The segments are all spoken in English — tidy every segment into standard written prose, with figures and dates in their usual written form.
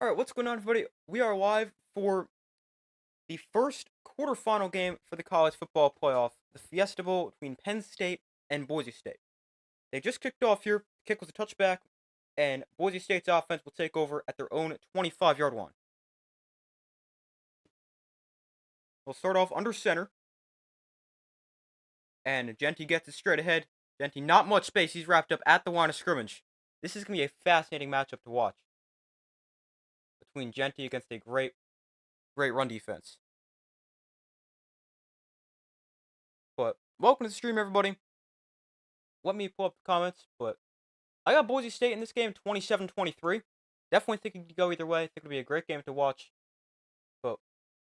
All right, what's going on, everybody? We are live for the first quarterfinal game for the college football playoff, the Fiesta Bowl between Penn State and Boise State. They just kicked off here. The kick was a touchback, and Boise State's offense will take over at their own 25-yard line. We'll start off under center, and Genty gets it straight ahead. Genty, not much space. He's wrapped up at the line of scrimmage. This is going to be a fascinating matchup to watch between Genty against a great run defense. But welcome to the stream, everybody. Let me pull up the comments, but I got Boise State in this game 27-23. Definitely think it could go either way. I think it'll be a great game to watch. But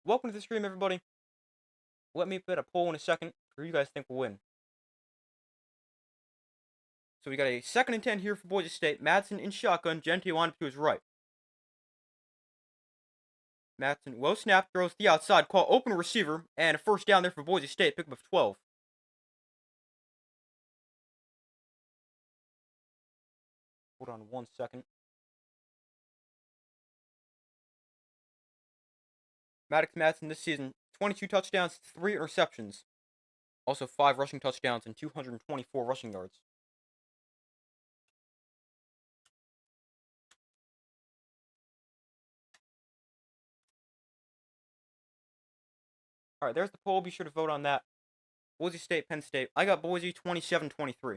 welcome to the stream, everybody. Let me put a poll in a second for who you guys think will win. So we got a 2nd and 10 here for Boise State. Madsen in shotgun. Genty lined up to his right. Madsen, low snap, throws to the outside. Call open receiver. And a first down there for Boise State. Pick up of 12. Hold on 1 second. Maddox Madsen this season, 22 touchdowns, 3 interceptions. Also 5 rushing touchdowns and 224 rushing yards. Alright, there's the poll. Be sure to vote on that. Boise State, Penn State. I got Boise 27-23.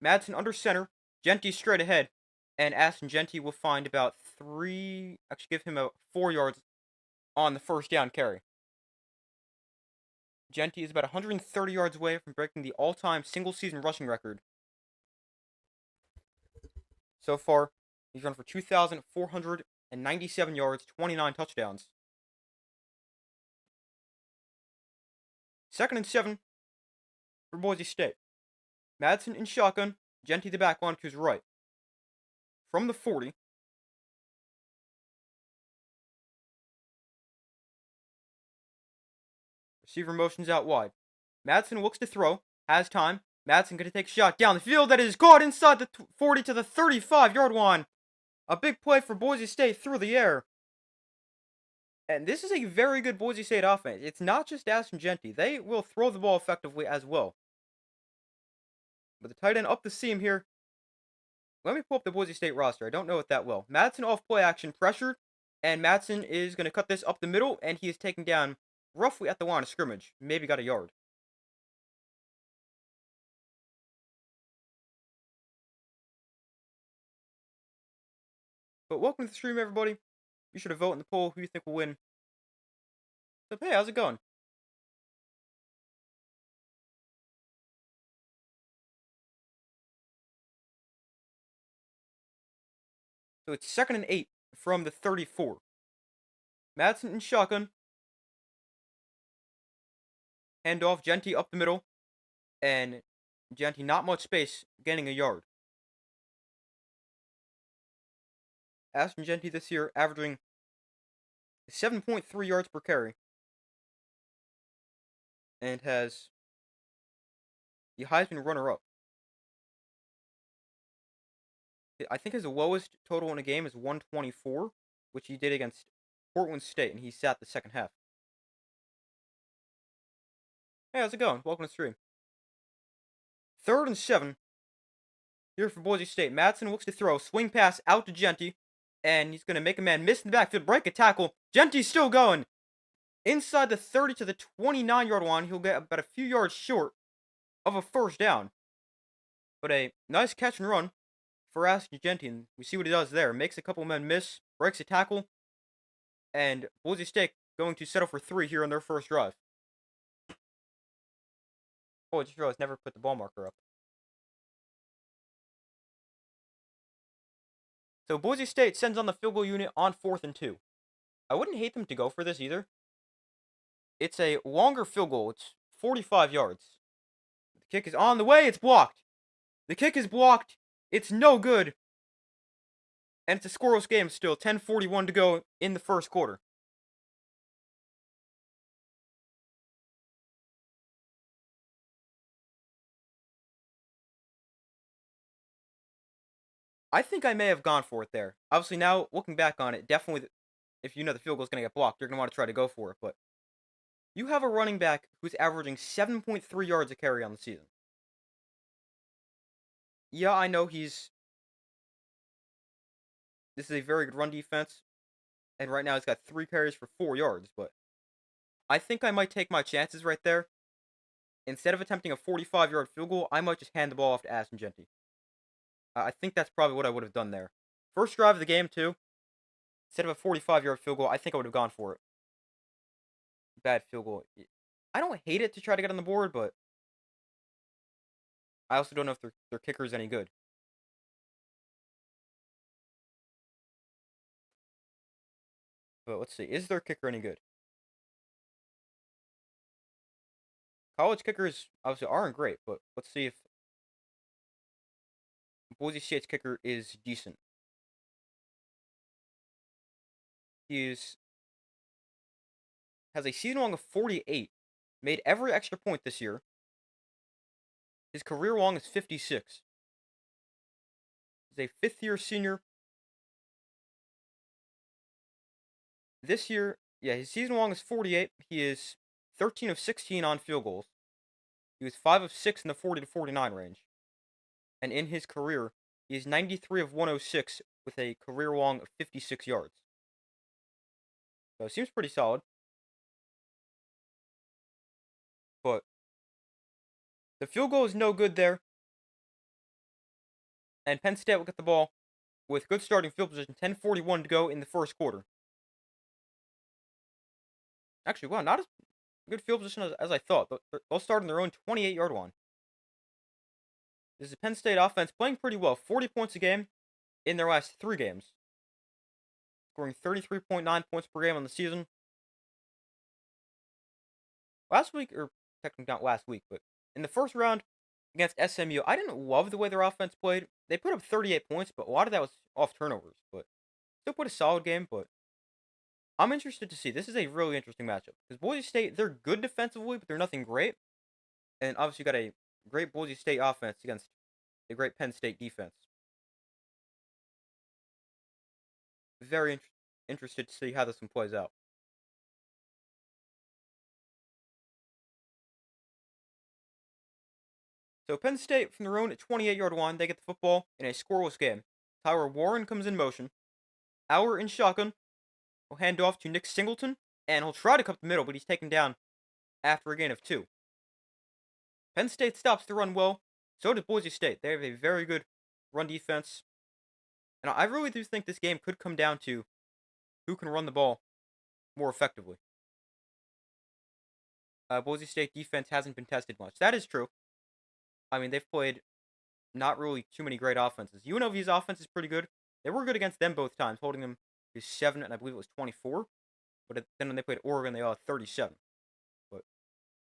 Madsen under center. Genty straight ahead. And Aston Genty will find about 3... Actually, give him 4 yards on the first down carry. Genty is about 130 yards away from breaking the all-time single-season rushing record. So far, he's run for 2,497 yards, 29 touchdowns. 2nd and 7 for Boise State. Madsen in shotgun. Genty the back line to his right. From the 40. Receiver motions out wide. Madsen looks to throw. Has time. Madsen going to take a shot down the field. That is caught inside the 40 to the 35-yard line. A big play for Boise State through the air. And this is a very good Boise State offense. It's not just Aston Genty. They will throw the ball effectively as well. But the tight end up the seam here. Let me pull up the Boise State roster. I don't know it that well. Madsen off play action, pressured. And Madsen is going to cut this up the middle. And he is taken down roughly at the line of scrimmage. Maybe got a yard. But welcome to the stream, everybody. Be sure to vote in the poll who you think will win. So, hey, how's it going? So it's 2nd and 8 from the 34. Madsen in shotgun. Handoff, Genty up the middle. And Genty not much space, getting a yard. Aston Genty this year averaging 7.3 yards per carry. And has the Heisman runner-up. I think his lowest total in a game is 124, which he did against Portland State, and he sat the second half. Hey, how's it going? Welcome to the stream. 3rd and 7 here for Boise State. Madsen looks to throw. Swing pass out to Genty. And he's going to make a man miss in the backfield. Break a tackle. Genty's still going. Inside the 30 to the 29-yard line. He'll get about a few yards short of a first down. But a nice catch and run for Aston Genty. And we see what he does there. Makes a couple men miss. Breaks a tackle. And Boise State going to settle for 3 here on their first drive. Oh, I just realized never put the ball marker up. So Boise State sends on the field goal unit on 4th and 2. I wouldn't hate them to go for this either. It's a longer field goal. It's 45 yards. The kick is on the way. It's blocked. The kick is blocked. It's no good. And it's a scoreless game still. 10:41 to go in the first quarter. I think I may have gone for it there. Obviously, now looking back on it, definitely, if you know the field goal is going to get blocked, you're going to want to try to go for it. But you have a running back who's averaging 7.3 yards a carry on the season. Yeah, I know this is a very good run defense, and right now he's got 3 carries for 4 yards. But I think I might take my chances right there. Instead of attempting a 45-yard field goal, I might just hand the ball off to Aston-Genty. I think that's probably what I would have done there. First drive of the game, too. Instead of a 45-yard field goal, I think I would have gone for it. Bad field goal. I don't hate it to try to get on the board, but I also don't know if their kicker is any good. But let's see. Is their kicker any good? College kickers obviously aren't great, but let's see if Boise State's kicker is decent. He has a season long of 48. Made every extra point this year. His career long is 56. He's a fifth-year senior. This year, yeah, his season long is 48. He is 13 of 16 on field goals. He was 5 of 6 in the 40 to 49 range. And in his career, he is 93 of 106 with a career long of 56 yards. So it seems pretty solid. But the field goal is no good there. And Penn State will get the ball with good starting field position. 10:41 to go in the first quarter. Actually, wow, not as good field position as I thought. They'll start on their own 28-yard line. This is a Penn State offense playing pretty well. 40 points a game in their last 3 games. Scoring 33.9 points per game on the season. Last week, or technically not last week, but in the first round against SMU, I didn't love the way their offense played. They put up 38 points, but a lot of that was off turnovers. But still put a solid game, but I'm interested to see. This is a really interesting matchup. Because Boise State, they're good defensively, but they're nothing great. And obviously you got a great Boise State offense against a great Penn State defense. Very interested to see how this one plays out. So Penn State from their own 28-yard line, they get the football in a scoreless game. Tyler Warren comes in motion. Auer in shotgun. He'll hand off to Nick Singleton, and he'll try to cut the middle, but he's taken down after a gain of 2. Penn State stops the run well. So does Boise State. They have a very good run defense. And I really do think this game could come down to who can run the ball more effectively. Boise State defense hasn't been tested much. That is true. I mean, they've played not really too many great offenses. UNLV's offense is pretty good. They were good against them both times, holding them to 7, and I believe it was 24. But then when they played Oregon, they all 37. But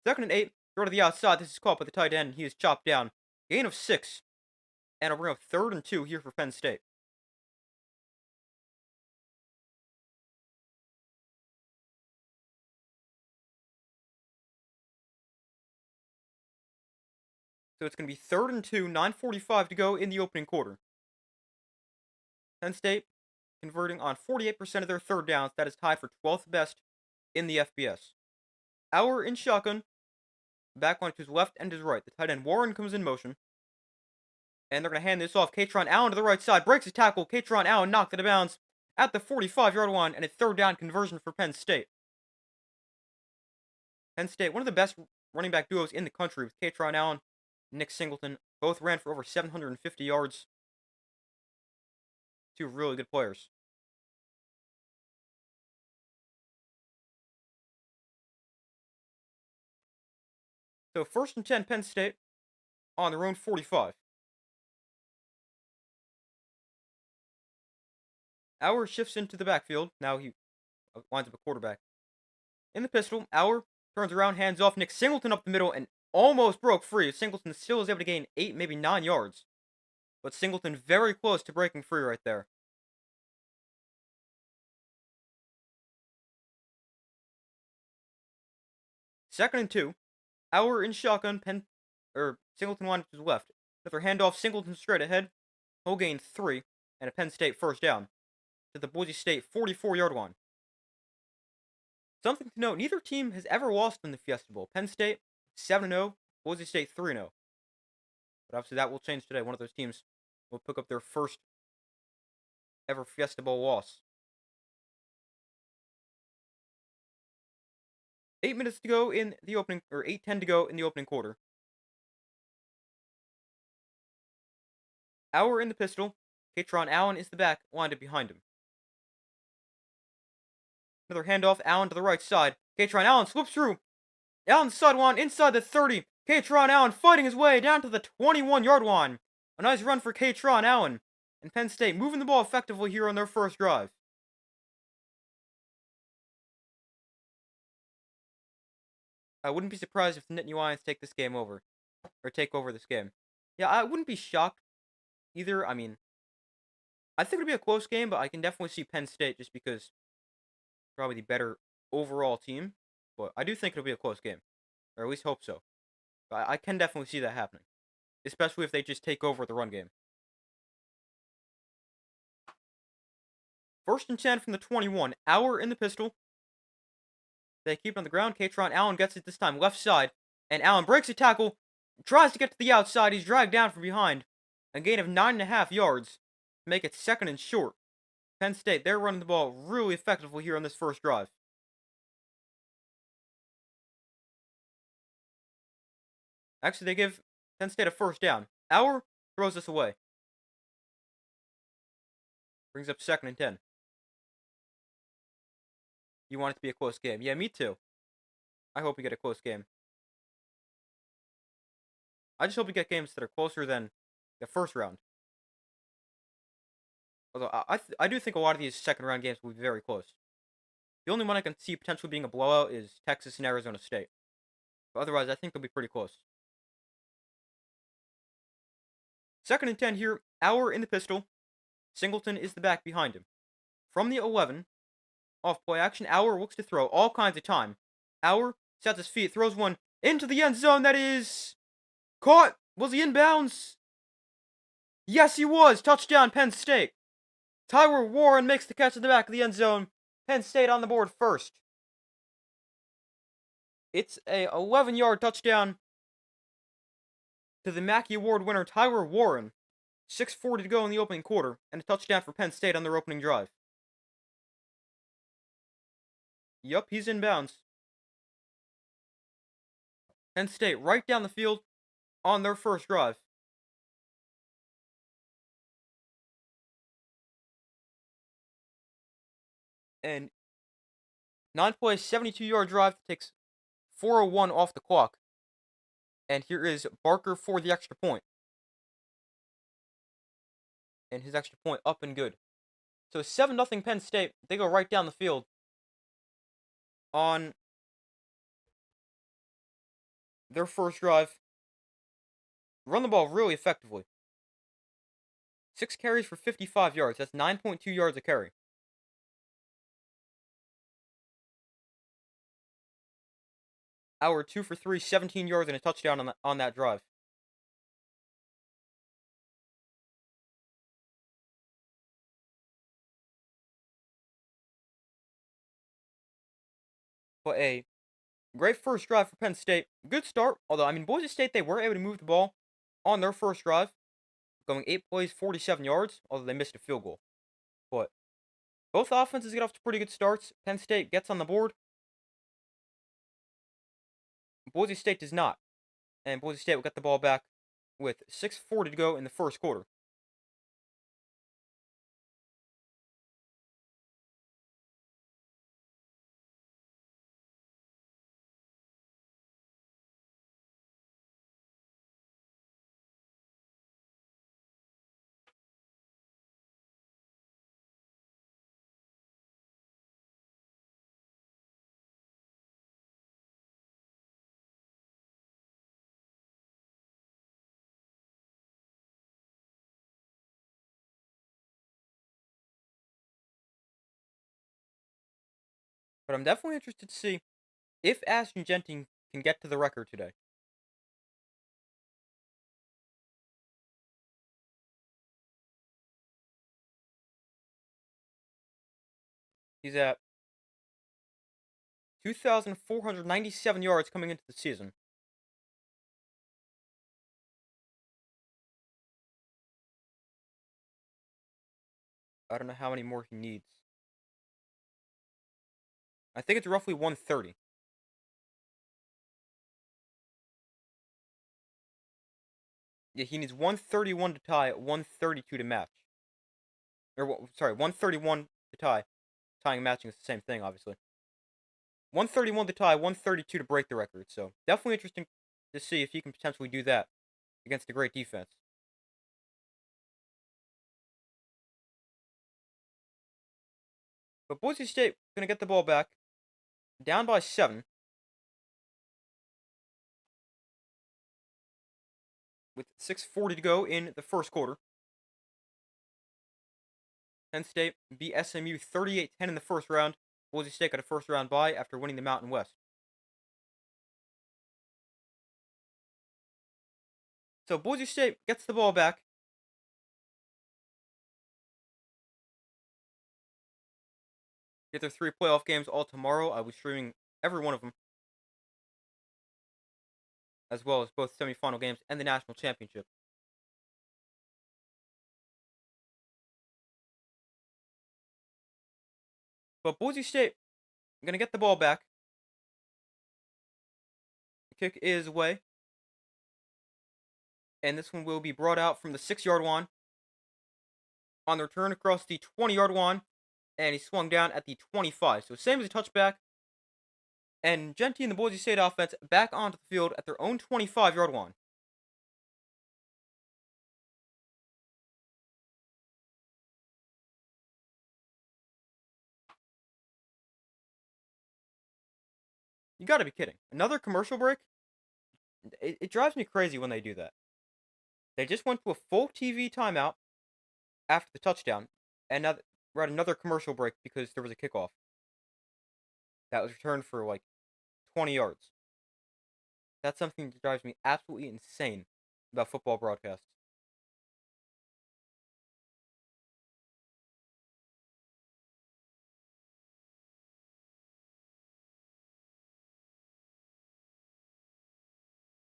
2nd and 8, throw to the outside. This is caught by the tight end. He is chopped down. Gain of 6. And it'll bring up 3rd and 2 here for Penn State. So it's going to be 3rd and 2, 9:45 to go in the opening quarter. Penn State converting on 48% of their third downs. That is tied for 12th best in the FBS. Auer in shotgun. Back one to his left and his right. The tight end Warren comes in motion. And they're going to hand this off. Katron Allen to the right side. Breaks his tackle. Katron Allen knocked it out of bounds at the 45-yard line. And a 3rd down conversion for Penn State. Penn State, one of the best running back duos in the country with Katron Allen and Nick Singleton. Both ran for over 750 yards. 2 really good players. So 1st and 10, Penn State on their own 45. Auer shifts into the backfield. Now he lines up a quarterback. In the pistol, Auer turns around, hands off Nick Singleton up the middle, and almost broke free. Singleton still is able to gain 8, maybe 9 yards. But Singleton very close to breaking free right there. Second and 2. Auer in shotgun. Singleton lined up to his left. Another handoff. Singleton straight ahead. He'll gain 3. and a Penn State first down to the Boise State 44-yard line. Something to note, neither team has ever lost in the Fiesta Bowl. Penn State 7-0, Boise State 3-0. But obviously that will change today. One of those teams will pick up their first ever Fiesta Bowl loss. 8 minutes to go in the opening, or 8:10 to go in the opening quarter. Auer in the pistol. Katron Allen is the back, lined up behind him. Another handoff, Allen to the right side. Katron Allen slips through. Allen sideline inside the 30. Katron Allen fighting his way down to the 21-yard line. A nice run for Katron Allen. And Penn State moving the ball effectively here on their first drive. I wouldn't be surprised if the Nittany Lions take this game over. Or take over this game. Yeah, I wouldn't be shocked either. I mean, I think it'll be a close game, but I can definitely see Penn State just because probably the better overall team. But I do think it'll be a close game. Or at least hope so. But I can definitely see that happening. Especially if they just take over the run game. 1st and 10 from the 21. Auer in the pistol. They keep it on the ground. Katron Allen gets it this time left side. And Allen breaks a tackle. Tries to get to the outside. He's dragged down from behind. A gain of 9.5 yards. To make it 2nd and short. Penn State, they're running the ball really effectively here on this first drive. Actually, they give Penn State a first down. Auer throws this away. Brings up 2nd and 10. You want it to be a close game. Yeah, me too. I hope we get a close game. I just hope we get games that are closer than the first round. Although, I do think a lot of these second round games will be very close. The only one I can see potentially being a blowout is Texas and Arizona State. But otherwise, I think they'll be pretty close. 2nd and 10 here. Auer in the pistol. Singleton is the back behind him. From the 11, off play action, Auer looks to throw all kinds of time. Auer sets his feet, throws one into the end zone. That is caught. Was he inbounds? Yes, he was. Touchdown, Penn State. Tyler Warren makes the catch in the back of the end zone. Penn State on the board first. It's a 11-yard touchdown to the Mackey Award winner, Tyler Warren. 6:40 to go in the opening quarter, and a touchdown for Penn State on their opening drive. Yup, he's in bounds. Penn State right down the field on their first drive. And 9-play, 72-yard drive takes 4:01 off the clock. And here is Barker for the extra point. And his extra point up and good. So 7-0 Penn State. They go right down the field on their first drive. Run the ball really effectively. 6 carries for 55 yards. That's 9.2 yards a carry. Auer 2 for 3, 17 yards and a touchdown on that drive. But a great first drive for Penn State. Good start. Although, I mean, Boise State, they were able to move the ball on their first drive. Going 8 plays, 47 yards. Although they missed a field goal. But both offenses get off to pretty good starts. Penn State gets on the board. Boise State does not. And Boise State will get the ball back with 6:40 to go in the first quarter. But I'm definitely interested to see if Ashton Genting can get to the record today. He's at 2,497 yards coming into the season. I don't know how many more he needs. I think it's roughly 130. Yeah, he needs 131 to tie, 132 to match. Sorry, 131 to tie. Tying and matching is the same thing, obviously. 131 to tie, 132 to break the record. So definitely interesting to see if he can potentially do that against a great defense. But Boise State going to get the ball back, down by 7, with 6:40 to go in the first quarter. Penn State beat SMU 38-10 in the first round. Boise State got a first round bye after winning the Mountain West. So Boise State gets the ball back. Get their 3 playoff games all tomorrow. I was streaming every one of them, as well as both semifinal games and the national championship. But Boise State going to get the ball back. The kick is away. And this one will be brought out from the 6-yard line. On the return across the 20-yard line. And he swung down at the 25. So same as a touchback. And Genty and the Boise State offense back onto the field at their own 25-yard line. You gotta be kidding. Another commercial break? It drives me crazy when they do that. They just went to a full TV timeout after the touchdown, and now we're at another commercial break because there was a kickoff that was returned for like 20 yards. That's something that drives me absolutely insane about football broadcasts.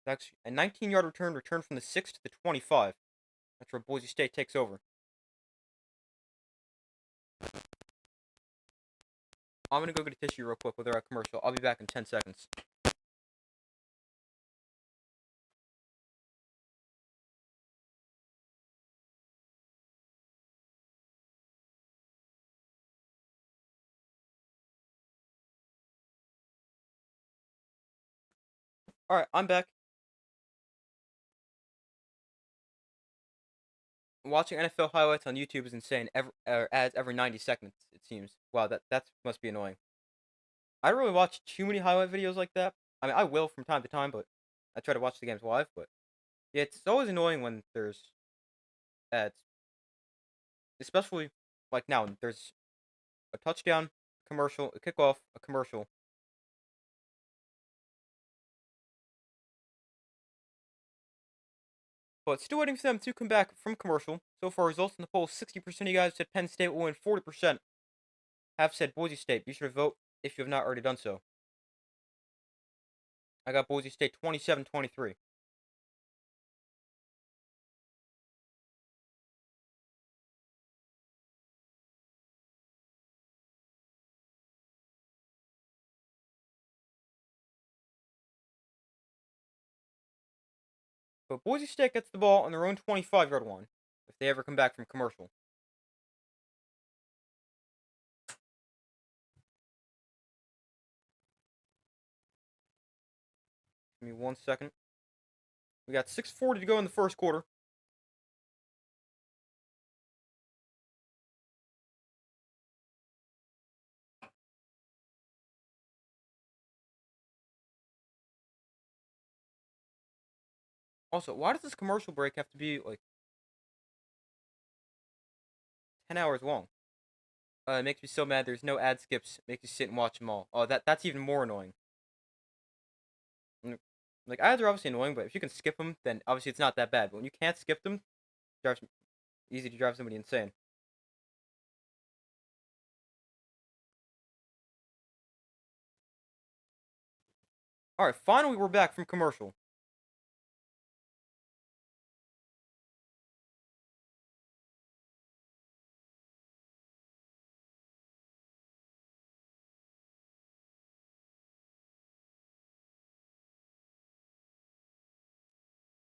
It's actually a 19-yard return from the 6 to the 25. That's where Boise State takes over. I'm gonna go get a tissue real quick with our commercial. I'll be back in 10 seconds. Alright, I'm back. Watching NFL highlights on YouTube is insane. Ads every 90 seconds, it seems. Wow, that must be annoying. I don't really watch too many highlight videos like that. I mean, I will from time to time, but I try to watch the games live. But yeah, it's always annoying when there's ads, especially like now. There's a touchdown commercial, a kickoff, a commercial. But still waiting for them to come back from commercial. So far, results in the poll: 60% of you guys said Penn State will win. 40% have said Boise State. Be sure to vote if you have not already done so. I got Boise State 27-23. But Boise State gets the ball on their own 25-yard line if they ever come back from commercial. Give me 1 second. We got 6:40 to go in the first quarter. Also, why does this commercial break have to be like 10 hours long? It makes me so mad. There's no ad skips. It makes you sit and watch them all. Oh, that's even more annoying. Like ads are obviously annoying, but if you can skip them, then obviously it's not that bad. But when you can't skip them, it drives easy to drive somebody insane. Alright, finally we're back from commercial.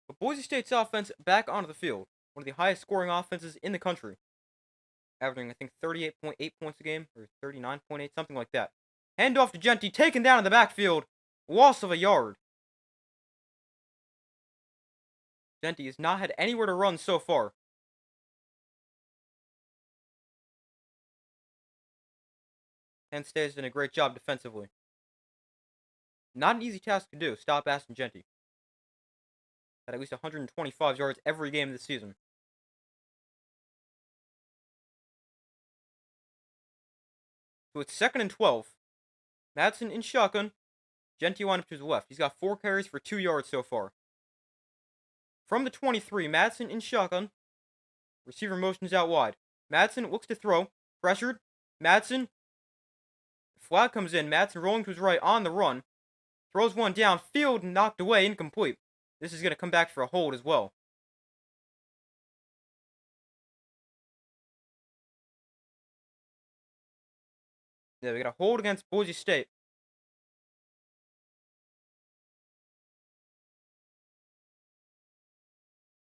But Boise State's offense back onto the field. One of the highest scoring offenses in the country. Averaging, I think, 38.8 points a game, or 39.8, something like that. Hand off to Genty, taken down in the backfield. Loss of a yard. Genty has not had anywhere to run so far. Penn State has done a great job defensively. Not an easy task to do, stop Aston Genty. At least 125 yards every game this season. So it's 2nd and 12. Madsen in shotgun. Genty wound up to his left. He's got 4 carries for 2 yards so far. From the 23, Madsen in shotgun. Receiver motions out wide. Madsen looks to throw. Pressured. Madsen. Flag comes in. Madsen rolling to his right on the run. Throws one downfield and knocked away. Incomplete. This is going to come back for a hold as well. Yeah, we got a hold against Boise State.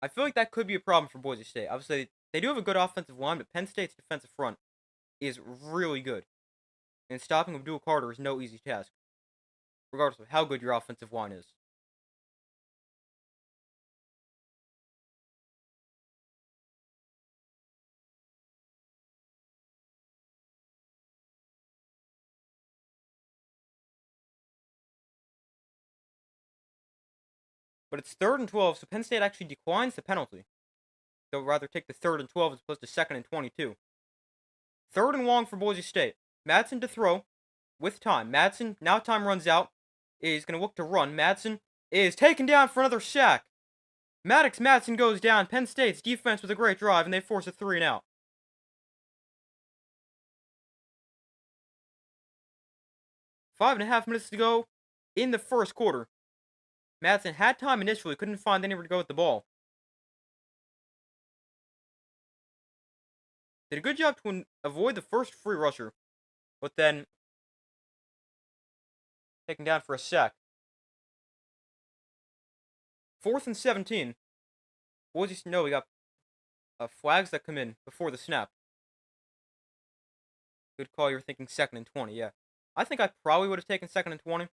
I feel like that could be a problem for Boise State. Obviously, they do have a good offensive line, but Penn State's defensive front is really good. And stopping Abdul Carter is no easy task, regardless of how good your offensive line is. But it's 3rd and 12, so Penn State actually declines the penalty. They'll rather take the 3rd and 12 as opposed to 2nd and 22. 3rd and long for Boise State. Madsen to throw with time. Madsen, now time runs out, is going to look to run. Madsen is taken down for another sack. Maddox Madsen goes down. Penn State's defense with a great drive, and they force a 3 and out. 5.5 minutes to go in the first quarter. Madsen had time initially, couldn't find anywhere to go with the ball. Did a good job to avoid the first free rusher, but then taken down for a sack. 4th and 17. Boise State, no, we got flags that come in before the snap. Good call, you're thinking 2nd and 20, yeah. I think I probably would have taken 2nd and 20,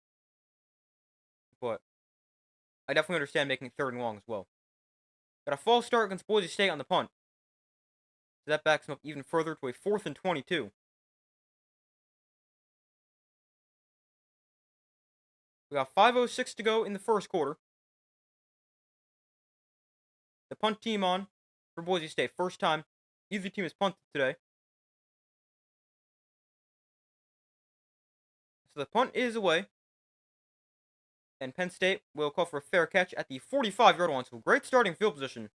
but I definitely understand making 3rd and long as well. Got a false start against Boise State on the punt. So that backs him up even further to a 4th and 22. We got 5:06 to go in the first quarter. The punt team on for Boise State. First time either team has punted today. So the punt is away. And Penn State will call for a fair catch at the 45-yard line. So great starting field position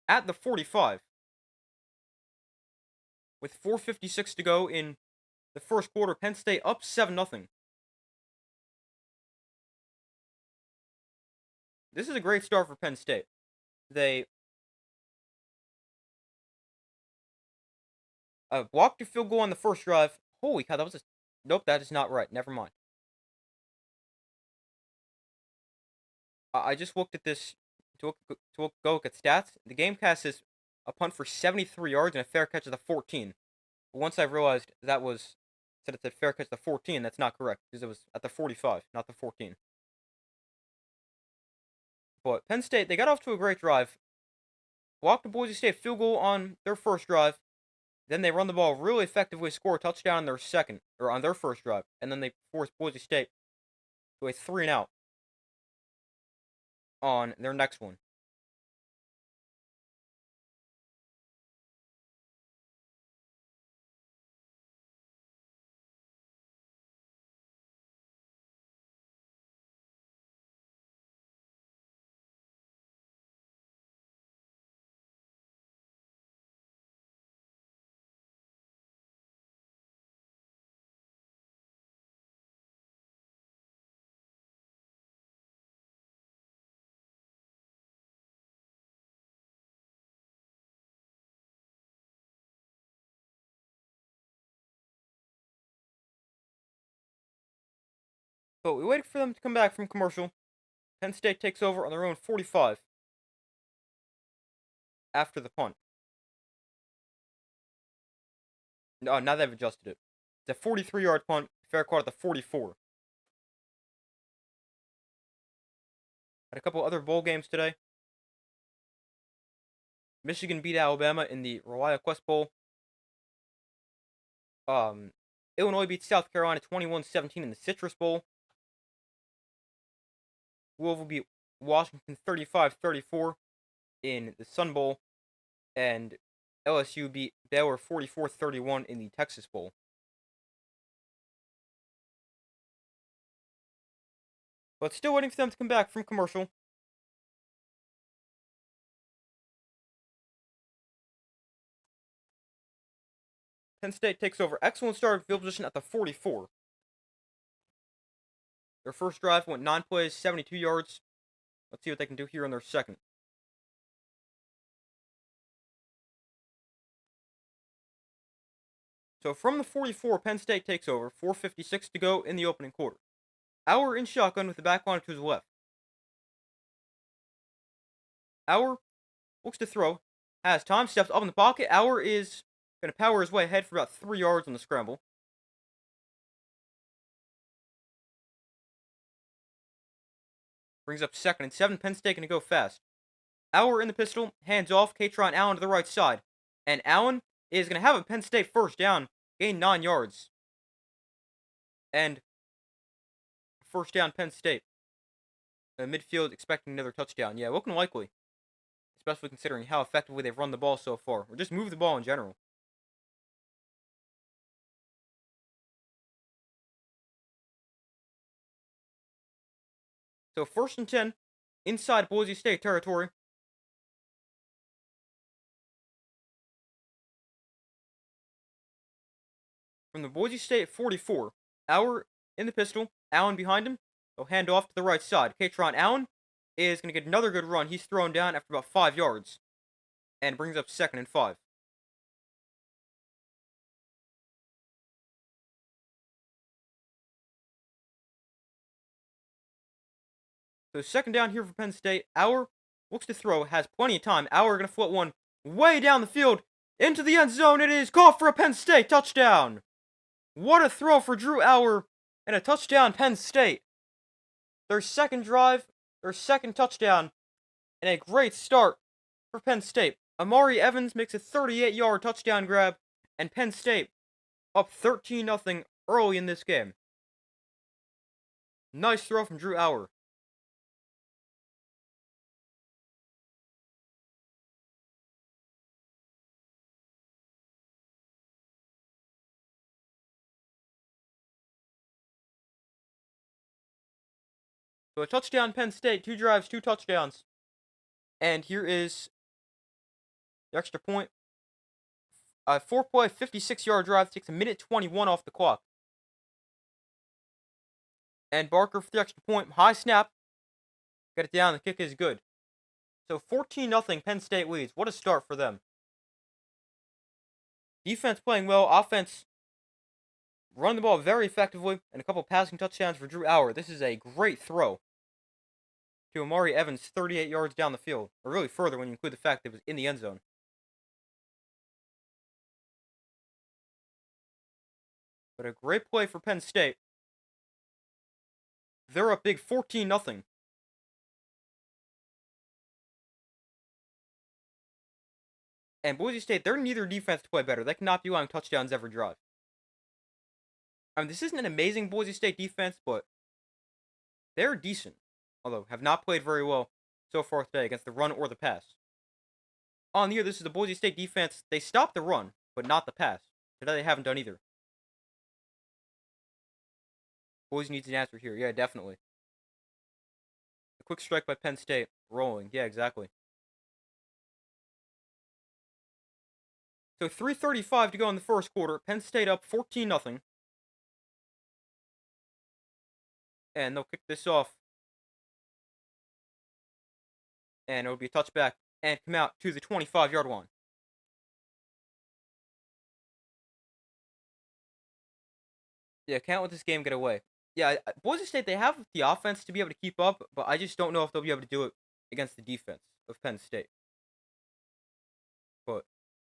at the 45. With 4:56 to go in the first quarter, Penn State up 7-0. This is a great start for Penn State. They blocked a field goal on the first drive. Holy cow, that was a... Nope, that is not right. Never mind. I just looked at this to go look at stats. The GameCast says a punt for 73 yards and a fair catch at the 14. But once I realized that was... said it said fair catch at the 14, that's not correct. Because it was at the 45, not the 14. But Penn State, they got off to a great drive. Blocked the Boise State field goal on their first drive. Then they run the ball really effectively, score a touchdown on their second, or on their first drive. And then they force Boise State to a 3 and out on their next one. But we waited for them to come back from commercial. Penn State takes over on their own 45 after the punt. No, now they've adjusted it. It's a 43-yard punt, fair caught at the 44. Had a couple other bowl games today. Michigan beat Alabama in the Reliant Quest Bowl. Illinois beat South Carolina 21-17 in the Citrus Bowl. Louisville beat Washington 35-34 in the Sun Bowl. And LSU beat Baylor 44-31 in the Texas Bowl. But still waiting for them to come back from commercial. Penn State takes over. Excellent start field position at the 44. Their first drive went 9 plays, 72 yards. Let's see what they can do here in their second. So from the 44, Penn State takes over. 4:56 to go in the opening quarter. Auer in shotgun with the back line to his left. Auer looks to throw. Has time, steps up in the pocket. Auer is going to power his way ahead for about 3 yards on the scramble. Brings up 2nd and 7. Penn State going to go fast. Auer in the pistol. Hands off. Katron Allen to the right side. And Allen is going to have a Penn State first down. Gain 9 yards. And first down Penn State. Midfield expecting another touchdown. Yeah, looking likely. Especially considering how effectively they've run the ball so far. Or just move the ball in general. So 1st and 10. Inside Boise State territory. From the Boise State 44. Auer in the pistol. Allen behind him. They'll hand off to the right side. Katron Allen is going to get another good run. He's thrown down after about 5 yards. And brings up 2nd and 5. So 2nd down here for Penn State. Auer looks to throw. Has plenty of time. Auer going to float one way down the field. Into the end zone. It is caught for a Penn State touchdown. What a throw for Drew Auer. And a touchdown Penn State. Their second drive. Their second touchdown. And a great start for Penn State. Amari Evans makes a 38-yard touchdown grab. And Penn State up 13-0 early in this game. Nice throw from Drew Auer. So a touchdown Penn State, 2 drives, 2 touchdowns. And here is the extra point. A 4-play, 56-yard drive takes a minute 21 off the clock. And Barker for the extra point. High snap. Get it down. The kick is good. So 14-0 Penn State leads. What a start for them. Defense playing well. Offense running the ball very effectively. And a couple passing touchdowns for Drew Auer. This is a great throw to Amari Evans, 38 yards down the field. Or really further when you include the fact that it was in the end zone. But a great play for Penn State. They're up big 14-0. And Boise State, they're neither defense to play better. They cannot be allowing touchdowns every drive. I mean, this isn't an amazing Boise State defense, but they're decent. Although, have not played very well so far today against the run or the pass. On the year, this is the Boise State defense. They stopped the run, but not the pass. Today they haven't done either. Boise needs an answer here. Yeah, definitely. A quick strike by Penn State. Rolling. Yeah, exactly. So 3:35 to go in the first quarter. Penn State up 14-0. And they'll kick this off. And it'll be a touchback. And come out to the 25-yard line. Yeah, can't let this game get away. Yeah, Boise State, they have the offense to be able to keep up, but I just don't know if they'll be able to do it against the defense of Penn State. But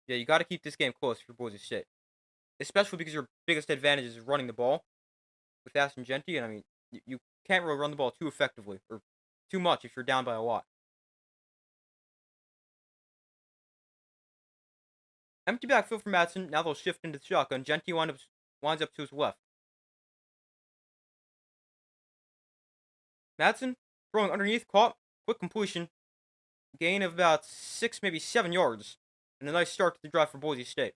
yeah, you got to keep this game close for Boise State, especially because your biggest advantage is running the ball with Ashton Jeanty, and I mean, you can't really run the ball too effectively or too much if you're down by a lot. Empty backfield for Madsen. Now they'll shift into the shotgun. Jeanty winds up to his left. Madsen throwing underneath, caught, quick completion, gain of about 6, maybe 7 yards, and a nice start to the drive for Boise State.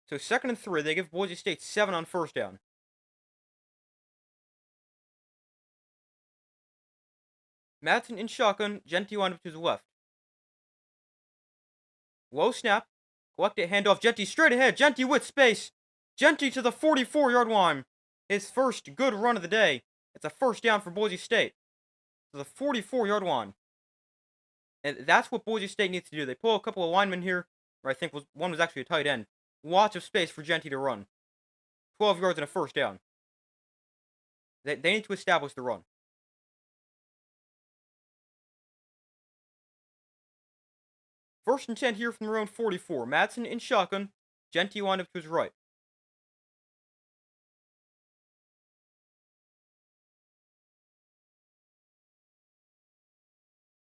So 2nd and 3, they give Boise State 7 on first down. Madsen in shotgun, Jeanty wound up to his left. Low snap, collected handoff, Jeanty straight ahead, Jeanty with space. Jeanty to the 44-yard line. His first good run of the day. It's a first down for Boise State. To the 44-yard line. And that's what Boise State needs to do. They pull a couple of linemen here, or I think one was actually a tight end. Lots of space for Jeanty to run. 12 yards and a first down. They need to establish the run. First and 10 here from their own 44. Madsen in shotgun. Jeanty wound up to his right.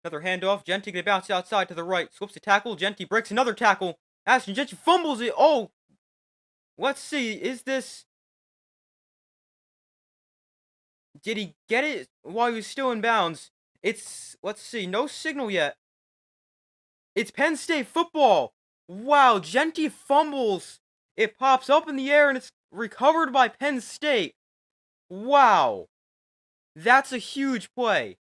Another handoff. Jeanty gonna bounce outside to the right. Slips a tackle. Jeanty breaks another tackle. Ashton Jeanty fumbles it. Oh! Let's see. Is this... Did he get it while he was still in bounds? It's... Let's see. No signal yet. It's Penn State football. Wow. Jeanty fumbles. It pops up in the air and it's recovered by Penn State. Wow. That's a huge play.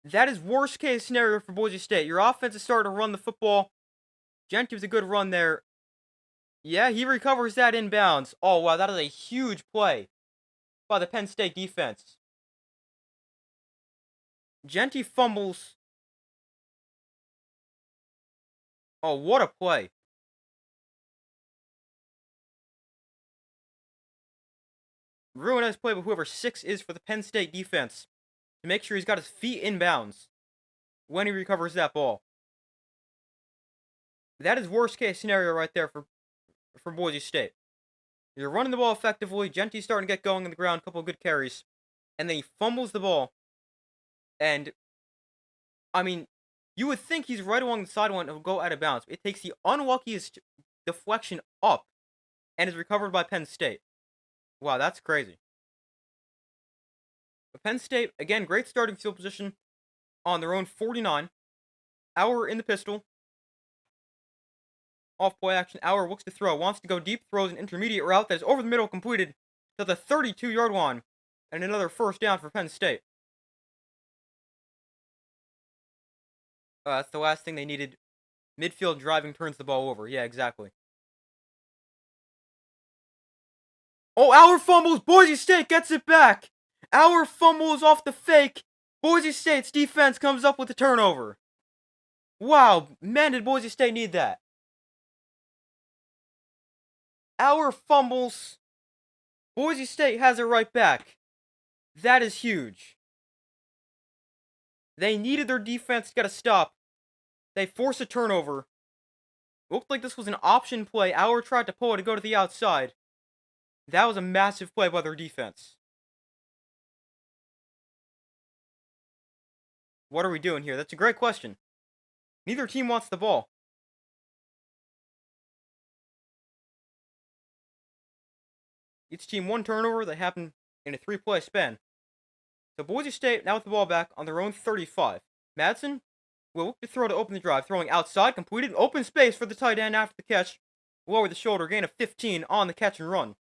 That is worst case scenario for Boise State. Your offense is starting to run the football. Jeanty was a good run there. Yeah, he recovers that inbounds. Oh, wow, that is a huge play by the Penn State defense. Jeanty fumbles. Oh, what a play. Ruinous play with whoever 6 is for the Penn State defense to make sure he's got his feet in bounds when he recovers that ball. That is worst case scenario right there for Boise State. You're running the ball effectively. Jeanty's starting to get going on the ground, a couple of good carries, and then he fumbles the ball. And I mean, you would think he's right along the sideline and will go out of bounds. It takes the unluckiest deflection up and is recovered by Penn State. Wow, that's crazy. But Penn State, again, great starting field position on their own 49. Auer in the pistol. Off play action. Auer looks to throw. Wants to go deep. Throws an intermediate route that is over the middle, completed to the 32-yard line. And another first down for Penn State. That's the last thing they needed. Midfield driving turns the ball over. Yeah, exactly. Oh, Auer fumbles. Boise State gets it back. Auer fumbles off the fake. Boise State's defense comes up with the turnover. Wow, man, did Boise State need that. Auer fumbles. Boise State has it right back. That is huge. They needed their defense to get a stop. They force a turnover. Looked like this was an option play. Auer tried to pull it to go to the outside. That was a massive play by their defense. What are we doing here? That's a great question. Neither team wants the ball. Each team one turnover that happened in a 3-play span. So Boise State now with the ball back on their own 35. Madsen will look to throw to open the drive. Throwing outside, completed, open space for the tight end after the catch. Lower the shoulder, gain of 15 on the catch and run.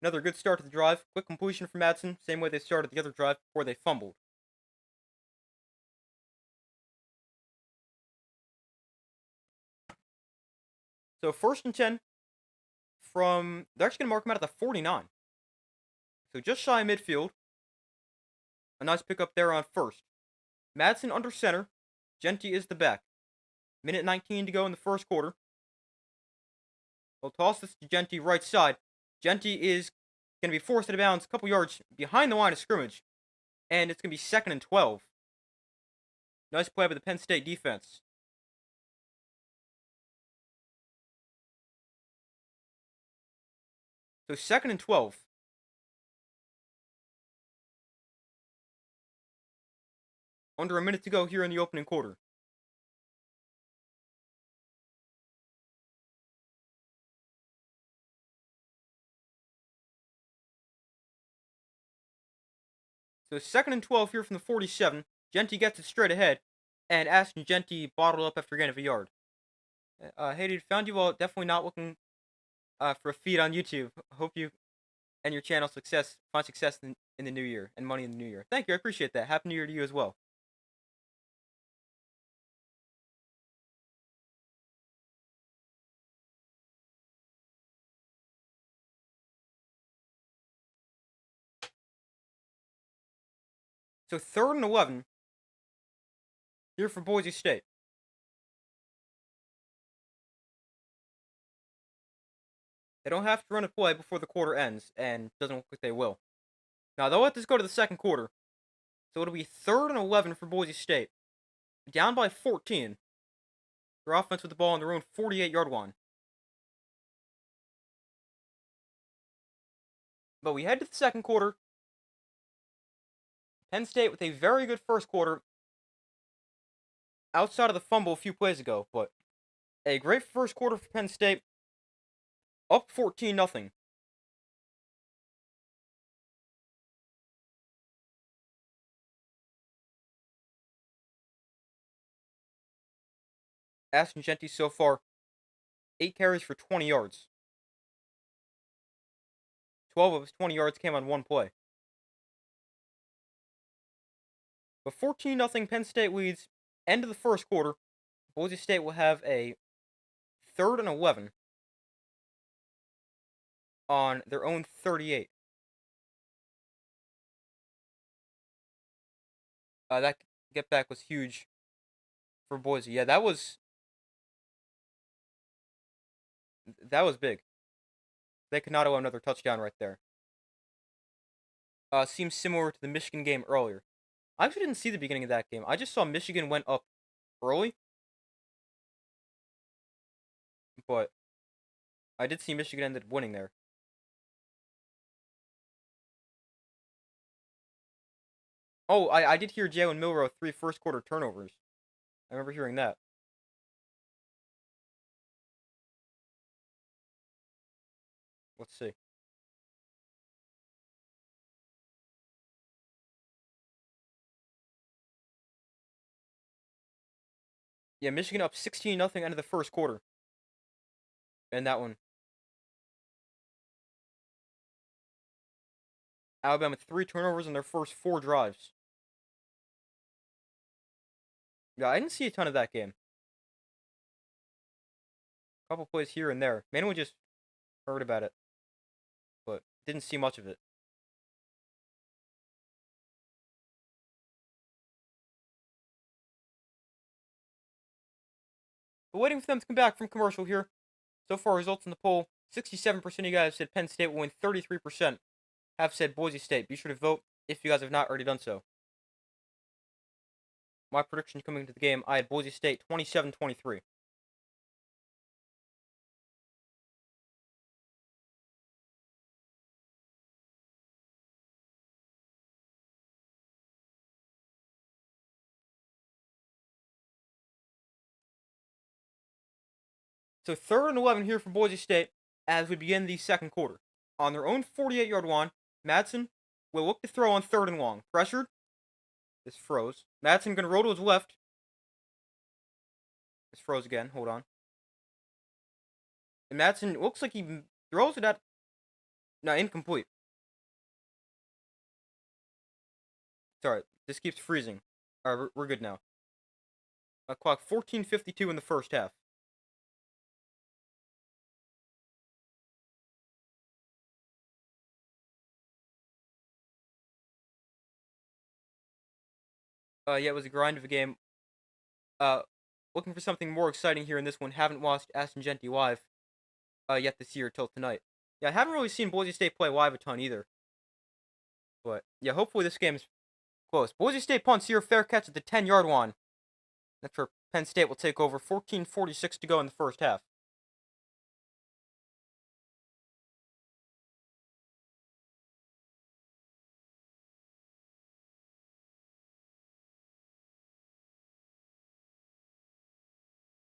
Another good start to the drive. Quick completion for Madsen. Same way they started the other drive before they fumbled. So 1st and 10 from... They're actually going to mark him out at the 49. So just shy of midfield. A nice pickup there on first. Madsen under center. Genty is the back. Minute 19 to go in the first quarter. They'll toss this to Genty right side. Genty is going to be forced out of bounds a couple yards behind the line of scrimmage. And it's going to be 2nd and 12. Nice play by the Penn State defense. So 2nd and 12. Under a minute to go here in the opening quarter. So 2nd and 12 here from the 47. Genty gets it straight ahead. And Ashton Genty bottled up after gain of a yard. Hey dude, found you all definitely not looking for a feed on YouTube. Hope you and your channel find success in the new year and money in the new year. Thank you, I appreciate that. Happy New Year to you as well. So 3rd and 11 here for Boise State. They don't have to run a play before the quarter ends, and doesn't look like they will. Now, they'll let this go to the second quarter. So it'll be 3rd and 11 for Boise State. Down by 14. Their offense with the ball on their own 48-yard line. But we head to the second quarter. Penn State with a very good first quarter. Outside of the fumble a few plays ago, but a great first quarter for Penn State. Up 14-0. Ashton Genty so far, 8 carries for 20 yards. 12 of his 20 yards came on one play. But 14-0 Penn State leads. End of the first quarter. Boise State will have a 3rd and 11 on their own 38. That get back was huge for Boise. Yeah, that was big. They could not allow another touchdown right there. Seems similar to the Michigan game earlier. I actually didn't see the beginning of that game. I just saw Michigan went up early. But I did see Michigan ended up winning there. Oh, I did hear Jalen Milroe 3 first quarter turnovers. I remember hearing that. Let's see. Yeah, Michigan up 16-0 end of the first quarter. And that one. Alabama 3 turnovers in their first 4 drives. Yeah, I didn't see a ton of that game. A couple plays here and there. Mainly just heard about it. But didn't see much of it. But waiting for them to come back from commercial here. So far, results in the poll. 67% of you guys said Penn State will win. 33% have said Boise State. Be sure to vote if you guys have not already done so. My prediction coming into the game, I had Boise State 27-23. So 3rd and 11 here for Boise State as we begin the second quarter. On their own 48-yard line, Madsen will look to throw on 3rd and long. Pressured. This froze. Madsen going to roll to his left. This froze again. Hold on. And Madsen looks like he throws it at... No, incomplete. Sorry, this keeps freezing. Alright, we're good now. Clock 14:52 in the first half. Yeah, it was a grind of a game. Uh, Looking for something more exciting here in this one. Haven't watched Aston Genti live yet this year till tonight. Yeah, I haven't really seen Boise State play live a ton either. But yeah, hopefully this game is close. Boise State punts here, fair catch at the 10-yard line. That's where Penn State will take over. 14:46 to go in the first half.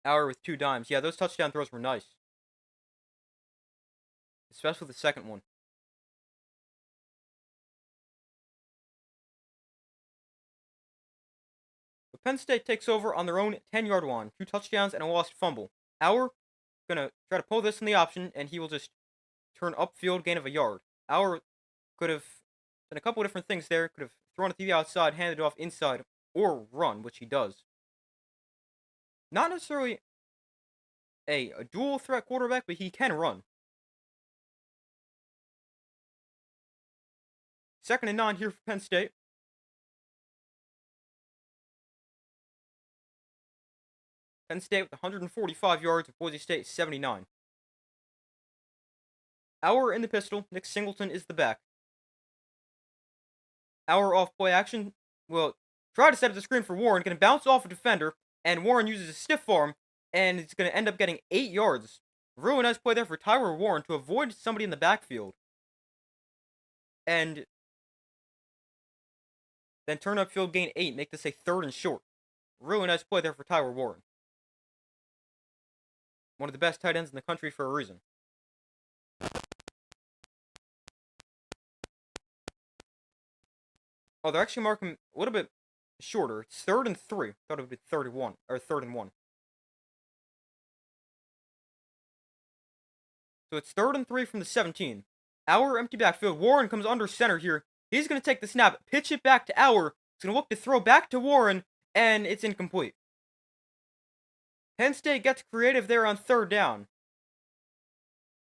Hour with 2 dimes. Yeah, those touchdown throws were nice, especially the second one. But Penn State takes over on their own 10-yard line. 2 touchdowns and a lost fumble. Hour gonna try to pull this in the option, and he will just turn upfield, gain of a yard. Hour could have done a couple of different things there. Could have thrown it to the outside, handed it off inside, or run, which he does. Not necessarily a dual threat quarterback, but he can run. 2nd and 9 here for Penn State. Penn State with 145 yards, Boise State 79. Hour in the pistol. Nick Singleton is the back. Hour off play action. Will try to set up the screen for Warren. Going to bounce off a defender, and Warren uses a stiff arm, and it's going to end up getting 8 yards. Really nice play there for Tyler Warren to avoid somebody in the backfield. And then turn upfield, gain 8, make this a 3rd and short. Really nice play there for Tyler Warren. One of the best tight ends in the country for a reason. Oh, they're actually marking a little bit shorter. It's 3rd and 3. Thought it would be 31 or 3rd and 1. So it's 3rd and 3 from the 17. Hour empty backfield. Warren comes under center here. He's going to take the snap, pitch it back to Hour. He's going to look to throw back to Warren, and it's incomplete. Penn State gets creative there on 3rd down.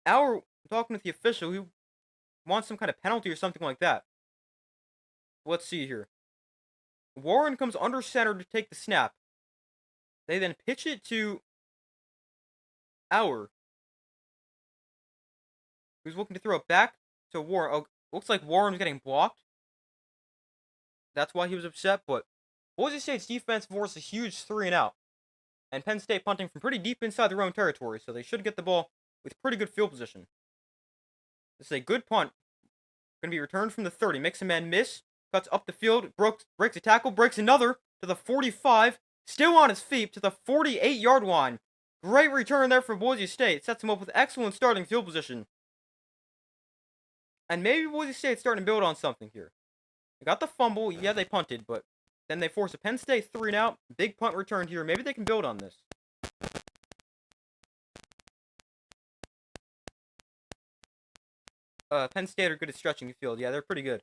Hour talking with the official, who wants some kind of penalty or something like that. Let's see here. Warren comes under center to take the snap. They then pitch it to Hour, who's looking to throw it back to Warren. Oh, looks like Warren was getting blocked. That's why he was upset, but Boise State's defense forced a huge 3-and-out. And Penn State punting from pretty deep inside their own territory, so they should get the ball with pretty good field position. This is a good punt. Going to be returned from the 30. Makes a man miss. Cuts up the field. Breaks a tackle. Breaks another to the 45. Still on his feet to the 48-yard line. Great return there for Boise State. Sets him up with excellent starting field position. And maybe Boise State's starting to build on something here. They got the fumble. Yeah, they punted, but then they force a Penn State 3-and-out. Big punt returned here. Maybe they can build on this. Penn State are good at stretching the field. Yeah, they're pretty good.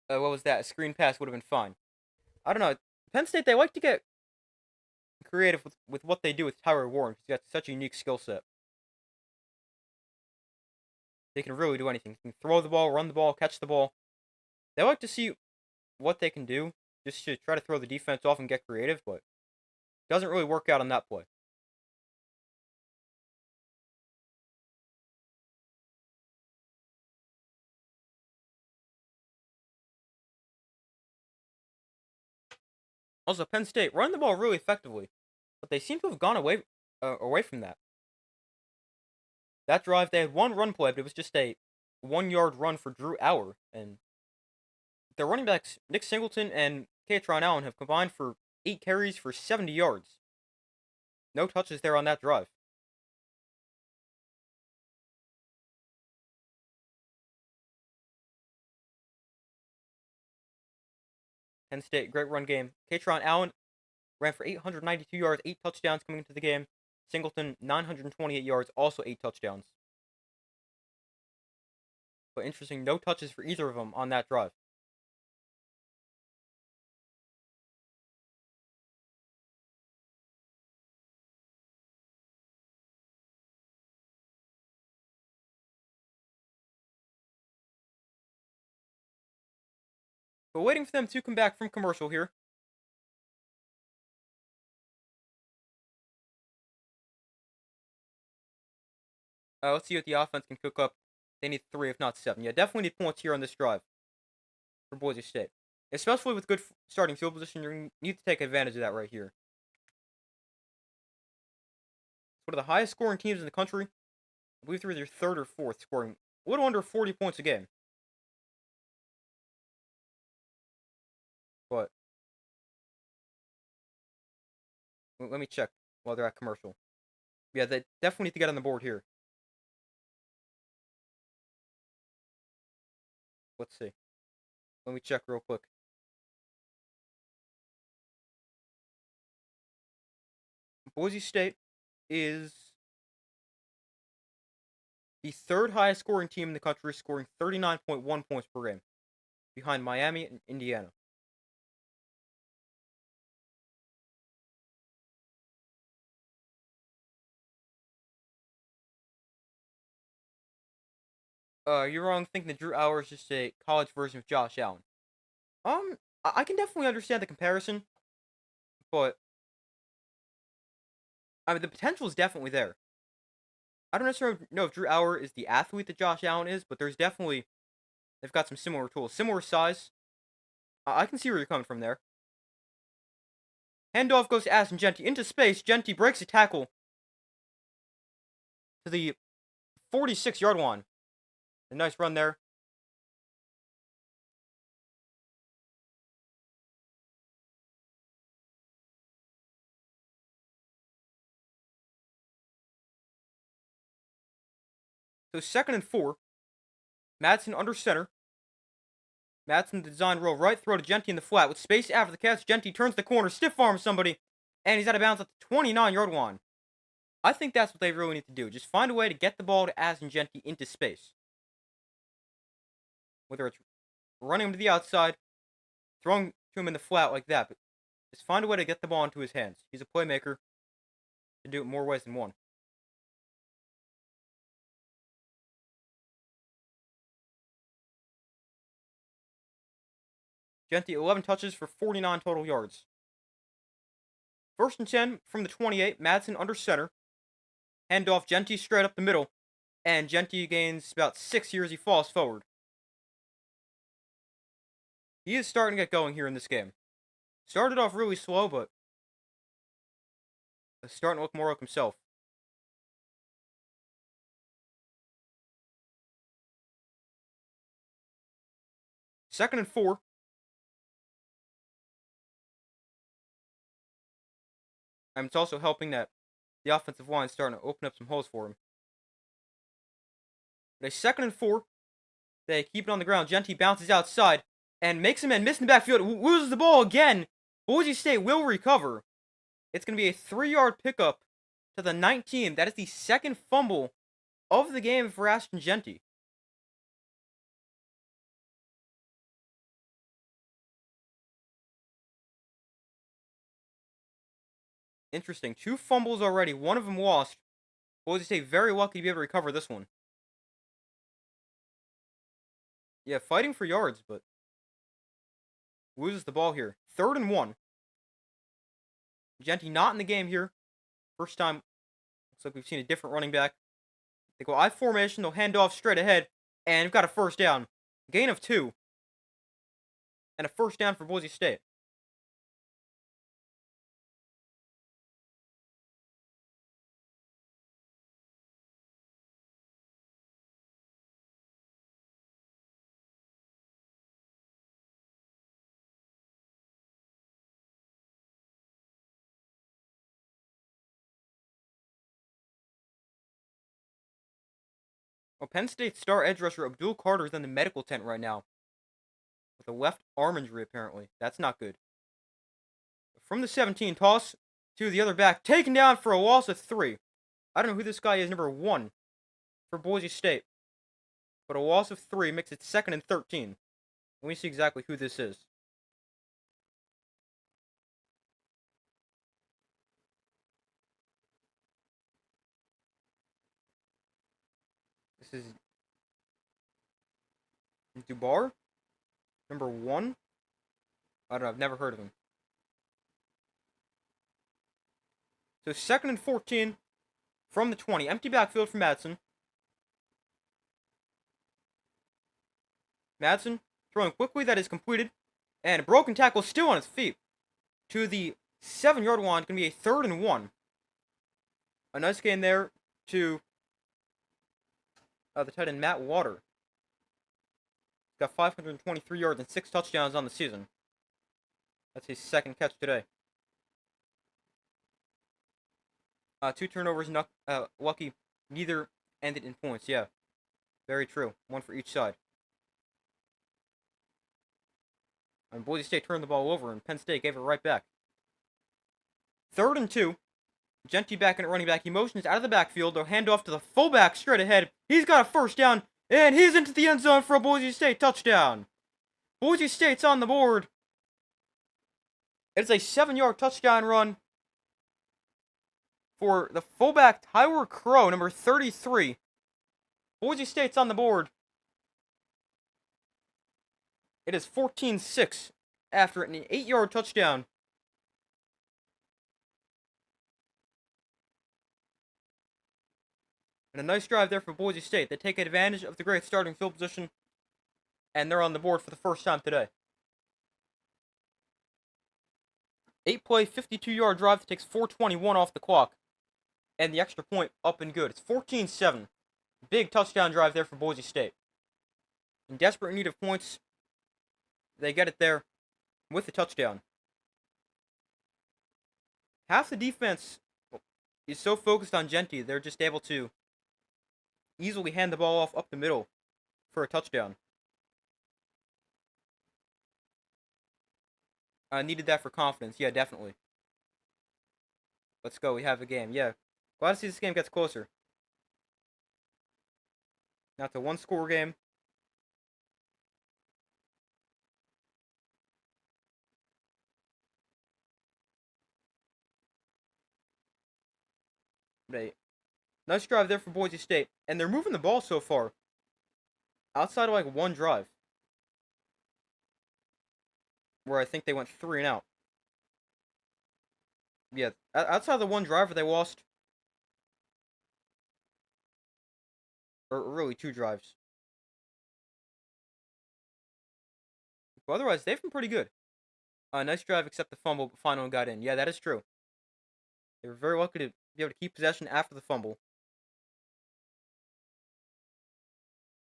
What was that? A screen pass would have been fine. I don't know. Penn State, they like to get creative with what they do with Tyler Warren because he's got such a unique skill set. They can really do anything. They can throw the ball, run the ball, catch the ball. They like to see what they can do just to try to throw the defense off and get creative, but it doesn't really work out on that play. Also, Penn State run the ball really effectively, but they seem to have gone away from that. That drive, they had one run play, but it was just a 1-yard run for Drew Hour, and their running backs, Nick Singleton and Katron Allen, have combined for 8 carries for 70 yards. No touches there on that drive. Penn State, great run game. Katron Allen ran for 892 yards, 8 touchdowns coming into the game. Singleton, 928 yards, also 8 touchdowns. But interesting, no touches for either of them on that drive. But waiting for them to come back from commercial here. Let's see what the offense can cook up. They need 3, if not 7. Yeah, definitely need points here on this drive for Boise State. Especially with good starting field position, you need to take advantage of that right here. It's one of the highest scoring teams in the country. I believe they're either 3rd or 4th, scoring a little under 40 points a game. But let me check while they're at commercial. Yeah, they definitely need to get on the board here. Let's see. Let me check real quick. Boise State is the 3rd highest scoring team in the country, scoring 39.1 points per game, behind Miami and Indiana. You're wrong thinking that Drew Aller is just a college version of Josh Allen. I can definitely understand the comparison, but I mean the potential is definitely there. I don't necessarily know if Drew Aller is the athlete that Josh Allen is, but they've got some similar tools, similar size. I can see where you're coming from there. Handoff goes to Ashton Jeanty into space. Jeanty breaks a tackle to the 46-yard line. A nice run there. So 2nd and 4. Madsen under center. Madsen the design roll right, throw to Jeanty in the flat. With space after the catch, Jeanty turns the corner, stiff arms somebody, and he's out of bounds at the 29-yard line. I think that's what they really need to do. Just find a way to get the ball to Ashton Jeanty into space. Whether it's running him to the outside, throwing to him in the flat like that, but just find a way to get the ball into his hands. He's a playmaker. Can do it more ways than one. Jeanty 11 touches for 49 total yards. 1st and 10 from the 28. Madsen under center. Handoff Jeanty straight up the middle. And Jeanty gains about 6 years. He falls forward. He is starting to get going here in this game. Started off really slow, but is starting to look more like himself. 2nd and 4. And it's also helping that the offensive line is starting to open up some holes for him. But a 2nd and 4. They keep it on the ground. Jeanty bounces outside and makes a man miss in the backfield. Loses the ball again. Boise State will recover. It's going to be a 3-yard pickup to the 19. That is the 2nd fumble of the game for Ashton Jeanty. Interesting. 2 fumbles already. One of them lost. Boise State very lucky to be able to recover this one. Yeah, fighting for yards, but loses the ball here. 3rd and 1. Jeanty not in the game here. First time. Looks like we've seen a different running back. They go I formation. They'll hand off straight ahead. And we've got a 1st down. Gain of 2. And a 1st down for Boise State. Well, Penn State star edge rusher Abdul Carter is in the medical tent right now. With a left arm injury, apparently. That's not good. From the 17, toss to the other back. Taken down for a loss of 3. I don't know who this guy is, number 1 for Boise State. But a loss of 3 makes it 2nd and 13. Let me see exactly who this is. This is Dubar, number 1. I don't know. I've never heard of him. So 2nd and 14 from the 20. Empty backfield for Madsen. Madsen throwing quickly. That is completed. And a broken tackle still on his feet. To the 7-yard line. Going to be a 3rd and 1. A nice gain there to the tight end Matt Water. He's got 523 yards and 6 touchdowns on the season. That's his 2nd catch today. 2 turnovers, lucky. Neither ended in points. Yeah, very true. 1 for each side. And Boise State turned the ball over, and Penn State gave it right back. 3rd and 2. Genty back in at running back. He motions out of the backfield. They'll hand off to the fullback straight ahead. He's got a 1st down, and he's into the end zone for a Boise State touchdown. Boise State's on the board. It's a 7-yard touchdown run for the fullback Tyler Crow, number 33. Boise State's on the board. It is 14-6 after an 8-yard touchdown. And a nice drive there for Boise State. They take advantage of the great starting field position, and they're on the board for the first time today. 8-play, 52-yard drive that takes 4:21 off the clock. And the extra point up and good. It's 14-7. Big touchdown drive there for Boise State. In desperate need of points, they get it there with the touchdown. Half the defense is so focused on Genty, they're just able to easily hand the ball off up the middle for a touchdown. I needed that for confidence. Yeah, definitely. Let's go. We have a game. Yeah. Glad to see this game gets closer. Now it's a 1-score game. Nice drive there for Boise State. And they're moving the ball so far. Outside of like one drive. Where I think they went 3 and out. Yeah, outside of the one drive where they lost. Or really 2 drives. But otherwise, they've been pretty good. Nice drive except the fumble, but finally got in. Yeah, that is true. They were very lucky to be able to keep possession after the fumble.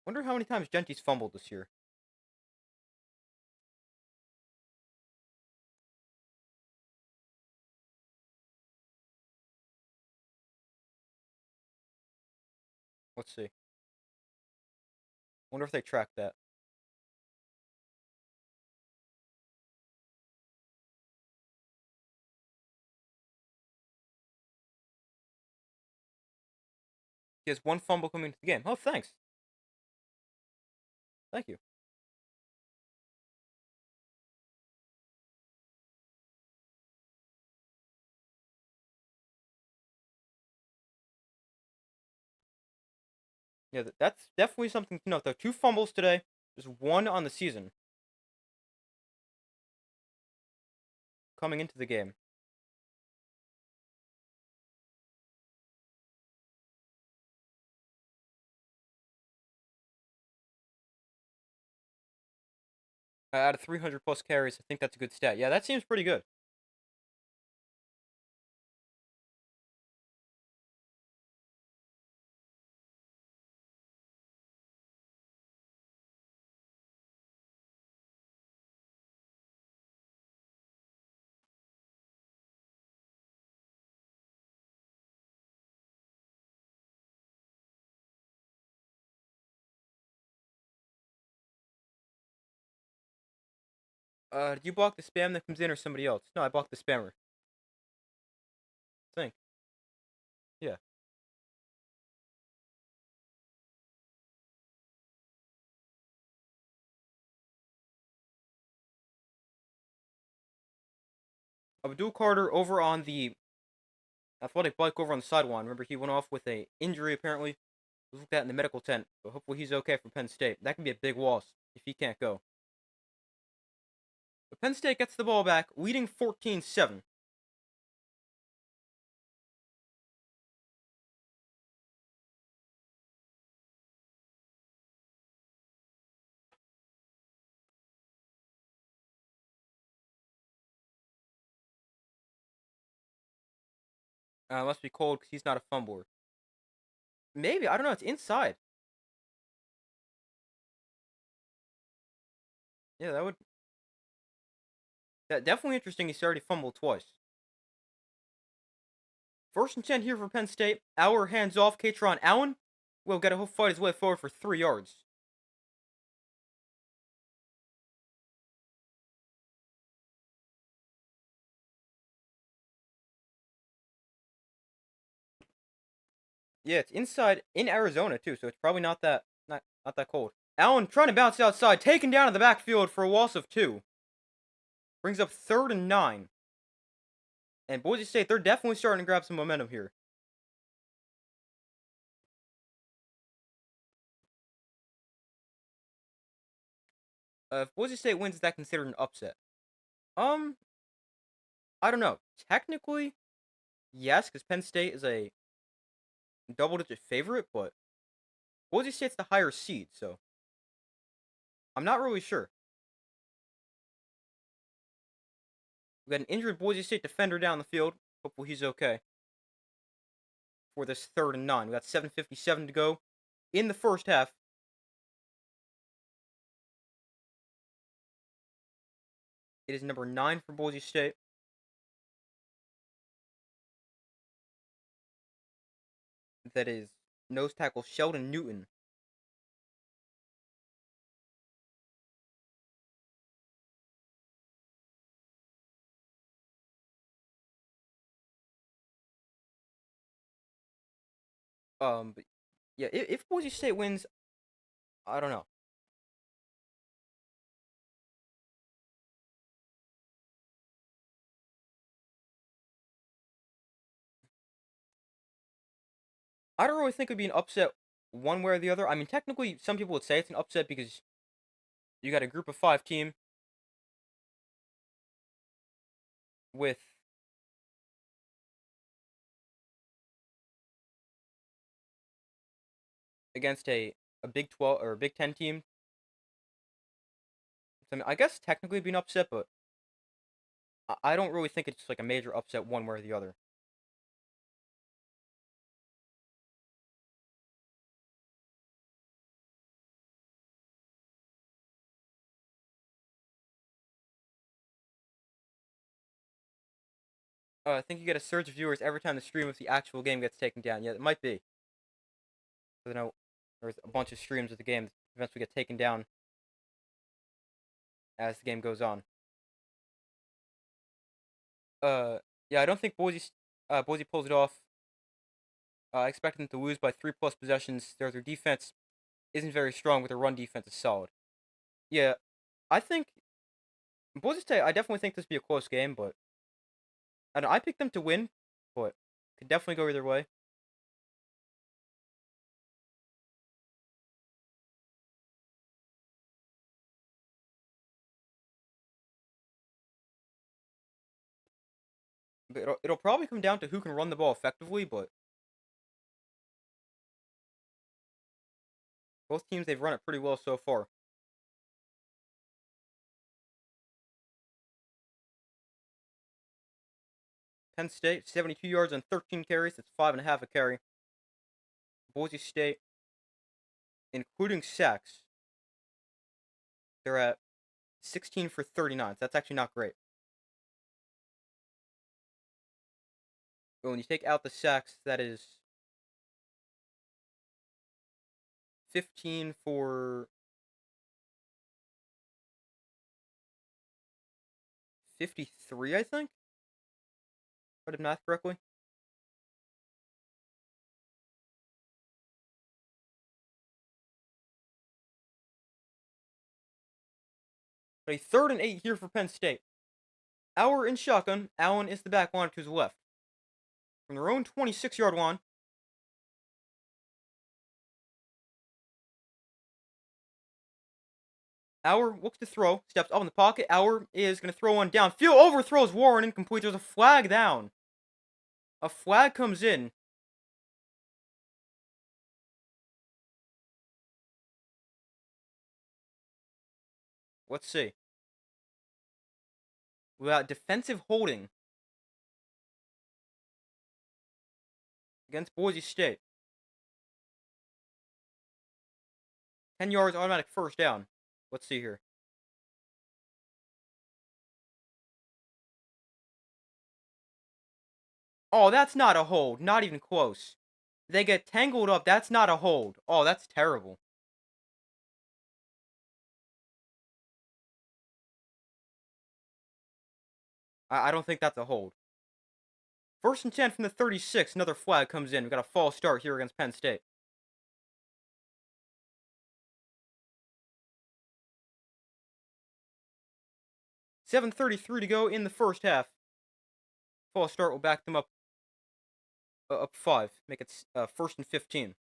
Wonder how many times Genty's fumbled this year. Let's see. Wonder if they track that. He has 1 fumble coming into the game. Oh, thanks. Thank you. Yeah, that's definitely something to note, though. 2 fumbles today. Just 1 on the season. Coming into the game. Out of 300 plus carries, I think that's a good stat. Yeah, that seems pretty good. Did you block the spam that comes in or somebody else? No, I blocked the spammer. I think. Yeah. Abdul Carter over on the athletic bike over on the sideline. Remember, he went off with a injury apparently. Was looked at in the medical tent, but hopefully he's okay for Penn State. That can be a big loss if he can't go. But Penn State gets the ball back, leading 14-7. Must be cold because he's not a fumbler. Maybe, I don't know, it's inside. Yeah, that definitely interesting. He's already fumbled twice. First and 10 here for Penn State. Our hands off. Katron Allen will get a fight his way forward for 3 yards. Yeah, it's inside in Arizona too, so it's probably not that cold. Allen trying to bounce outside, taken down in the backfield for a loss of 2. Brings up 3rd and 9. And Boise State, they're definitely starting to grab some momentum here. If Boise State wins, is that considered an upset? Um, I don't know. Technically, yes, because Penn State is a double-digit favorite, but Boise State's the higher seed, so I'm not really sure. We got an injured Boise State defender down the field. Hopefully he's okay for this 3rd and 9. We got 7:57 to go in the first half. It is number 9 for Boise State. That is nose tackle Sheldon Newton. But yeah, if Boise State wins, I don't know. I don't really think it would be an upset one way or the other. I mean, technically, some people would say it's an upset because you got a group of 5 team with against a Big 12 or a Big 10 team. So, I mean, I guess technically it'd be an upset, but I don't really think it's like a major upset one way or the other. I think you get a surge of viewers every time the stream of the actual game gets taken down. Yeah, it might be. I know there's a bunch of streams of the game that eventually get taken down as the game goes on. Yeah, I don't think Boise pulls it off. I expect them to lose by 3+ possessions. Their defense isn't very strong, but their run defense is solid. Yeah, I think Boise State. I definitely think this will be a close game, but I don't know, I picked them to win, but could definitely go either way. But it'll probably come down to who can run the ball effectively, but both teams they've run it pretty well so far. Penn State 72 yards on 13 carries. That's 5.5 a carry. Boise State, including sacks, they're at 16 for 39. So that's actually not great. But when you take out the sacks, that is 15 for 53, I think. If I did math correctly. But a 3rd and 8 here for Penn State. Our in shotgun. Allen is the back one to his left. From their own 26-yard line. Auer looks to throw, steps up in the pocket. Auer is going to throw one downfield, overthrows Warren, incomplete. There's a flag down. A flag comes in. Let's see. Without defensive holding against Boise State. 10 yards, automatic first down. Let's see here. Oh, that's not a hold. Not even close. They get tangled up. That's not a hold. Oh, that's terrible. I don't think that's a hold. 1st and 10 from the 36. Another flag comes in. We got a false start here against Penn State. 7:33 to go in the first half. False start will back them up 5. Make it 1st and 15.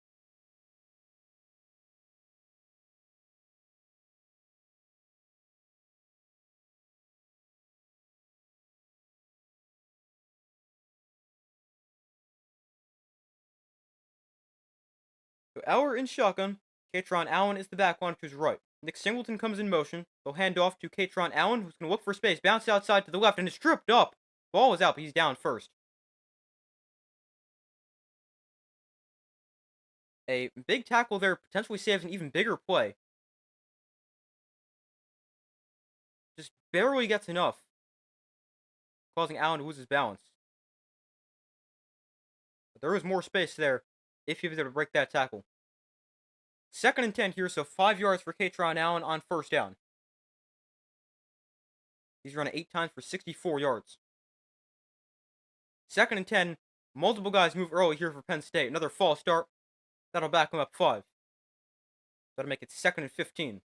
So Auer in shotgun. Katron Allen is the back one to his right. Nick Singleton comes in motion. They'll hand off to Katron Allen, who's going to look for space. Bounce outside to the left, and is tripped up. Ball is out, but he's down first. A big tackle there potentially saves an even bigger play. Just barely gets enough, causing Allen to lose his balance. But there is more space there if he was able to break that tackle. 2nd and 10 here, so 5 yards for Katron Allen on first down. He's run 8 times for 64 yards. 2nd and 10. Multiple guys move early here for Penn State. Another false start. That'll back him up 5. That'll make it 2nd and 15.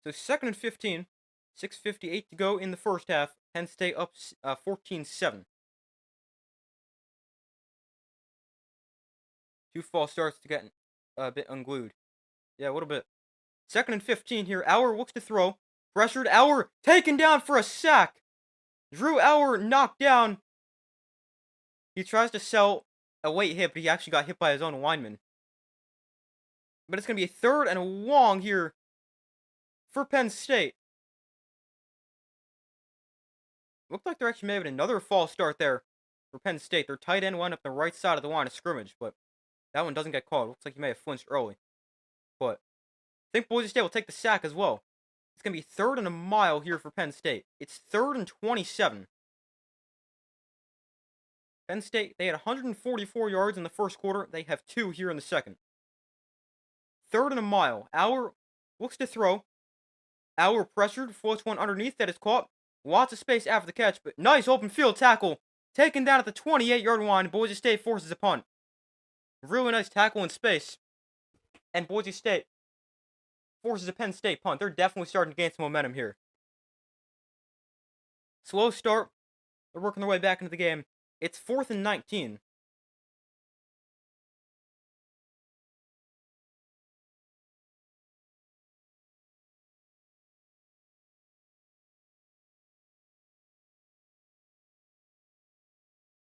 So 2nd and 15. 6:58 to go in the first half. Penn State up 14-7. 2 false starts to get a bit unglued. Yeah, a little bit. 2nd and 15 here. Auer looks to throw. Pressured. Auer taken down for a sack. Drew Auer knocked down. He tries to sell a late hit, but he actually got hit by his own lineman. But it's going to be a 3rd and long here for Penn State. Looked like there actually may have been another false start there for Penn State. Their tight end wound up on the right side of the line of scrimmage, but that one doesn't get called. Looks like he may have flinched early. But I think Boise State will take the sack as well. It's going to be 3rd and a mile here for Penn State. It's 3rd and 27. Penn State, they had 144 yards in the first quarter. They have 2 here in the second. 3rd and a mile. Auer looks to throw. Auer pressured, floats one underneath that is caught. Lots of space after the catch, but nice open field tackle. Taken down at the 28-yard line. Boise State forces a punt. Really nice tackle in space. And Boise State forces a Penn State punt. They're definitely starting to gain some momentum here. Slow start. They're working their way back into the game. It's 4th and 19.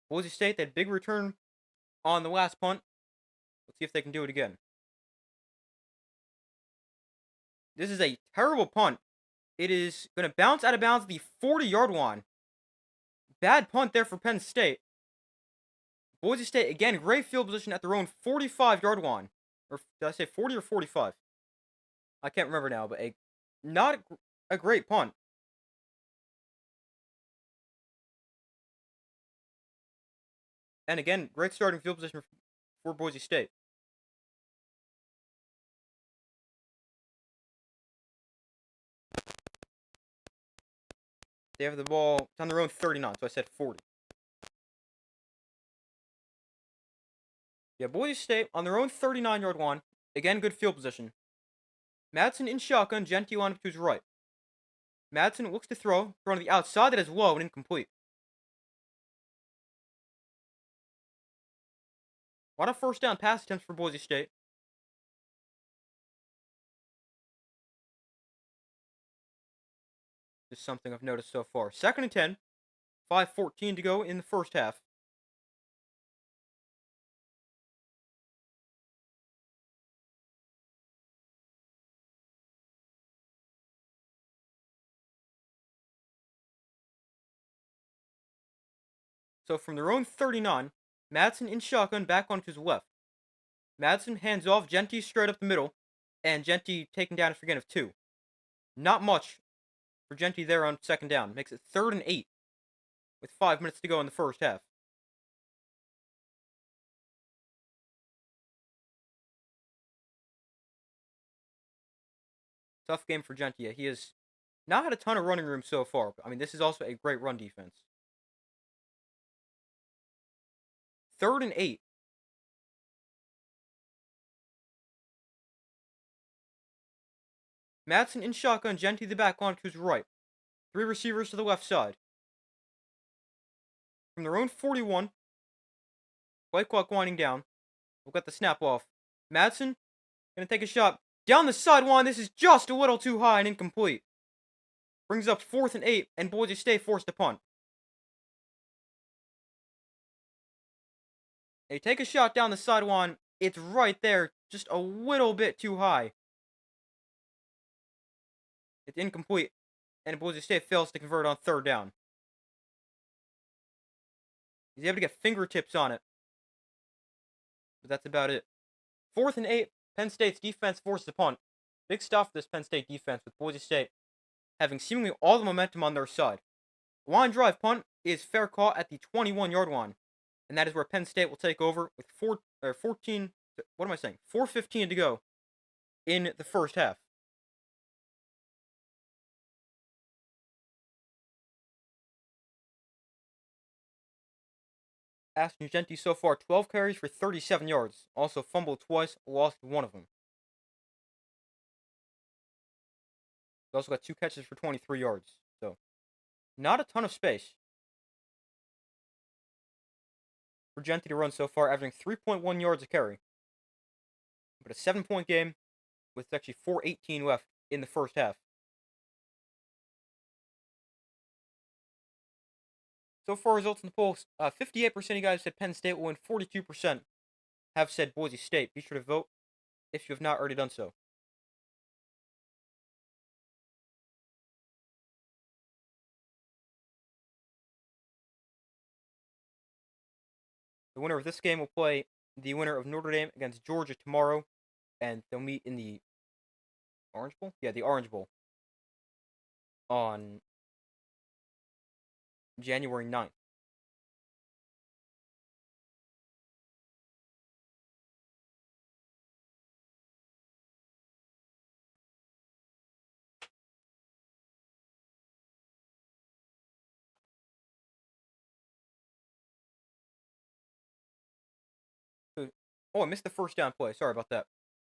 Boise State, that big return on the last punt. Let's see if they can do it again. This is a terrible punt. It is going to bounce out of bounds at the 40-yard line. Bad punt there for Penn State. Boise State, again, great field position at their own 45-yard line. Or did I say 40 or 45? I can't remember now, but not a great punt. And again, great starting field position for Boise State. They have the ball. It's on their own 39, so I said 40. Yeah, Boise State on their own 39-yard line. Again, good field position. Madsen in shotgun. Gentile on to his right. Madsen looks to throw on the outside, that is low and incomplete. A lot of first down pass attempts for Boise State. Just something I've noticed so far. 2nd and 10. 5:14 to go in the first half. So from their own 39, Madsen in shotgun back onto his left. Madsen hands off, Genty straight up the middle, and Genty taken down for a gain of 2. Not much for Genty there on 2nd down. Makes it 3rd and 8 with 5 minutes to go in the first half. Tough game for Genty. He has not had a ton of running room so far. But, I mean, this is also a great run defense. 3rd and 8. Madsen in shotgun, Genty the back onto his right. 3 receivers to the left side. From their own 41, play clock winding down. We'll get the snap off. Madsen gonna take a shot down the sideline. This is just a little too high and incomplete. Brings up 4th and 8, and Boise State forced to punt. They take a shot down the sideline. It's right there, just a little bit too high. It's incomplete, and Boise State fails to convert on 3rd down. He's able to get fingertips on it, but that's about it. 4th and 8, Penn State's defense forced to punt. Big stuff for this Penn State defense, with Boise State having seemingly all the momentum on their side. Line drive punt is fair caught at the 21-yard line, and that is where Penn State will take over with 4:15 to go in the first half. Ashton Genty so far 12 carries for 37 yards. Also fumbled twice, lost one of them. He also got 2 catches for 23 yards. So, not a ton of space for Genty to run so far, averaging 3.1 yards a carry. But a 7-point game with actually 4:18 left in the first half. So far, results in the polls, 58% of you guys said Penn State will win, 42% have said Boise State. Be sure to vote if you have not already done so. The winner of this game will play the winner of Notre Dame against Georgia tomorrow, and they'll meet in the Orange Bowl? Yeah, the Orange Bowl on January 9th. Oh, I missed the first down play. Sorry about that.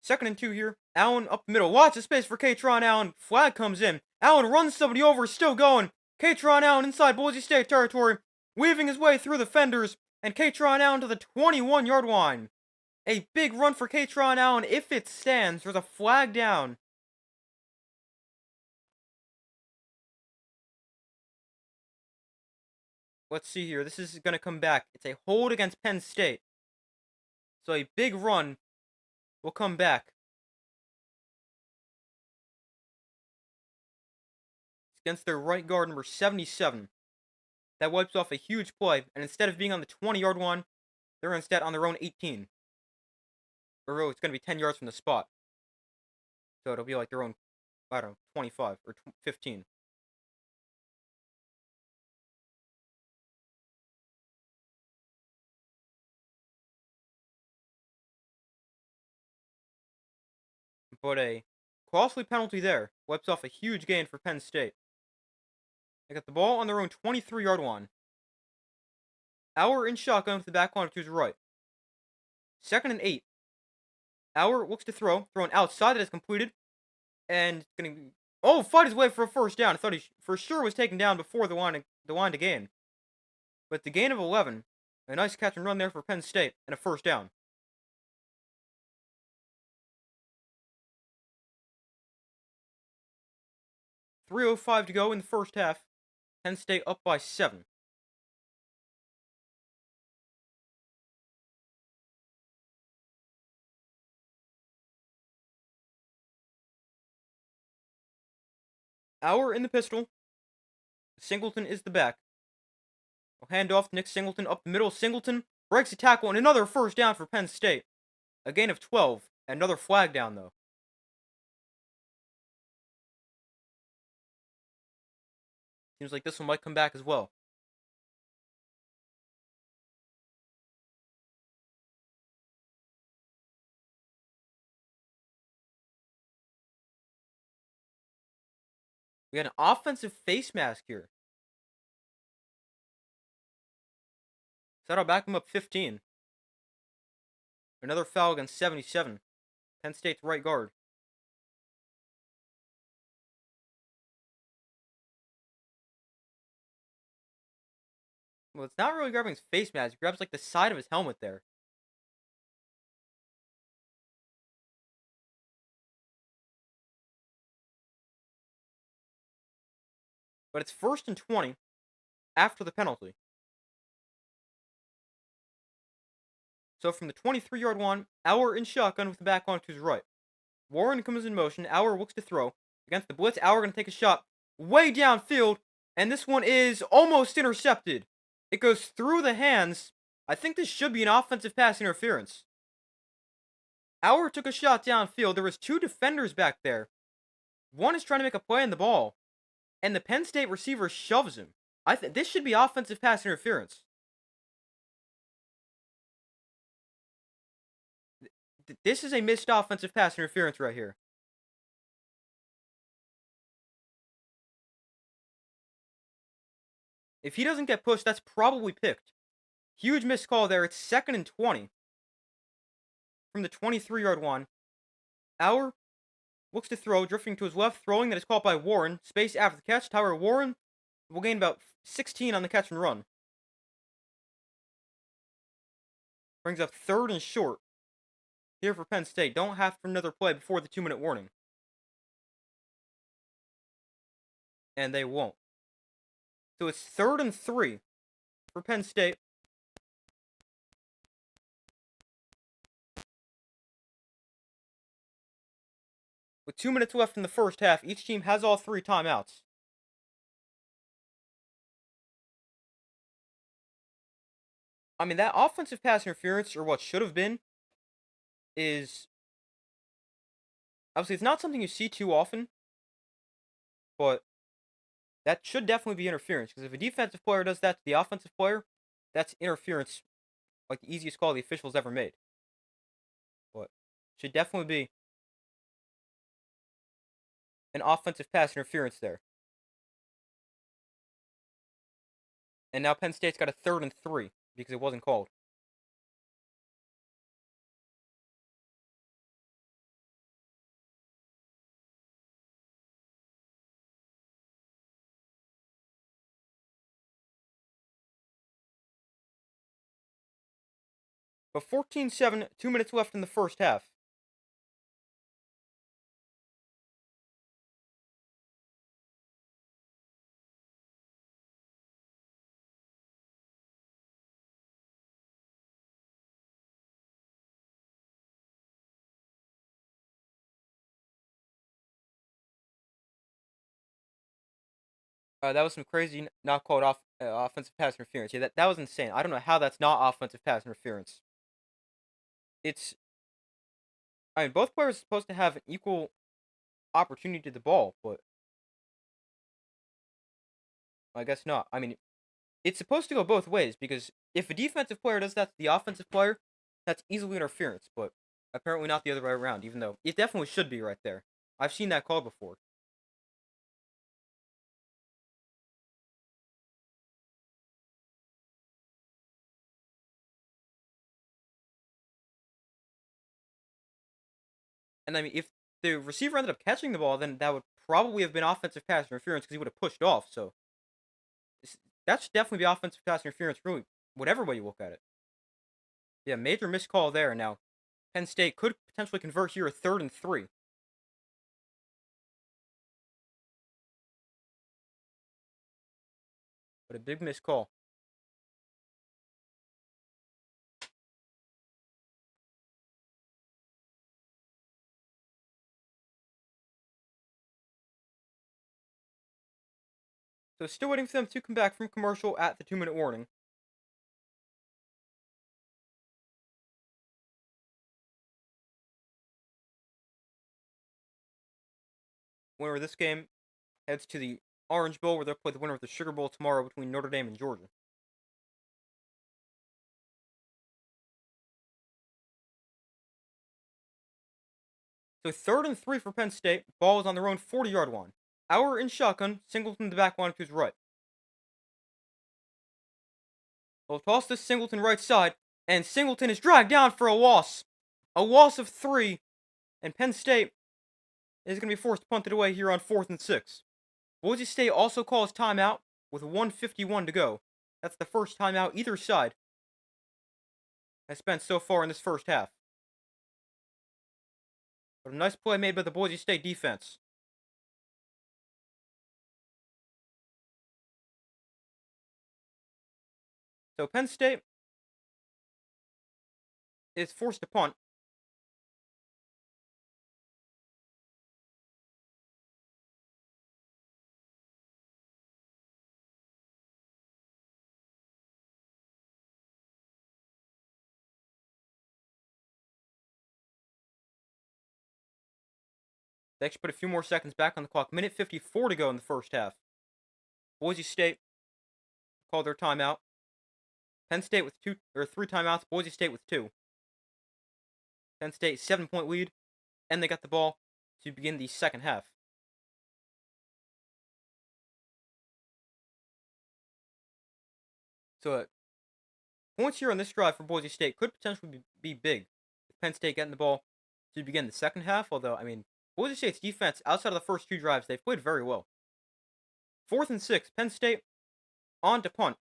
2nd and 2 here. Allen up the middle. Lots of space for Katron Allen. Flag comes in. Allen runs somebody over. Still going. Katron Allen inside Boise State territory. Weaving his way through the fenders. And Katron Allen to the 21-yard line. A big run for Katron Allen if it stands. There's a flag down. Let's see here. This is going to come back. It's a hold against Penn State. So a big run will come back. It's against their right guard, number 77. That wipes off a huge play, and instead of being on the 20-yard line, they're instead on their own 18. Or it's going to be 10 yards from the spot. So it'll be like their own, I don't know, 25 or 15. But a costly penalty there wipes off a huge gain for Penn State. They got the ball on their own 23-yard line. Auer in shotgun with the back line to his right. 2nd and 8. Auer looks to throw. Thrown outside, that is completed. And going to Oh, fight his way for a first down. I thought he for sure was taken down before the line to gain. But the gain of 11, a nice catch and run there for Penn State, and a first down. .305 to go in the first half. Penn State up by 7. Auer in the pistol. Singleton is the back. We'll hand off to Nick Singleton up the middle. Singleton breaks a tackle and another first down for Penn State. A gain of 12. Another flag down, though. Seems like this one might come back as well. We got an offensive face mask here. So that'll back him up 15. Another foul against 77. Penn State's right guard. Well, it's not really grabbing his face mask. He grabs like the side of his helmet there. But it's 1st and 20 after the penalty. So from the 23-yard line, Auer in shotgun with the back on to his right. Warren comes in motion. Auer looks to throw. Against the blitz, Auer going to take a shot way downfield. And this one is almost intercepted. It goes through the hands. I think this should be an offensive pass interference. Auer took a shot downfield. There was 2 defenders back there. One is trying to make a play on the ball. And the Penn State receiver shoves him. This should be offensive pass interference. This is a missed offensive pass interference right here. If he doesn't get pushed, that's probably picked. Huge missed call there. It's 2nd and 20. From the 23-yard line. Auer looks to throw, drifting to his left, throwing that is caught by Warren. Space after the catch. Tyler Warren will gain about 16 on the catch and run. Brings up 3rd and short. Here for Penn State. Don't have for another play before the 2-minute warning. And they won't. So it's 3rd and 3 for Penn State. With 2 minutes left in the first half, each team has all 3 timeouts. I mean, that offensive pass interference, or what should have been, is obviously it's not something you see too often, but that should definitely be interference, because if a defensive player does that to the offensive player, that's interference, like the easiest call the officials ever made. But should definitely be an offensive pass interference there. And now Penn State's got a 3rd and 3 because it wasn't called. But 14-7, 2 minutes left in the first half. That was some crazy not called offensive pass interference. Yeah, that was insane. I don't know how that's not offensive pass interference. I mean, both players are supposed to have an equal opportunity to the ball, but I guess not. I mean, it's supposed to go both ways, because if a defensive player does that to the offensive player, that's easily interference, but apparently not the other way around, even though it definitely should be right there. I've seen that call before. And I mean, if the receiver ended up catching the ball, then that would probably have been offensive pass interference because he would have pushed off. So that should definitely be offensive pass interference, really, whatever way you look at it. Yeah, major missed call there. Now, Penn State could potentially convert here a 3rd and 3. But a big missed call. So still waiting for them to come back from commercial at the 2-minute warning. Winner of this game heads to the Orange Bowl, where they'll play the winner of the Sugar Bowl tomorrow between Notre Dame and Georgia. So 3rd and 3 for Penn State. Ball is on their own 40-yard line. Auer in shotgun, Singleton the back line to his right. They'll toss this Singleton right side, and Singleton is dragged down for a loss. A loss of 3, and Penn State is going to be forced to punt it away here on 4th and 6. Boise State also calls timeout with 1:51 to go. That's the first timeout either side has spent so far in this first half. But a nice play made by the Boise State defense. So Penn State is forced to punt. They actually put a few more seconds back on the clock. 1:54 to go in the first half. Boise State called their timeout. Penn State with 3 timeouts. Boise State with 2. Penn State 7-point lead, and they got the ball to begin the second half. So points here on this drive for Boise State could potentially be big. With Penn State getting the ball to begin the second half, although, I mean, Boise State's defense, outside of the first 2 drives, they've played very well. 4th and 6, Penn State on to punt.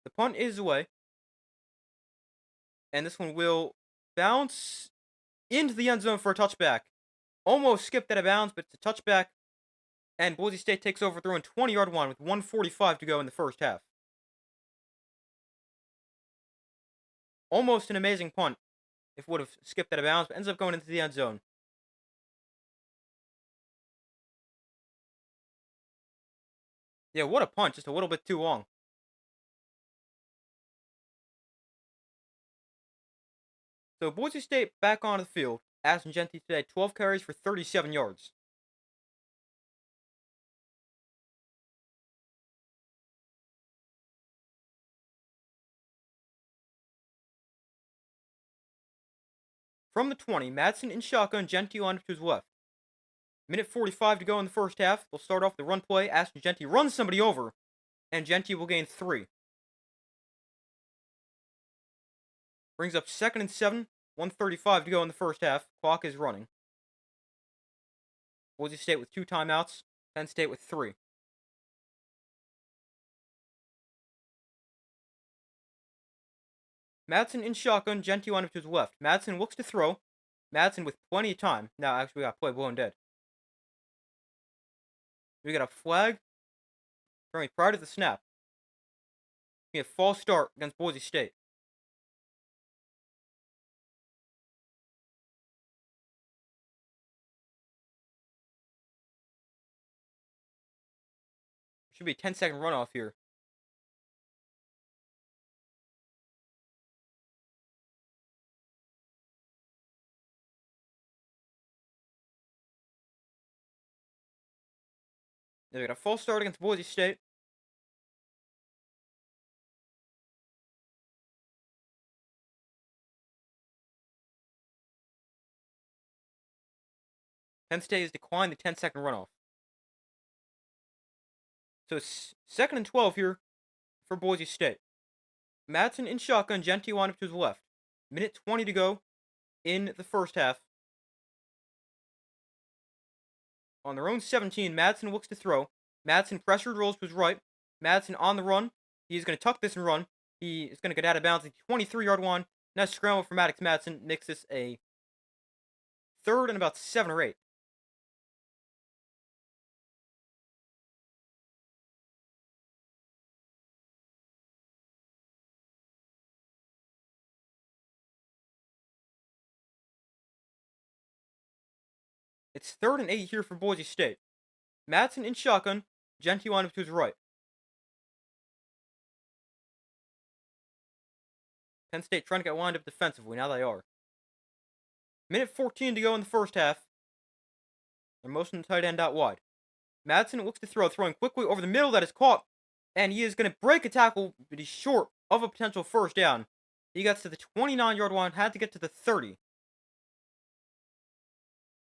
The punt is away. And this one will bounce into the end zone for a touchback. Almost skipped out of bounds, but it's a touchback. And Boise State takes over their own 20-yard line with 1:45 to go in the first half. Almost an amazing punt if it would have skipped out of bounds, but ends up going into the end zone. Yeah, what a punt, just a little bit too long. So Boise State back onto the field. Ashton Jeanty today, 12 carries for 37 yards. From the 20, Madsen in shotgun, Jeanty lined up to his left. 1:45 to go in the first half. They'll start off the run play. Ashton Jeanty runs somebody over, and Jeanty will gain 3. Brings up 2nd and 7. 1:35 to go in the first half. Clock is running. Boise State with 2 timeouts. Penn State with 3. Madsen in shotgun. Jeanty lined up to his left. Madsen looks to throw. Madsen with plenty of time. Now, actually, we got play blown dead. We got a flag. Apparently, prior to the snap. We have false start against Boise State. Should be a 10-second runoff here. They got a false start against Boise State. Penn State has declined the 10-second runoff. So it's 2nd and 12 here for Boise State. Madsen in shotgun, Jeanty lined up to his left. 1:20 to go in the first half. On their own 17, Madsen looks to throw. Madsen pressured rolls to his right. Madsen on the run. He's going to tuck this and run. He is going to get out of bounds at the 23-yard line. Nice scramble for Maddox Madsen. Makes this a third and about 7 or 8. It's 3rd and 8 here for Boise State. Madsen in shotgun. Genty lined up to his right. Penn State trying to get lined up defensively. Now they are. Minute 14 to go in the first half. They're motioning the tight end out wide. Madsen looks to throw, throwing quickly over the middle. That is caught. And he is going to break a tackle, but he's short of a potential first down. He gets to the 29-yard line, had to get to the 30.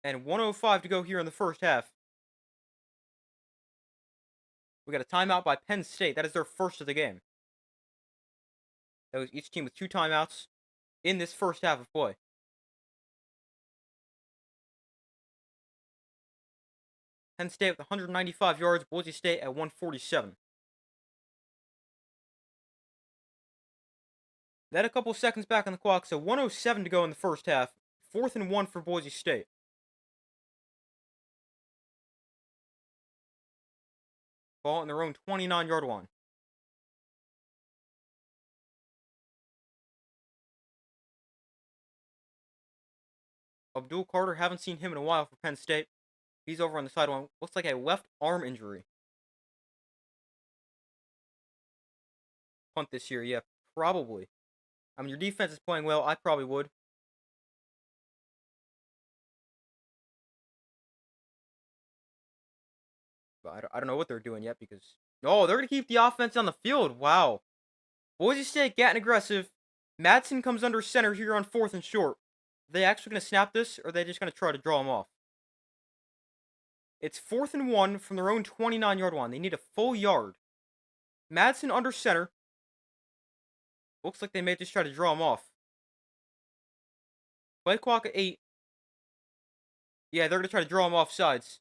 And 1:05 to go here in the first half. We got a timeout by Penn State. That is their first of the game. That was each team with 2 timeouts in this first half of play. Penn State with 195 yards, Boise State at 147. Then a couple seconds back on the clock, so 1:07 to go in the first half. 4th and 1 for Boise State. Ball on their own 29-yard line. Abdul Carter, haven't seen him in a while for Penn State. He's over on the sideline. Looks like a left arm injury. Punt this year, yeah, probably. I mean, your defense is playing well. I probably would. But I don't know what they're doing yet because... Oh, they're going to keep the offense on the field. Wow. Boise State getting aggressive. Madsen comes under center here on 4th and short. Are they actually going to snap this, or are they just going to try to draw him off? It's 4th and 1 from their own 29-yard line. They need a full yard. Madsen under center. Looks like they may just try to draw him off. Play clock at 8. Yeah, they're going to try to draw him off sides.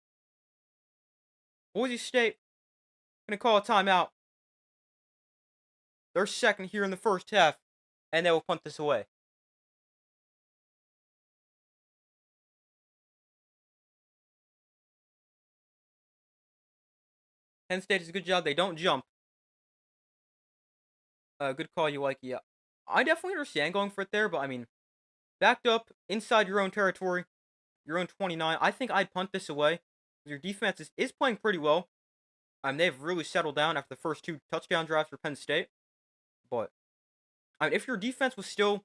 Boise State going to call a timeout. They're second here in the first half, and they will punt this away. Penn State does a good job. They don't jump. Good call, you like. Yeah, I definitely understand going for it there, but I mean, backed up inside your own territory, your own 29. I think I'd punt this away. Your defense is playing pretty well. They've really settled down after the first 2 touchdown drives for Penn State. But I mean, if your defense was still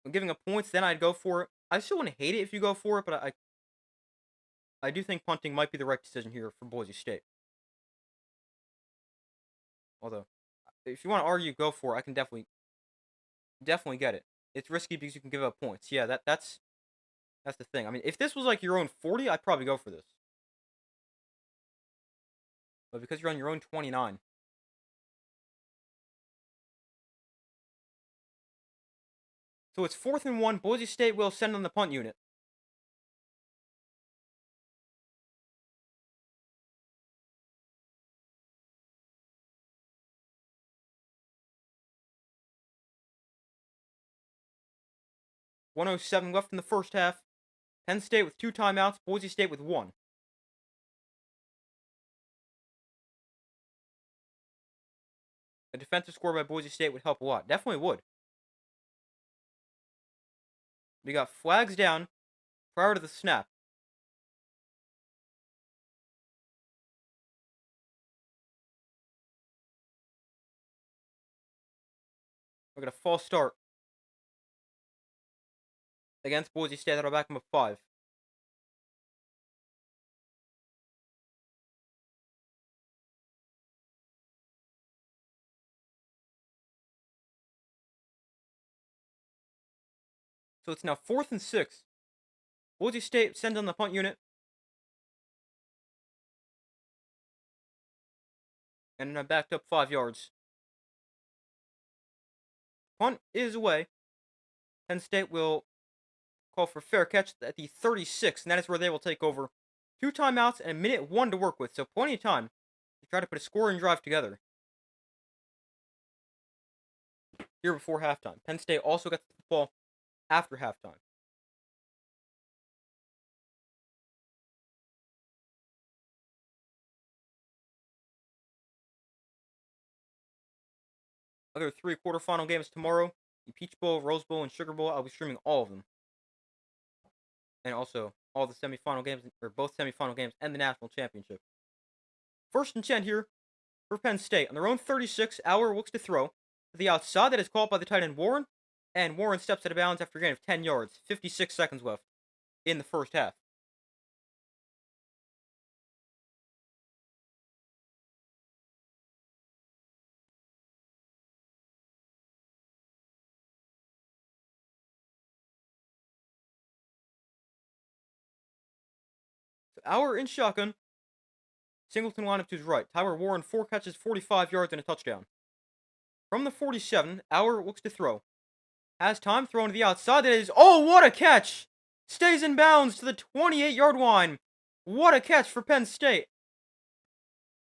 giving up points, then I'd go for it. I still wouldn't hate it if you go for it, but I do think punting might be the right decision here for Boise State. Although, if you want to argue, go for it. I can definitely get it. It's risky because you can give up points. Yeah, that's the thing. I mean, if this was like your own 40, I'd probably go for this. But because you're on your own 29. So it's 4th and 1. Boise State will send on the punt unit. .107 left in the first half. Penn State with 2 timeouts. Boise State with 1. A defensive score by Boise State would help a lot. Definitely would. We got flags down prior to the snap. We're going to false start against Boise State. That'll back them up 5. So it's now 4th and 6. Boise State sends on the punt unit. And backed up 5 yards. Punt is away. Penn State will call for fair catch at the 36, and that is where they will take over. 2 timeouts and a minute 1 to work with, so plenty of time to try to put a scoring drive together here before halftime. Penn State also gets the ball after halftime. Other 3 quarterfinal games tomorrow: the Peach Bowl, Rose Bowl, and Sugar Bowl. I'll be streaming all of them, and also all the semifinal games, or both semifinal games, and the national championship. First and 10 here for Penn State. On their own 36, Auer looks to throw to the outside. That is called by the tight end Warren, and Warren steps out of bounds after a gain of 10 yards. 56 seconds left in the first half. So Auer in shotgun. Singleton line up to his right. Tyler Warren, 4 catches, 45 yards, and a touchdown. From the 47, Auer looks to throw. Has time, throwing to the outside. That is, oh, what a catch! Stays in bounds to the 28-yard line. What a catch for Penn State.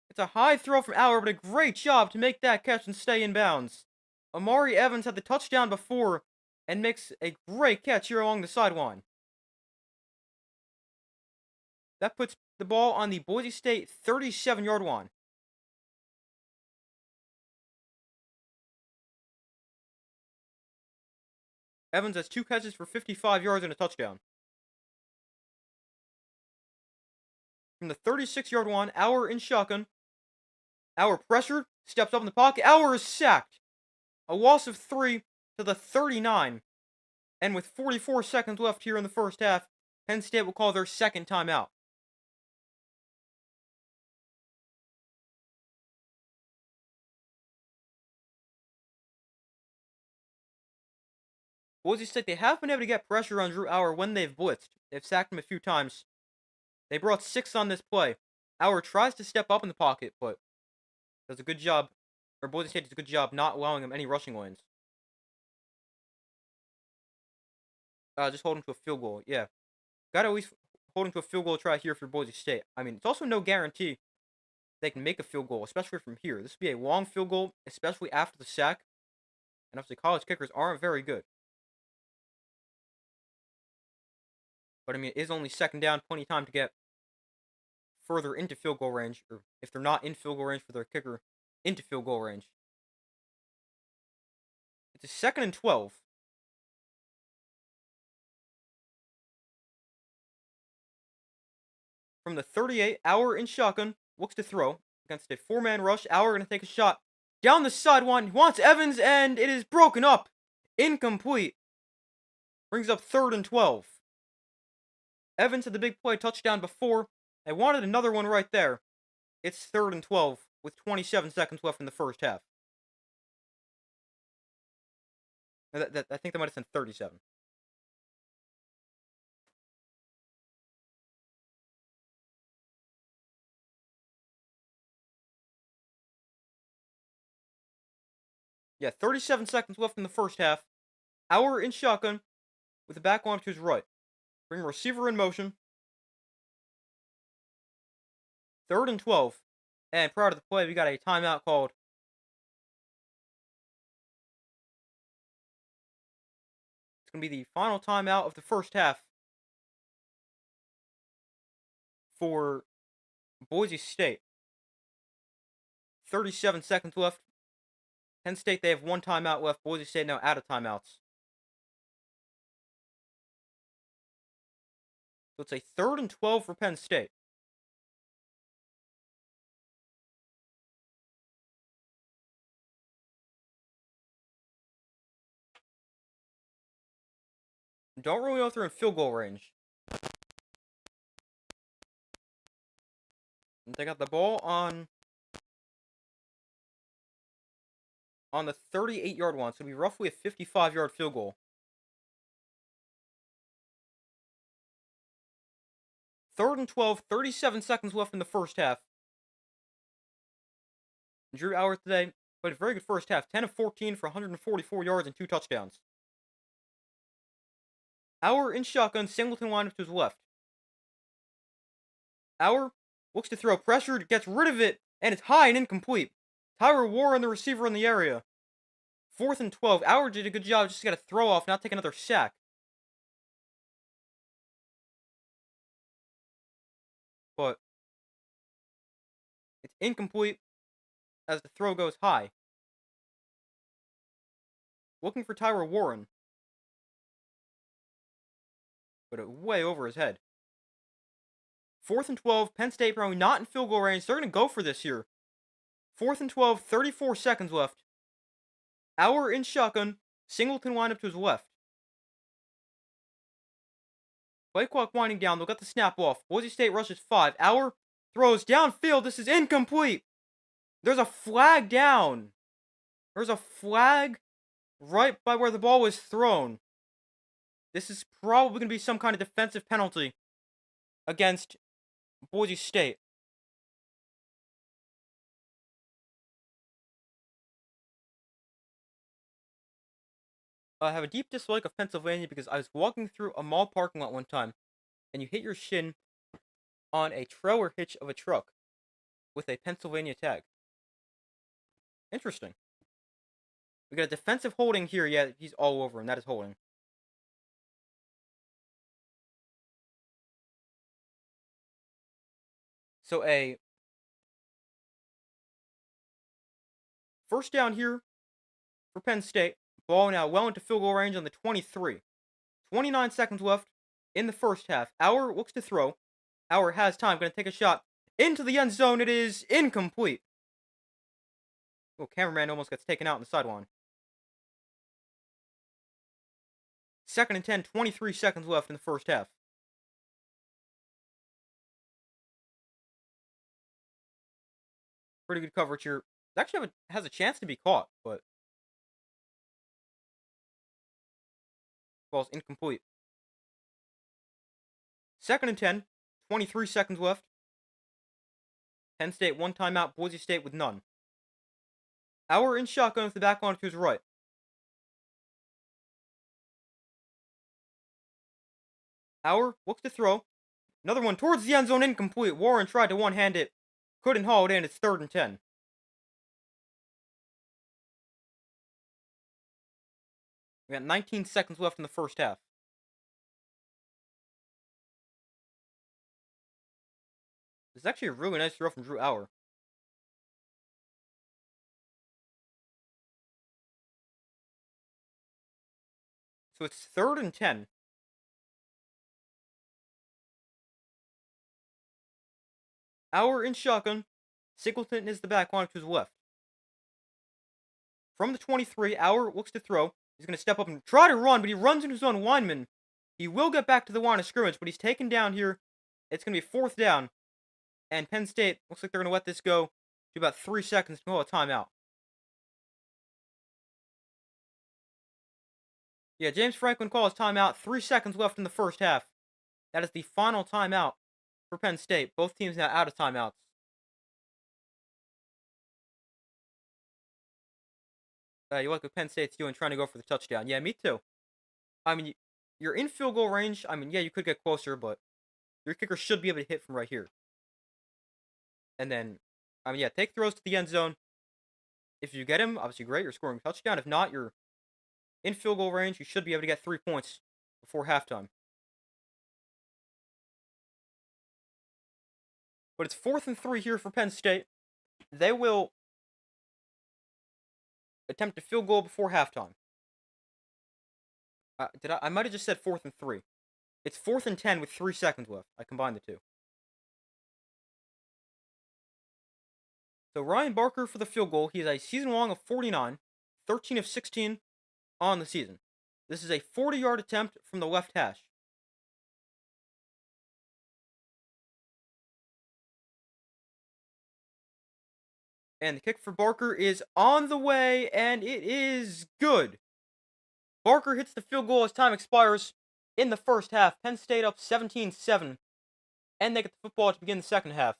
It's a high throw from Auer, but a great job to make that catch and stay in bounds. Amari Evans had the touchdown before and makes a great catch here along the sideline. That puts the ball on the Boise State 37-yard line. Evans has 2 catches for 55 yards and a touchdown. From the 36-yard line, Auer in shotgun. Auer pressured, steps up in the pocket. Auer is sacked. A loss of 3 to the 39. And with 44 seconds left here in the first half, Penn State will call their second timeout. Boise State, they have been able to get pressure on Drew Auer when they've blitzed. They've sacked him a few times. They brought 6 on this play. Auer tries to step up in the pocket, but does a good job, or Boise State does a good job not allowing him any rushing lanes. Just hold him to a field goal, yeah. Gotta at least hold him to a field goal try here for Boise State. I mean, it's also no guarantee they can make a field goal, especially from here. This would be a long field goal, especially after the sack. And obviously, college kickers aren't very good. But I mean, it is only second down, plenty of time to get further into field goal range, or if they're not in field goal range for their kicker, into field goal range. It's a 2nd and 12. From the 38, Auer in shotgun, looks to throw against a 4-man rush. Auer going to take a shot down the sideline. He wants Evans, and it is broken up. Incomplete. Brings up 3rd and 12. Evans had the big play touchdown before. They wanted another one right there. It's 3rd and 12 with 27 seconds left in the first half. I think they might have said 37. Yeah, 37 seconds left in the first half. Auer in shotgun with the back line to his right. Bring receiver in motion. 3rd and 12. And prior to the play, we got a timeout called. It's going to be the final timeout of the first half for Boise State. 37 seconds left. Penn State, they have 1 timeout left. Boise State now out of timeouts. So it's a 3rd and 12 for Penn State. Don't really know if they're in field goal range. And they got the ball on the 38-yard line, so it'll be roughly a 55-yard field goal. 3rd and 12, 37 seconds left in the first half. Drew Auer today played a very good first half. 10 of 14 for 144 yards and 2 touchdowns. Our in shotgun, Singleton lined up to his left. Our looks to throw, pressured, gets rid of it, and it's high and incomplete. Tyler Warren, the receiver in the area. 4th and 12. Our did a good job, just got to throw off, not take another sack. But it's incomplete as the throw goes high. Looking for Tyler Warren. But it way over his head. 4th and 12. Penn State probably not in field goal range. They're going to go for this here. 4th and 12. 34 seconds left. Our in shotgun. Singleton lined up to his left. Play clock winding down. They'll get the snap off. Boise State rushes 5. Our throws downfield. This is incomplete. There's a flag down. There's a flag right by where the ball was thrown. This is probably going to be some kind of defensive penalty against Boise State. I have a deep dislike of Pennsylvania because I was walking through a mall parking lot one time, and you hit your shin on a trailer hitch of a truck with a Pennsylvania tag. Interesting. We got a defensive holding here. Yeah, he's all over him. That is holding. So a first down here for Penn State. Ball now well into field goal range on the 23. 29 seconds left in the first half. Our looks to throw. Our has time. Going to take a shot into the end zone. It is incomplete. Oh, cameraman almost gets taken out on the sideline. 2nd and 10. 23 seconds left in the first half. Pretty good coverage here. It actually has a chance to be caught, but ball's incomplete. 2nd and 10. 23 seconds left. Penn State 1 timeout. Boise State with none. Our in shotgun with the back on to his right. Our looks to throw. Another one towards the end zone, incomplete. Warren tried to one-hand it. Couldn't haul it in. It's 3rd and 10. We got 19 seconds left in the first half. This is actually a really nice throw from Drew Auer. So it's 3rd and 10. Auer in shotgun. Singleton is the back on to his left. From the 23, Auer looks to throw. He's going to step up and try to run, but he runs into his own lineman. He will get back to the line of scrimmage, but he's taken down here. It's going to be 4th down. And Penn State looks like they're going to let this go to about 3 seconds to call a timeout. Yeah, James Franklin calls timeout. 3 seconds left in the first half. That is the final timeout for Penn State. Both teams now out of timeouts. You like what Penn State's doing, trying to go for the touchdown. Yeah, me too. I mean, you're in field goal range. I mean, yeah, you could get closer, but your kicker should be able to hit from right here. And then, I mean, yeah, take throws to the end zone. If you get him, obviously great. You're scoring a touchdown. If not, you're in field goal range. You should be able to get 3 points before halftime. But it's 4th and 3 here for Penn State. They will attempt a field goal before halftime. I might have just said 4th and 3. It's 4th and 10 with 3 seconds left. I combined the two. So Ryan Barker for the field goal. He has a season long of 49, 13 of 16 on the season. This is a 40-yard attempt from the left hash. And the kick for Barker is on the way, and it is good. Barker hits the field goal as time expires in the first half. Penn State up 17-7, and they get the football to begin the second half.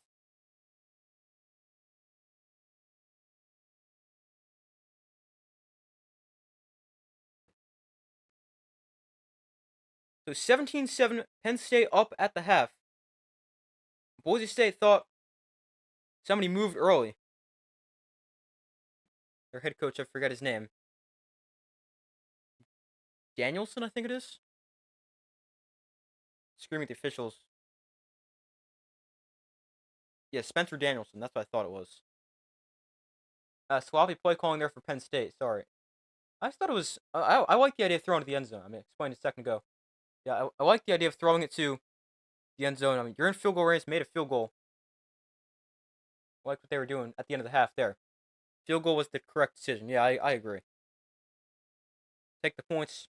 So 17-7, Penn State up at the half. Boise State thought somebody moved early. Their head coach, I forget his name. Danielson, I think it is. Screaming at the officials. Yeah, Spencer Danielson. That's what I thought it was. Sloppy play calling there for Penn State. Sorry. I just thought it was. I like the idea of throwing to the end zone. I mean, I explained a second ago. Yeah, I like the idea of throwing it to the end zone. I mean, you're in field goal range, made a field goal. I like what they were doing at the end of the half there. Field goal was the correct decision. Yeah, I agree. Take the points.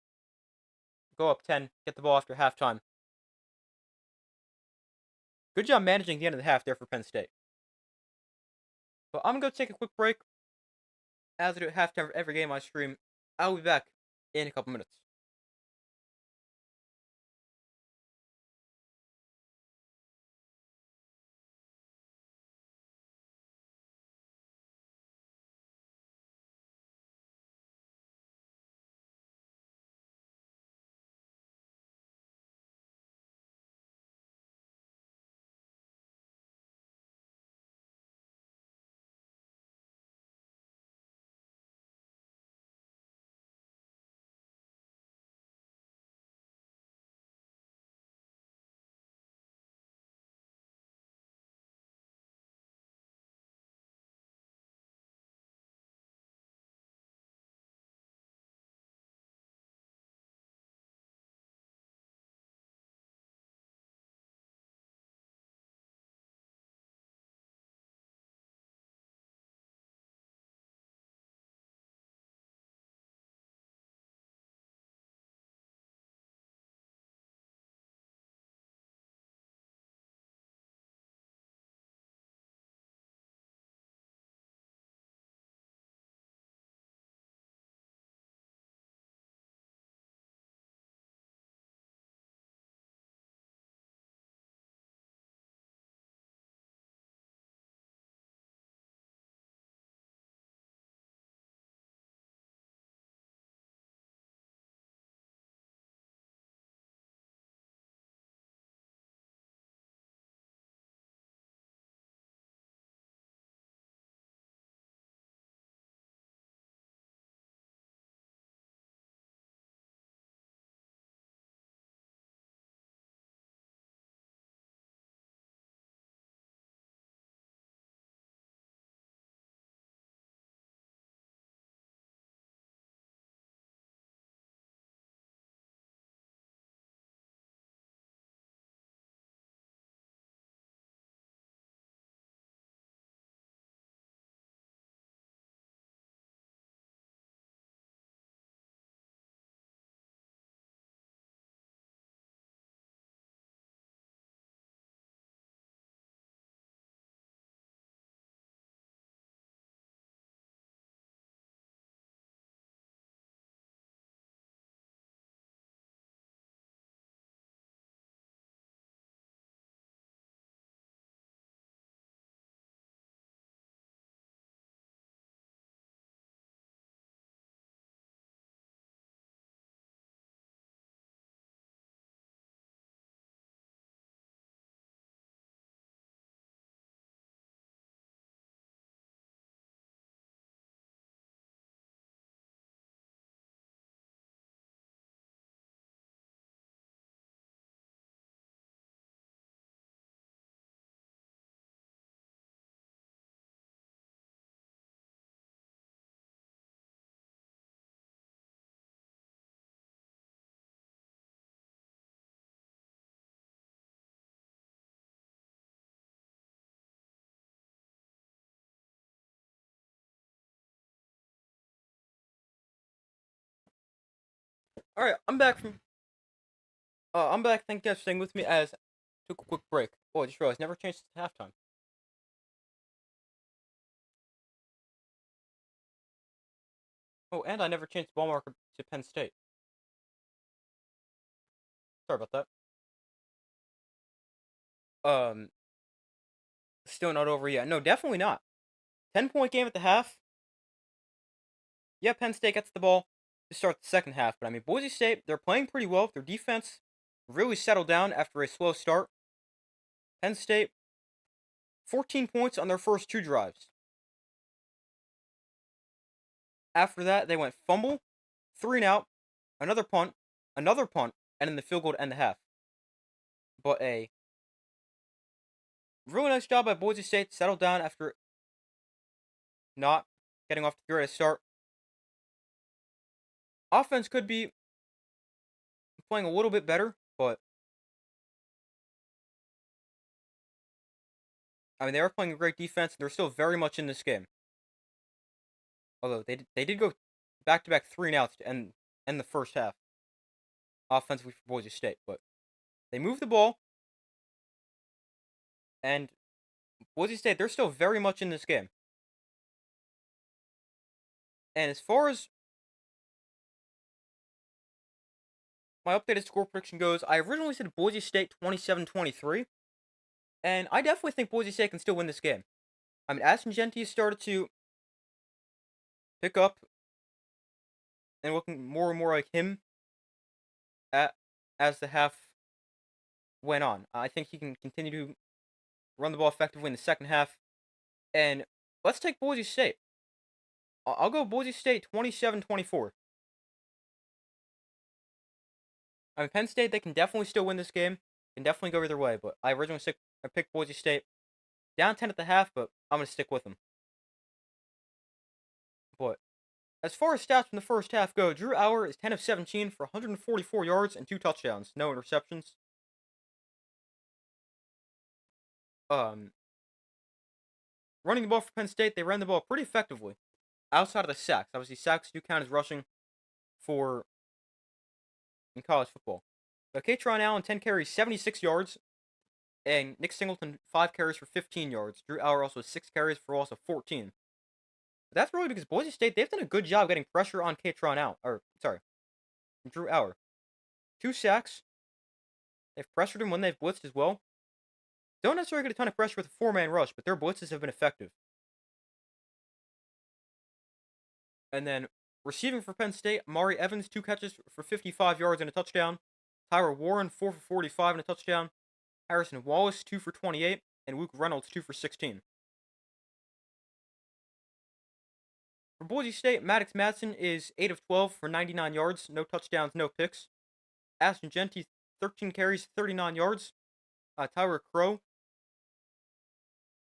Go up 10. Get the ball after halftime. Good job managing the end of the half there for Penn State. But I'm going to take a quick break. As I do at halftime for every game I stream, I'll be back in a couple minutes. All right, I'm back from. I'm back. Thank you guys for staying with me as I took a quick break. Oh, I just realized never changed to halftime. Oh, and I never changed the ball marker to Penn State. Sorry about that. Um, Still not over yet. No, definitely not. 10-point game at the half. Yeah, Penn State gets the ball to start the second half, but I mean, Boise State, they're playing pretty well. Their defense really settled down after a slow start. Penn State, 14 points on their first 2 drives. After that, they went fumble, 3-and-out, another punt, and then the field goal to end the half. But a really nice job by Boise State, settled down after not getting off to the greatest start. Offense could be playing a little bit better, but I mean, they are playing a great defense, and they're still very much in this game. Although they did go back-to-back 3-and-outs to end the first half offensively for Boise State, but they moved the ball, and Boise State, they're still very much in this game. And as far as my updated score prediction goes, I originally said Boise State 27-23, and I definitely think Boise State can still win this game. I mean, Ashton Jeanty started to pick up and looking more and more like him as the half went on. I think he can continue to run the ball effectively in the second half. And let's take Boise State. I'll go Boise State 27-24. I mean, Penn State, they can definitely still win this game. Can definitely go either way, but I picked Boise State down 10 at the half, but I'm going to stick with them. But as far as stats from the first half go, Drew Allar is 10 of 17 for 144 yards and 2 touchdowns, no interceptions. Running the ball for Penn State, they ran the ball pretty effectively. Outside of the sacks. Obviously, sacks do count as rushing in college football. But Katron Allen, 10 carries, 76 yards. And Nick Singleton, 5 carries for 15 yards. Drew Allar also 6 carries for loss of 14. But that's really because Boise State, they've done a good job getting pressure on Drew Allar. 2 sacks. They've pressured him when they've blitzed as well. Don't necessarily get a ton of pressure with a 4-man rush, but their blitzes have been effective. And then receiving for Penn State, Amari Evans, 2 catches for 55 yards and a touchdown. Tyler Warren, 4 for 45 and a touchdown. Harrison Wallace, 2 for 28. And Luke Reynolds, 2 for 16. For Boise State, Maddox Madsen is 8 of 12 for 99 yards. No touchdowns, no picks. Ashton Jeanty, 13 carries, 39 yards. Tyler Crow,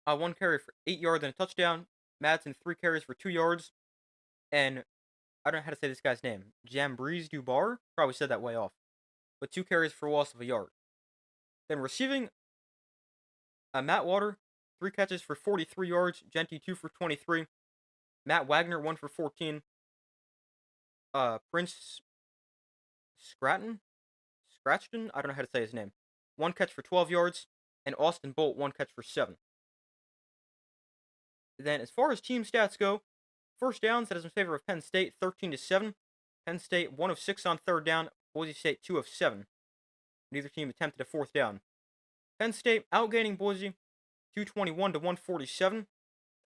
1 carry for 8 yards and a touchdown. Madsen, 3 carries for 2 yards. And I don't know how to say this guy's name. Jambreeze Dubar? Probably said that way off. But 2 carries for a loss of a yard. Then receiving, Matt Water, 3 catches for 43 yards. Jeanty, 2 for 23. Matt Wagner, 1 for 14. Prince Scratton? I don't know how to say his name. 1 catch for 12 yards. And Austin Bolt, 1 catch for 7. Then as far as team stats go, first downs, that is in favor of Penn State, 13-7. Penn State, 1 of 6 on third down. Boise State, 2 of 7. Neither team attempted a fourth down. Penn State outgaining Boise, 221-147.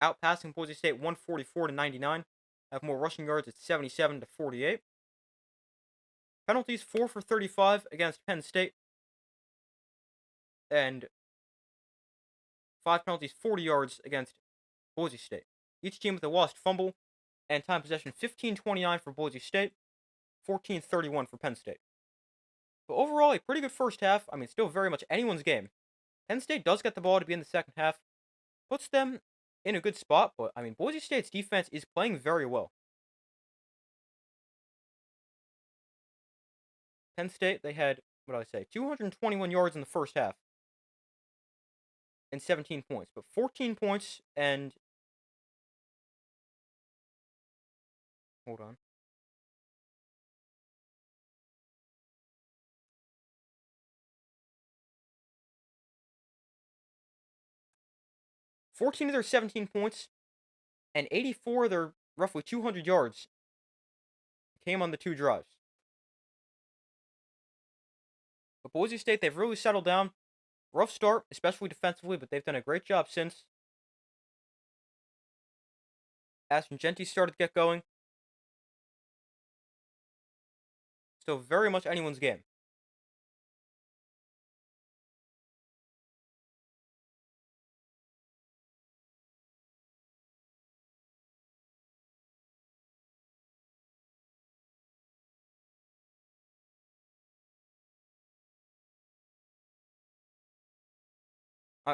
Outpassing Boise State, 144-99. Have more rushing yards at 77-48. Penalties, 4 for 35 against Penn State. And 5 penalties, 40 yards against Boise State. Each team with a lost fumble. And time possession, 15-29 for Boise State. 14-31 for Penn State. But overall, a pretty good first half. I mean, still very much anyone's game. Penn State does get the ball to be in the second half. Puts them in a good spot, but, I mean, Boise State's defense is playing very well. Penn State, they had, 221 yards in the first half. And 17 points. But 14 points and... Hold on. 14 of their 17 points and 84 of their roughly 200 yards came on the 2 drives. But Boise State, they've really settled down. Rough start, especially defensively, but they've done a great job since. Ashton Jeanty started to get going. Still very much anyone's game.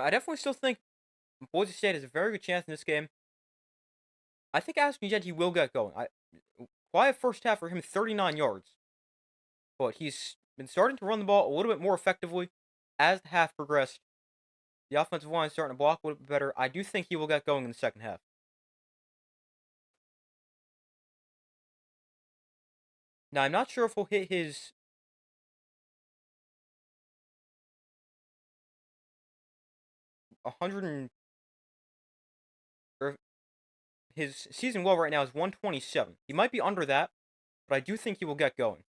I definitely still think Boise State has a very good chance in this game. I think Aston Jeanty will get going. Quiet first half for him, 39 yards. But he's been starting to run the ball a little bit more effectively as the half progressed. The offensive line is starting to block a little bit better. I do think he will get going in the second half. Now, I'm not sure if he'll hit his 100 or his season low right now is 127. He might be under that, but I do think he will get going.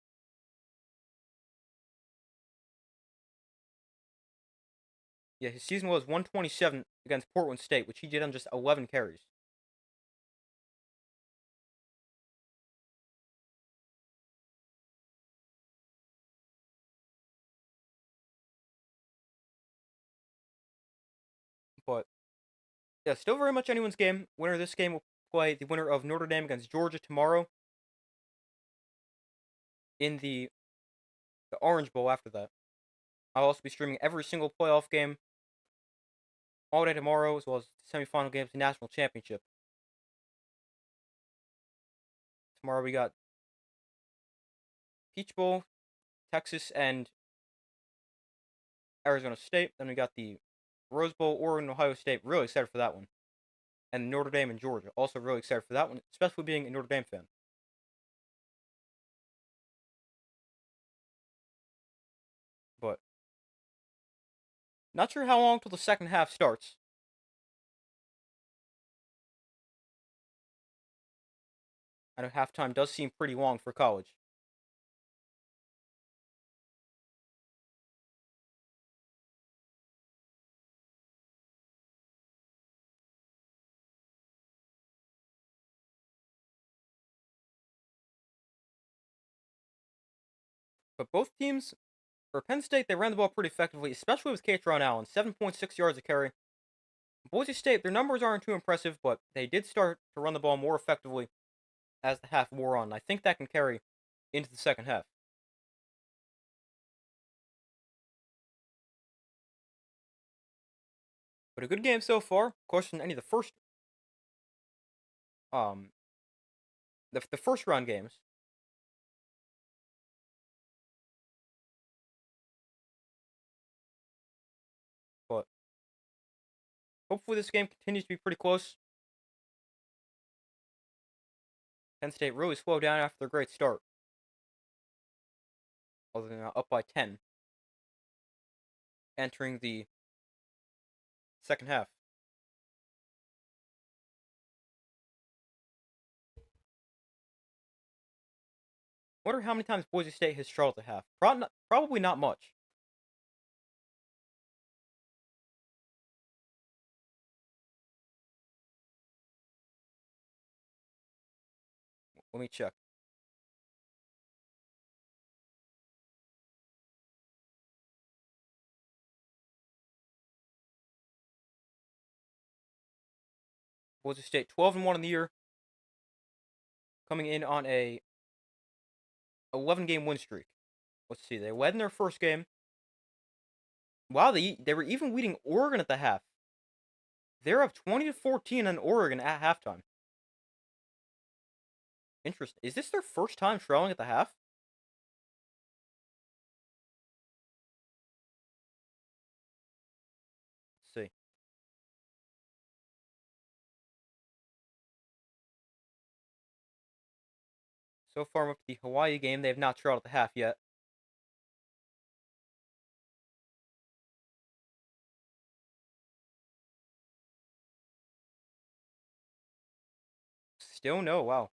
Yeah, his season low is 127 against Portland State, which he did on just 11 carries. But yeah, still very much anyone's game. Winner of this game will play the winner of Notre Dame against Georgia tomorrow in the Orange Bowl after that. I'll also be streaming every single playoff game all day tomorrow, as well as the semifinal games of the national championship. Tomorrow we got Peach Bowl, Texas and Arizona State. Then we got the Rose Bowl, Oregon, Ohio State. Really excited for that one. And Notre Dame and Georgia. Also really excited for that one, especially being a Notre Dame fan. But not sure how long till the second half starts. I know halftime does seem pretty long for college. But both teams, for Penn State, they ran the ball pretty effectively, especially with Katron Allen, 7.6 yards a carry. Boise State, their numbers aren't too impressive, but they did start to run the ball more effectively as the half wore on. I think that can carry into the second half. But a good game so far. Of course, in any of the first um the first round games. But hopefully this game continues to be pretty close. Penn State really slowed down after their great start. Although they're now up by 10. Entering the second half. Wonder how many times Boise State has struggled at half. Probably not much. Let me check. Boise State 12-1 in the year, coming in on a 11-game win streak. Let's see. They led in their first game. Wow, they were even leading Oregon at the half. They're up 20-14 on Oregon at halftime. Interesting. Is this their first time trailing at the half? Let's see. So far, up to the Hawaii game, they have not trailed at the half yet. Still no. Wow.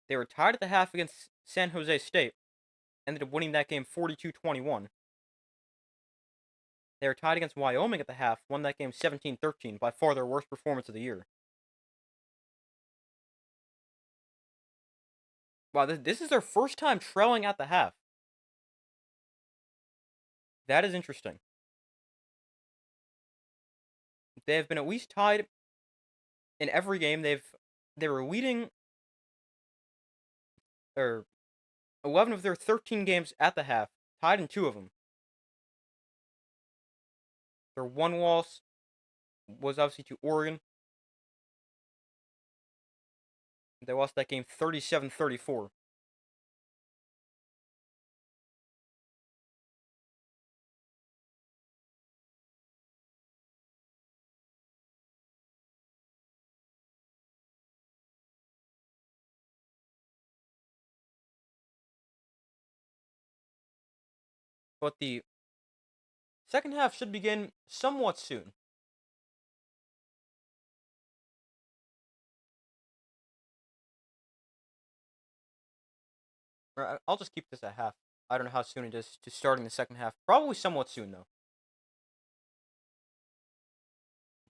They were tied at the half against San Jose State. Ended up winning that game 42-21. They were tied against Wyoming at the half. Won that game 17-13. By far their worst performance of the year. Wow, this is their first time trailing at the half. That is interesting. They have been at least tied in every game. They were leading, or 11 of their 13 games at the half, tied in 2 of them. Their one loss was obviously to Oregon. They lost that game 37-34. But the second half should begin somewhat soon. I'll just keep this at half. I don't know how soon it is to starting the second half. Probably somewhat soon, though.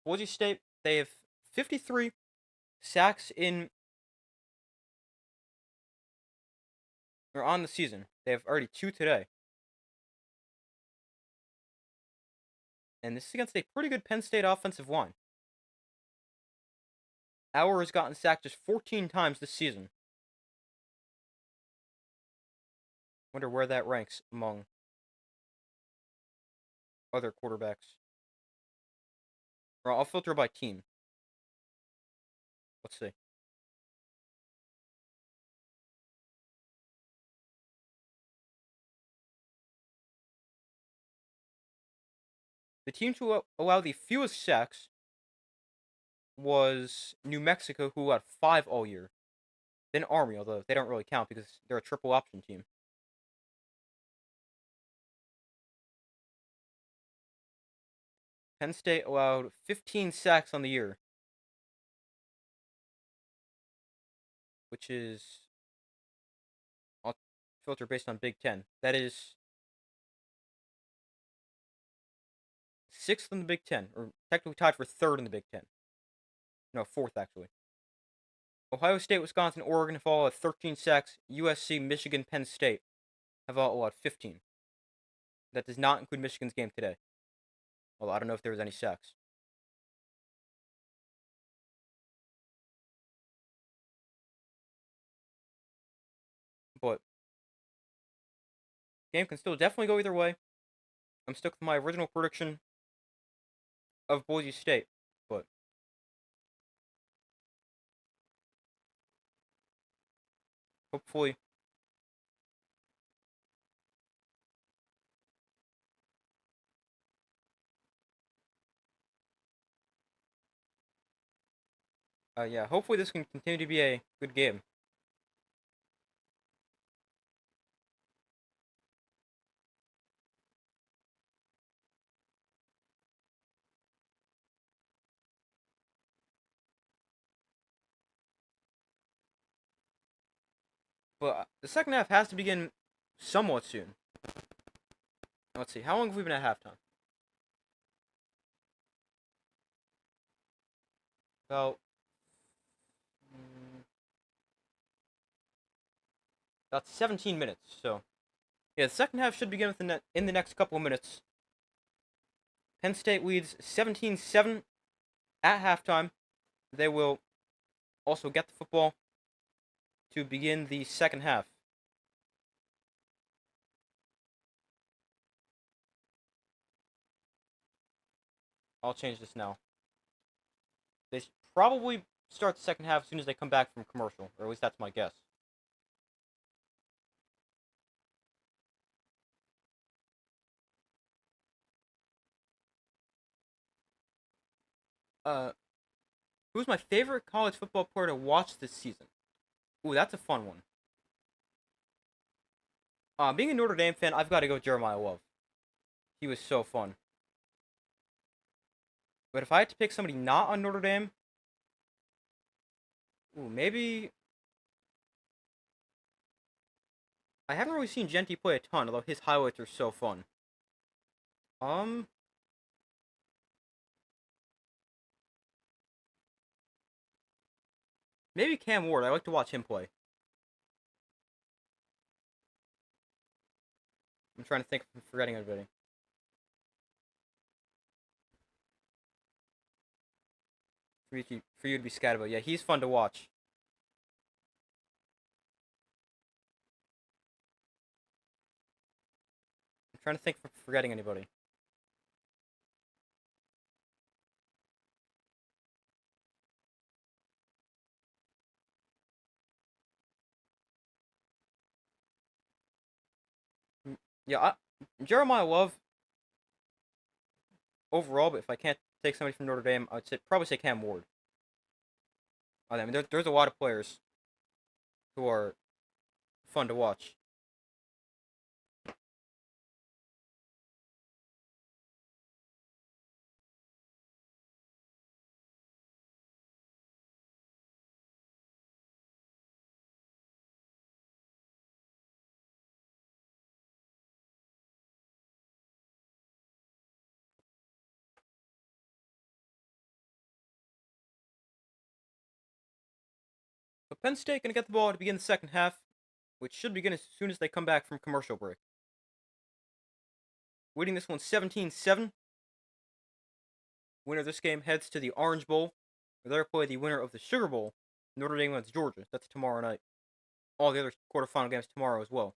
Boise State, they have 53 sacks on the season. They have already 2 today. And this is against a pretty good Penn State offensive line. Auer has gotten sacked just 14 times this season. Wonder where that ranks among other quarterbacks. Or I'll filter by team. Let's see. The team to allow the fewest sacks was New Mexico, who had 5 all year. Then Army, although they don't really count because they're a triple option team. Penn State allowed 15 sacks on the year, which is, I'll filter based on Big Ten. That is 6th in the Big Ten, or technically tied for 3rd in the Big Ten. No, 4th actually. Ohio State, Wisconsin, Oregon have all had 13 sacks. USC, Michigan, Penn State have all allowed 15. That does not include Michigan's game today. Although I don't know if there was any sacks. But game can still definitely go either way. I'm stuck with my original prediction of Boise State, but hopefully hopefully this can continue to be a good game. But the second half has to begin somewhat soon. Let's see, how long have we been at halftime? About about 17 minutes. So yeah, the second half should begin in the next couple of minutes. Penn State leads 17-7 at halftime. They will also get the football to begin the second half. I'll change this now. They should probably start the second half as soon as they come back from commercial, or at least that's my guess. Who's my favorite college football player to watch this season? Ooh, that's a fun one. Being a Notre Dame fan, I've got to go Jeremiah Love. He was so fun. But if I had to pick somebody not on Notre Dame, ooh, maybe I haven't really seen Genty play a ton, although his highlights are so fun. Maybe Cam Ward. I like to watch him play. I'm trying to think if I'm forgetting anybody. For you to be scattered about. Yeah, he's fun to watch. trying to think if I'm forgetting anybody. Yeah, Jeremiah Love overall, but if I can't take somebody from Notre Dame, I'd probably say Cam Ward. I mean, there's a lot of players who are fun to watch. So Penn State gonna get the ball to begin the second half, which should begin as soon as they come back from commercial break. Winning this one 17-7. Winner of this game heads to the Orange Bowl, where they'll play the winner of the Sugar Bowl, Notre Dame against Georgia. That's tomorrow night. All the other quarterfinal games tomorrow as well.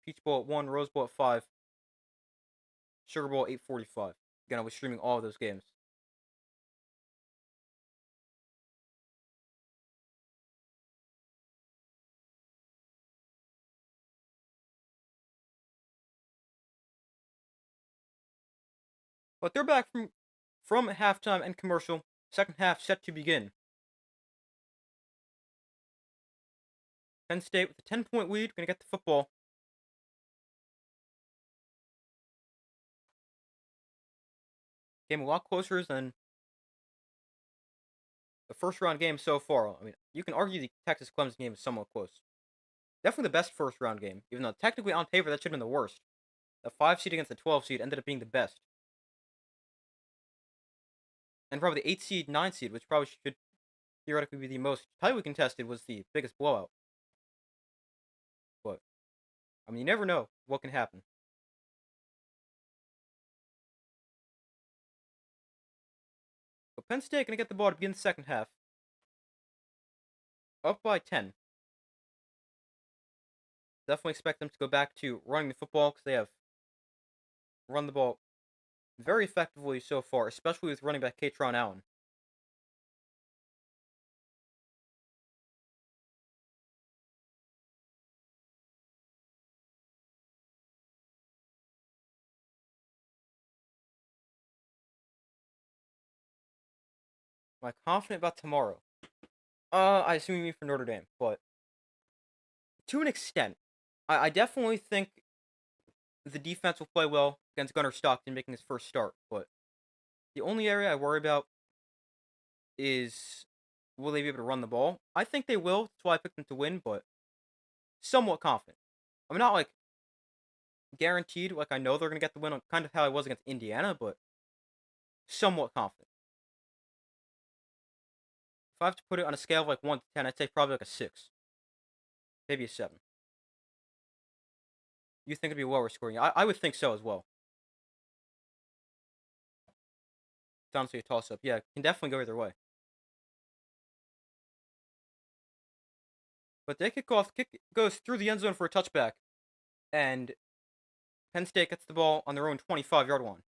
Peach Bowl at 1, Rose Bowl at 5, Sugar Bowl 8:45. Again, I'll be streaming all of those games. But they're back from halftime and commercial. Second half set to begin. Penn State with a 10-point lead, gonna get the football. Game a lot closer than the first round game so far. I mean, you can argue the Texas Clemson game is somewhat close. Definitely the best first round game, even though technically on paper that should have been the worst. The 5 seed against the 12 seed ended up being the best. And probably the 8 seed, 9 seed, which probably should theoretically be the most tightly contested, was the biggest blowout. But, I mean, you never know what can happen. But Penn State gonna get the ball to begin the second half. Up by 10. Definitely expect them to go back to running the football because they have run the ball very effectively so far, especially with running back Katron Allen. Am I confident about tomorrow? I assume you mean for Notre Dame, but to an extent, I definitely think the defense will play well against Gunnar Stockton making his first start, but the only area I worry about is will they be able to run the ball? I think they will. That's why I picked them to win, but somewhat confident. I'm not like guaranteed, like I know they're going to get the win, kind of how I was against Indiana, but somewhat confident. If I have to put it on a scale of like 1 to 10, I'd say probably like a 6. Maybe a 7. You think it'd be lower scoring? I would think so as well. It's honestly a toss-up. Yeah, it can definitely go either way. But they kick goes through the end zone for a touchback, and Penn State gets the ball on their own 25-yard line.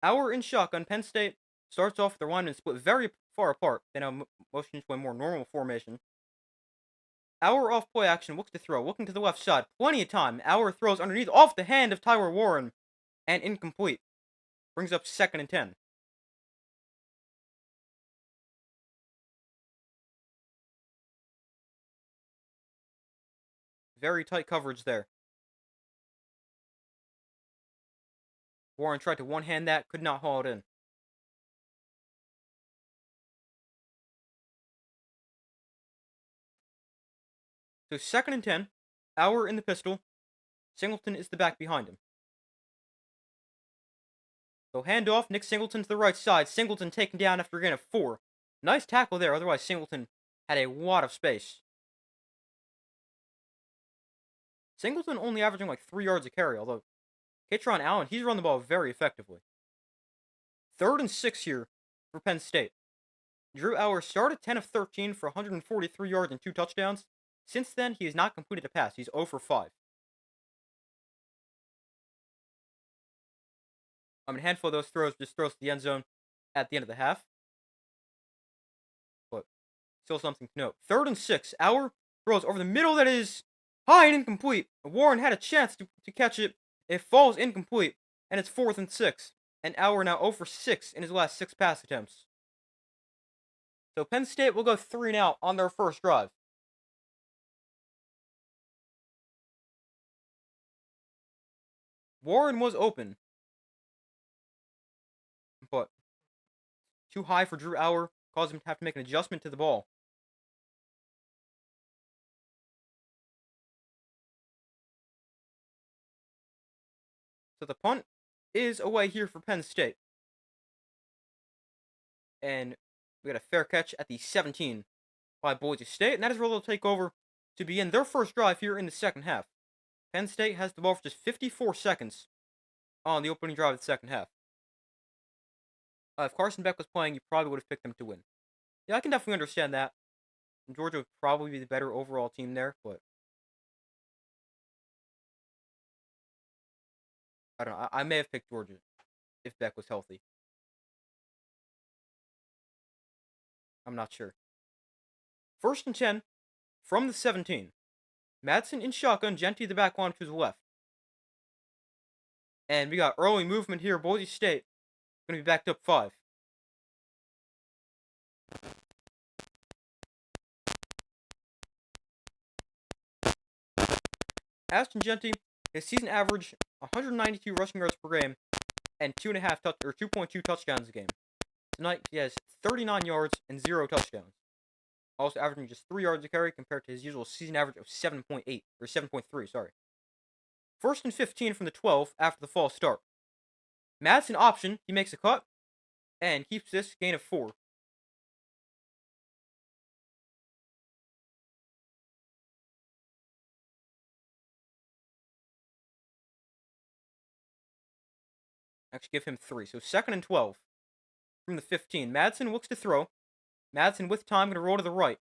Our in shotgun, Penn State starts off with their linemen split very far apart. They now motion to a more normal formation. Our off play action looks to throw, looking to the left side. Plenty of time. Our throws underneath off the hand of Tyler Warren, and incomplete. Brings up 2nd and 10. Very tight coverage there. Warren tried to one-hand that, could not haul it in. So 2nd and 10. Our in the pistol. Singleton is the back behind him. So handoff, Nick Singleton to the right side. Singleton taken down after a gain of 4. Nice tackle there, otherwise Singleton had a lot of space. Singleton only averaging like 3 yards a carry, although Katron Allen, he's run the ball very effectively. 3rd and 6 here for Penn State. Drew Aller started 10 of 13 for 143 yards and 2 touchdowns. Since then, he has not completed a pass. He's 0 for 5. A handful of those throws just throws to the end zone at the end of the half. But still something to note. 3rd and 6. Aller throws over the middle that is high and incomplete. Warren had a chance to catch it. It falls incomplete. And it's 4th and 6. And Aller now 0 for 6 in his last 6 pass attempts. So Penn State will go 3 now on their first drive. Warren was open, but too high for Drew Aller, caused him to have to make an adjustment to the ball. So the punt is away here for Penn State. And we got a fair catch at the 17 by Boise State, and that is where they'll take over to begin their first drive here in the second half. Penn State has the ball for just 54 seconds on the opening drive of the second half. If Carson Beck was playing, you probably would have picked them to win. Yeah, I can definitely understand that. Georgia would probably be the better overall team there, but I don't know. I may have picked Georgia if Beck was healthy. I'm not sure. 1st and 10 from the 17. Madsen in shotgun, Genty the back one to his left. And we got early movement here. Boise State going to be backed up 5. Ashton Genty, his season average 192 rushing yards per game and 2.2 touchdowns a game. Tonight he has 39 yards and 0 touchdowns. Also averaging just 3 yards a carry compared to his usual season average of 7.8 or 7.3. Sorry. 1st and 15 from the 12 after the false start. Madsen option, he makes a cut and keeps this gain of 4. Actually, give him 3. So 2nd and 12 from the 15. Madsen looks to throw. Madsen with time going to roll to the right.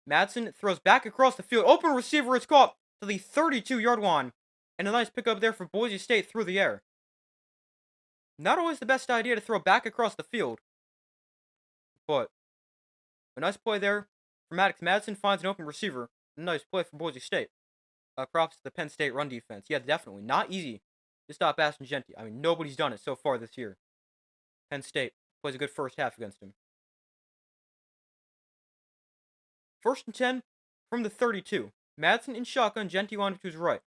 Madsen throws back across the field. Open receiver is caught to the 32-yard line. And a nice pickup there for Boise State through the air. Not always the best idea to throw back across the field. But a nice play there for Maddox. Madsen finds an open receiver. A nice play for Boise State. Props to the Penn State run defense. Yeah, definitely. Not easy to stop Ashton Genty. I mean, nobody's done it so far this year. Penn State plays a good first half against him. 1st and 10 from the 32. Madsen in shotgun, Genty on to his right.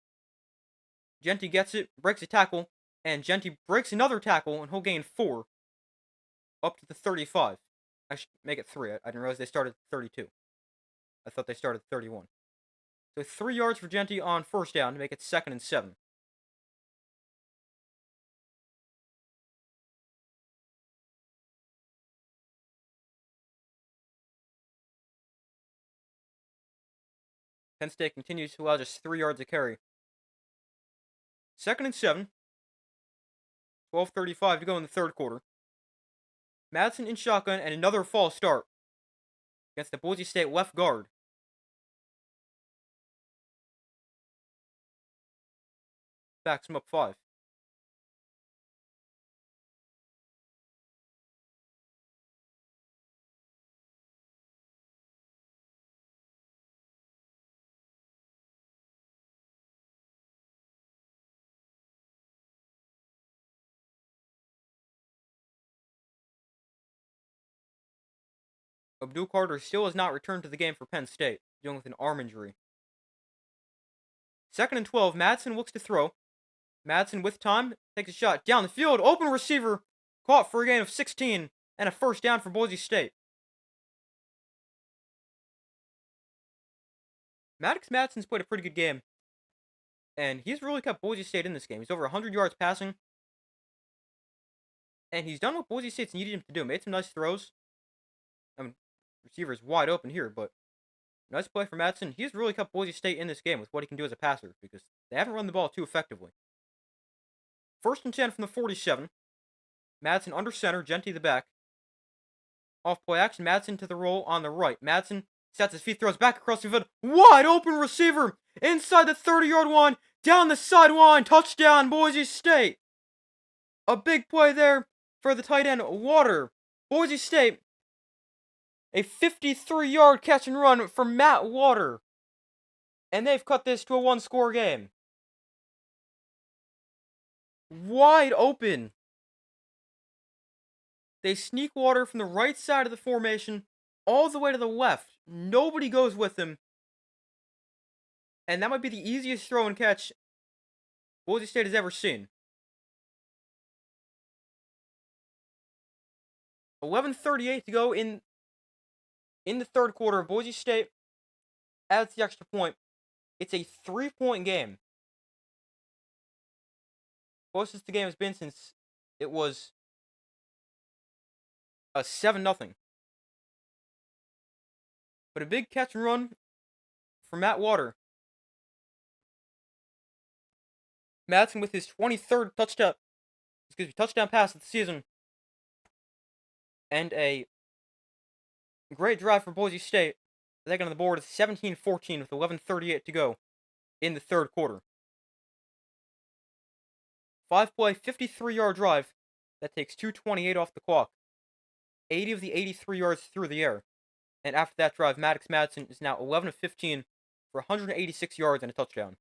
Genty gets it, breaks a tackle, and Genty breaks another tackle, and he'll gain 4 up to the 35. I should make it 3. I didn't realize they started at 32. I thought they started at 31. So 3 yards for Genty on first down to make it 2nd and 7. Penn State continues to allow just 3 yards a carry. 2nd and 7. 12:35 to go in the third quarter. Madsen in shotgun and another false start against the Boise State left guard. Backs him up 5. Abdul Carter still has not returned to the game for Penn State, dealing with an arm injury. 2nd and 12, Madsen looks to throw. Madsen with time, takes a shot down the field, open receiver, caught for a gain of 16, and a first down for Boise State. Maddox Madsen's played a pretty good game, and he's really kept Boise State in this game. He's over 100 yards passing, and he's done what Boise State's needed him to do. Made some nice throws. I mean, receiver's wide open here, but nice play for Madsen. He's really kept Boise State in this game with what he can do as a passer because they haven't run the ball too effectively. 1st and 10 from the 47. Madsen under center, Genty the back. Off play action. Madsen to the roll on the right. Madsen sets his feet, throws back across the field. Wide open receiver inside the 30-yard line. Down the sideline. Touchdown, Boise State. A big play there for the tight end, Water. Boise State. A 53-yard catch and run for Matt Water. And they've cut this to a one-score game. Wide open. They sneak Water from the right side of the formation all the way to the left. Nobody goes with him. And that might be the easiest throw and catch Boise State has ever seen. 11:38 to go in the third quarter. Boise State adds the extra point. It's a 3-point game. Closest the game has been since it was a 7-0. But a big catch and run for Matt Water. Madsen with his 23rd touchdown pass of the season. And a great drive for Boise State. They get on the board at 17-14 with 11:38 to go in the third quarter. 5-play, 53-yard drive that takes 2:28 off the clock. 80 of the 83 yards through the air. And after that drive, Maddox Madsen is now 11 of 15 for 186 yards and a touchdown.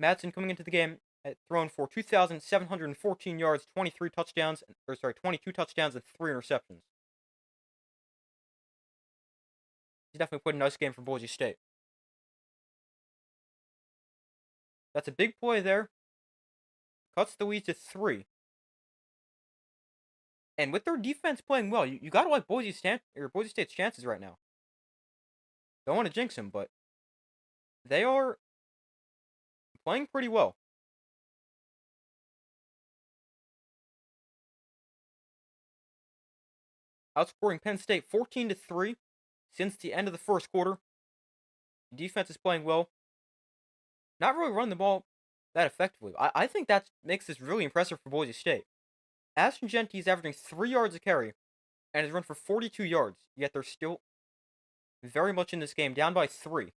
Madsen coming into the game had thrown for 2,714 yards, 22 touchdowns and 3 interceptions. He's definitely put a nice game for Boise State. That's a big play there. Cuts the lead to 3. And with their defense playing well, you gotta like Boise State's chances right now. Don't want to jinx them, but they are playing pretty well. Outscoring Penn State 14-3 since the end of the first quarter. Defense is playing well. Not really running the ball that effectively. I think that makes this really impressive for Boise State. Ashton Jeanty is averaging 3 yards a carry and has run for 42 yards, yet they're still very much in this game, down by 3.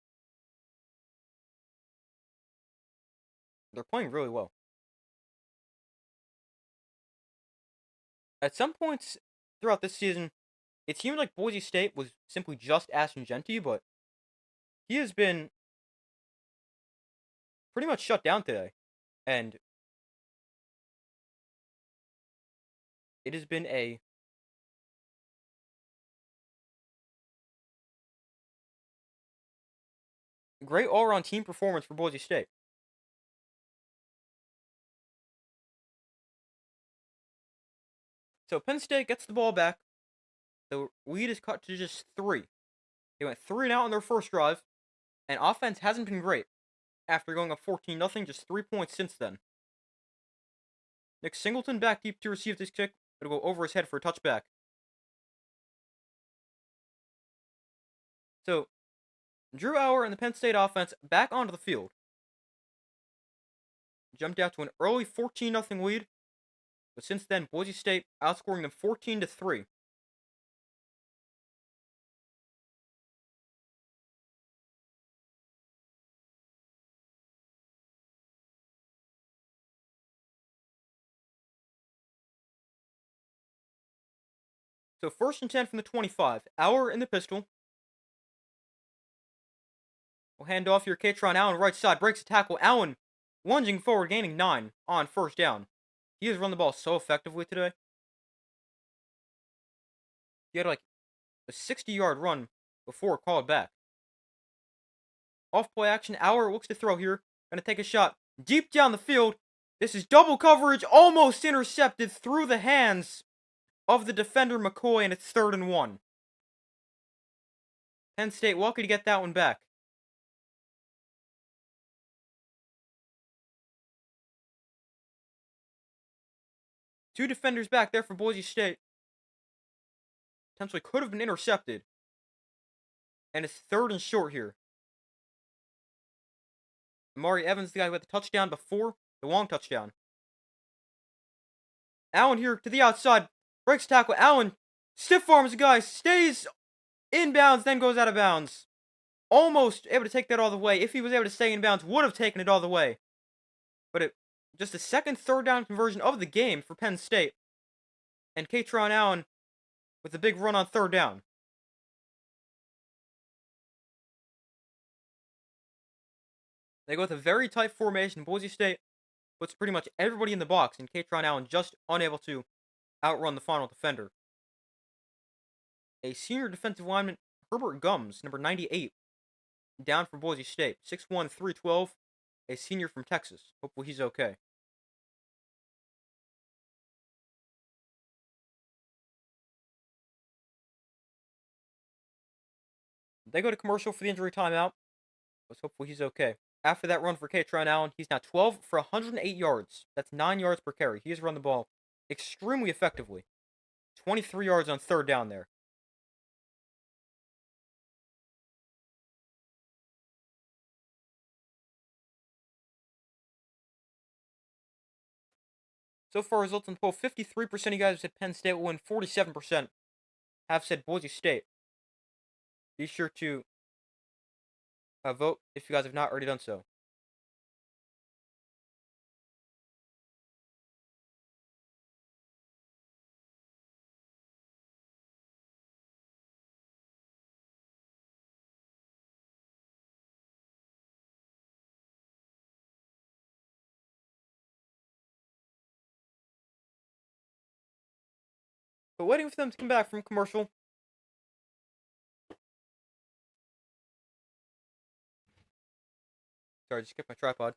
They're playing really well. At some points throughout this season, it seemed like Boise State was simply just Ashton Jeanty, but he has been pretty much shut down today. And it has been a great all-around team performance for Boise State. So Penn State gets the ball back. The lead is cut to just 3. They went 3 and out on their first drive, and offense hasn't been great. After going up 14-0, just 3 points since then. Nick Singleton back deep to receive this kick. It'll go over his head for a touchback. So, Drew Auer and the Penn State offense back onto the field. Jumped out to an early 14-0 lead. But since then, Boise State outscoring them 14-3. So 1st and 10 from the 25. Auer in the pistol. We'll hand off here. Katron Allen, right side, breaks the tackle. Allen lunging forward, gaining 9 on first down. He has run the ball so effectively today. He had like a 60-yard run before called back. Off play action. Auer looks to throw here. Gonna take a shot deep down the field. This is double coverage, almost intercepted through the hands of the defender McCoy, and it's 3rd and 1. Penn State lucky to get that one back. Two defenders back there for Boise State. Potentially could have been intercepted. And it's 3rd and short here. Amari Evans, the guy who had the touchdown before, the long touchdown. Allen here to the outside. Breaks tackle. Allen stiff arms the guy. Stays in bounds, then goes out of bounds. Almost able to take that all the way. If he was able to stay in bounds, would have taken it all the way. But it just a second third down conversion of the game for Penn State. And Katron Allen with a big run on third down. They go with a very tight formation. Boise State puts pretty much everybody in the box, and Katron Allen just unable to outrun the final defender. A senior defensive lineman, Herbert Gums, number 98, down for Boise State. 6'1", 312, a senior from Texas. Hopefully he's okay. They go to commercial for the injury timeout. Let's hopefully he's okay. After that run for Katron Allen, he's now 12 for 108 yards. That's 9 yards per carry. He has run the ball extremely effectively. 23 yards on third down there. So far, results in the poll, 53% of you guys have said Penn State will win, 47% have said Boise State. Be sure to vote if you guys have not already done so. But waiting for them to come back from commercial. Sorry, I just skipped my tripod.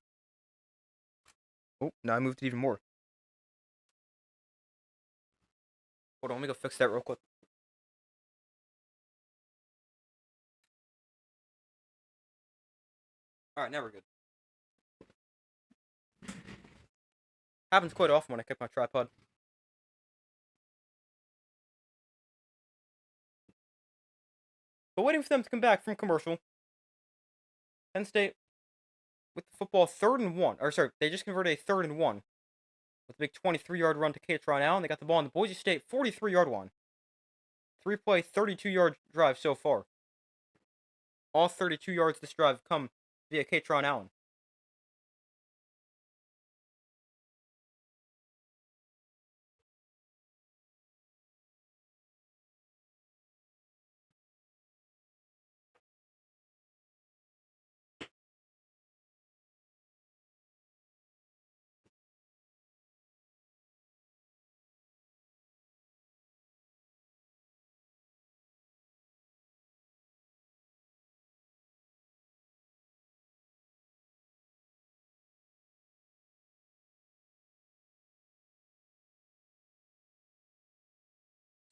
Oh, now I moved it even more. Hold on, let me go fix that real quick. Alright, now we're good. Happens quite often when I kept my tripod. But waiting for them to come back from commercial. Penn State with the football 3rd and 1. Or sorry, they just converted a 3rd and 1. With a big 23-yard run to Katron Allen. They got the ball on the Boise State 43-yard line. 3-play, 32-yard drive so far. All 32 yards this drive come via Katron Allen.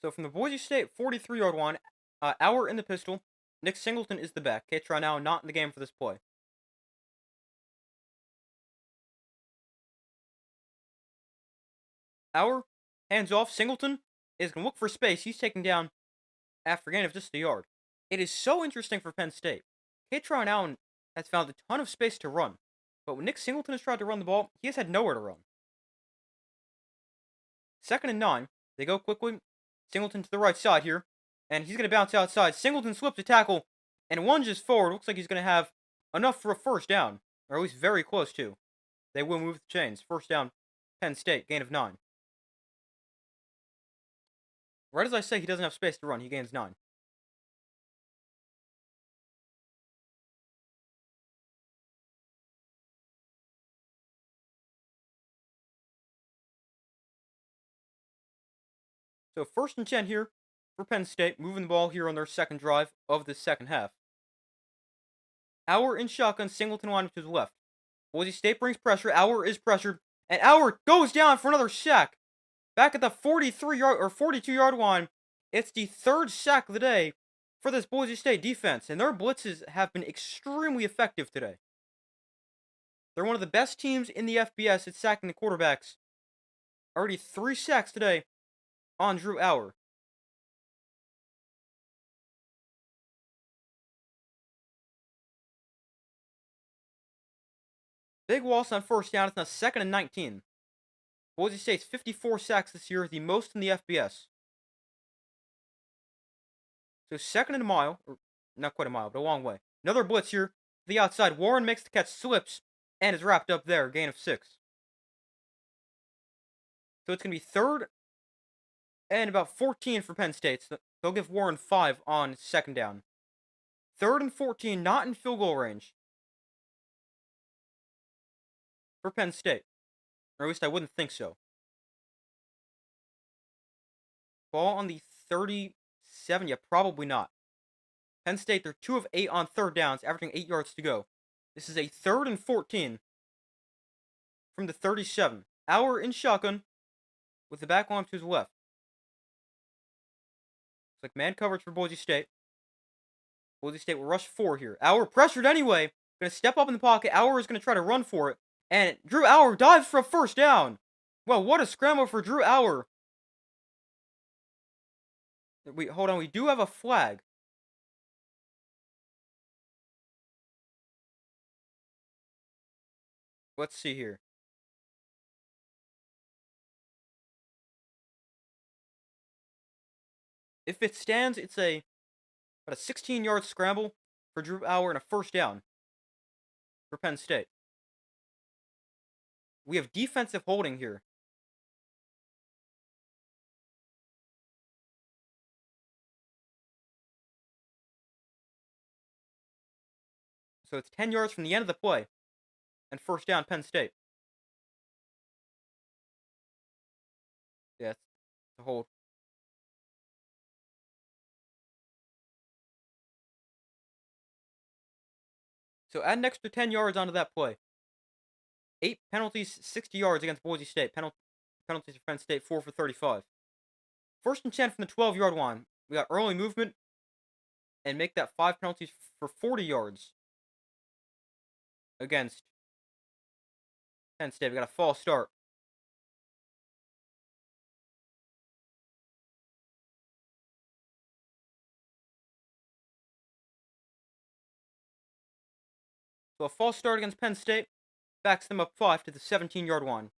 So from the Boise State 43-yard line, Hour in the pistol. Nick Singleton is the back. Katron Allen not in the game for this play. Hour, hands off. Singleton is going to look for space. He's taken down after a gain of just a yard. It is so interesting for Penn State. Katron Allen has found a ton of space to run. But when Nick Singleton has tried to run the ball, he has had nowhere to run. 2nd and 9. They go quickly. Singleton to the right side here. And he's going to bounce outside. Singleton slips a tackle and lunges forward. Looks like he's going to have enough for a first down. Or at least very close to. They will move the chains. First down, Penn State. Gain of 9. Right as I say he doesn't have space to run, he gains 9. So 1st and 10 here for Penn State, moving the ball here on their second drive of the second half. Hour in shotgun, Singleton lined up to the left. Boise State brings pressure, Hour is pressured, and Hour goes down for another sack. Back at the 43-yard or 42-yard line, it's the 3rd sack of the day for this Boise State defense, and their blitzes have been extremely effective today. They're one of the best teams in the FBS at sacking the quarterbacks. Already 3 sacks today on Drew Hour. Big loss on first down. It's now 2nd and 19. Boise State's 54 sacks this year, the most in the FBS. So second and a mile, or not quite a mile, but a long way. Another blitz here. The outside. Warren makes the catch, slips, and is wrapped up there. Gain of 6. So it's going to be third and about 14 for Penn State. So they'll give Warren 5 on second down. Third and 14, not in field goal range for Penn State. Or at least I wouldn't think so. Ball on the 37, yeah, probably not. Penn State, they're 2 of 8 on third downs, averaging 8 yards to go. This is a third and 14 from the 37. Auer in shotgun with the back arm to his left. It's like man coverage for Boise State. Boise State will rush 4 here. Auer pressured anyway. Going to step up in the pocket. Auer is going to try to run for it. And Drew Auer dives for a first down. Well, what a scramble for Drew Auer. Wait, hold on. We do have a flag. Let's see here. If it stands, it's about a 16-yard scramble for Drew Auer and a first down for Penn State. We have defensive holding here. So it's 10 yards from the end of the play. And first down, Penn State. Yeah, it's a hold. So add an extra 10 yards onto that play. 8 penalties, 60 yards against Boise State. Penalties for Penn State, 4 for 35. First and 10 from the 12-yard line. We got early movement. And make that 5 penalties for 40 yards. Against Penn State. We got a false start. So a false start against Penn State backs them up 5 to the 17-yard line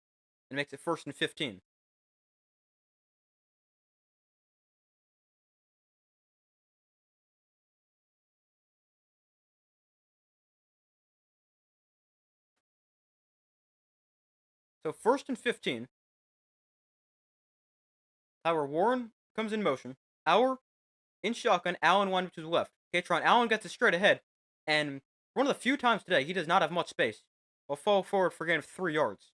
and makes it first and 15. So first and 15. Tyler Warren comes in motion. Auer in shotgun. Allen winding to his left. Katron Allen gets it straight ahead. And one of the few times today he does not have much space. Will fall forward for a gain of 3 yards.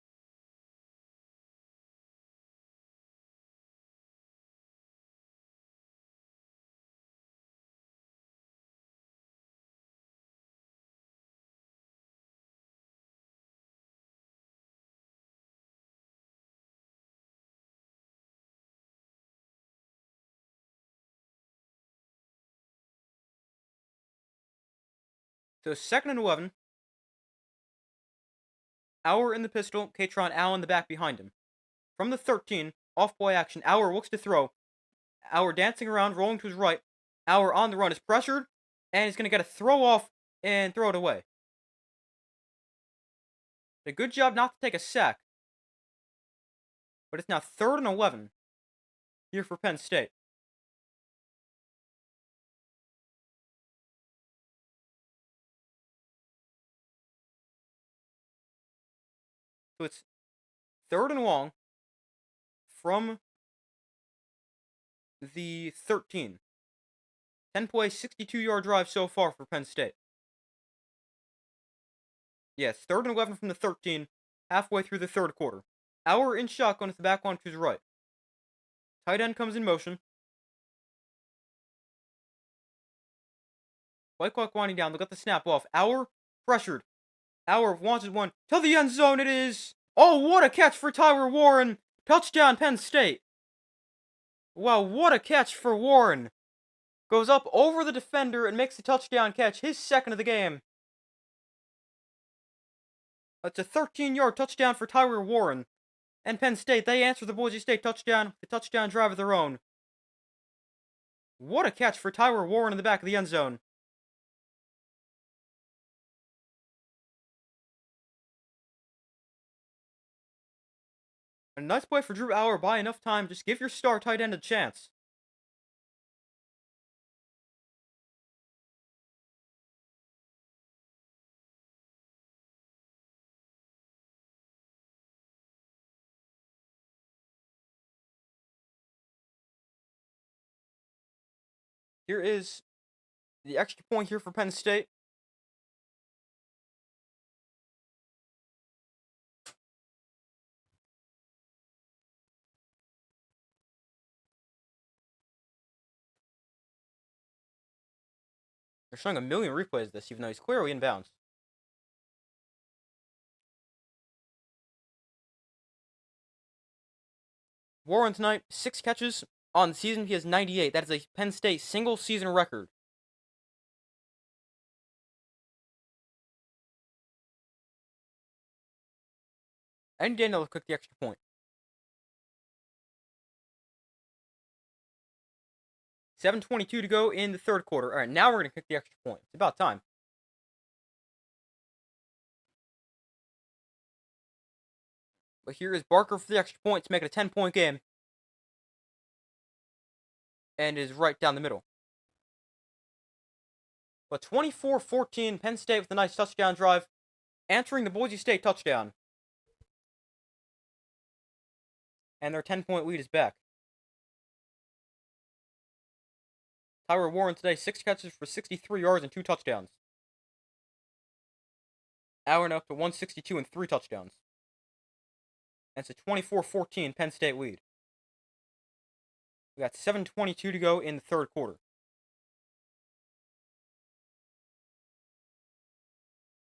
So second and 11. Auer in the pistol. Katron Allen in the back behind him. From the 13, off play action. Auer looks to throw. Auer dancing around, rolling to his right. Auer on the run is pressured, and he's going to get a throw off and throw it away. A good job not to take a sack. But it's now third and 11 here for Penn State. So it's third and long from the 13. 10-play, 62-yard drive so far for Penn State. Yes, third and 11 from the 13, halfway through the third quarter. Auer in shotgun with the back one to his right. Tight end comes in motion. White clock winding down. They'll get the snap off. Auer pressured. Auer launches one to the end zone. It is. Oh, what a catch for Tyler Warren. Touchdown, Penn State. Wow, what a catch for Warren. Goes up over the defender and makes the touchdown catch, his second of the game. That's a 13-yard touchdown for Tyler Warren. And Penn State, they answer the Boise State touchdown, the touchdown drive of their own. What a catch for Tyler Warren in the back of the end zone. A nice play for Drew Aller by enough time. Just give your star tight end a chance. Here is the extra point here for Penn State. They're showing a million replays of this, even though he's clearly in bounds. Warren tonight, 6 catches on the season. He has 98. That is a Penn State single season record. And Daniel will kick the extra point. 7:22 to go in the third quarter. All right, now we're going to kick the extra point. It's about time. But here is Barker for the extra point to make it a 10-point game. And is right down the middle. But 24-14, Penn State with a nice touchdown drive, answering the Boise State touchdown. And their 10-point lead is back. Tyler Warren today, 6 catches for 63 yards and 2 touchdowns. Allen up to 162 and 3 touchdowns. And it's a 24-14 Penn State lead. We got 7:22 to go in the third quarter.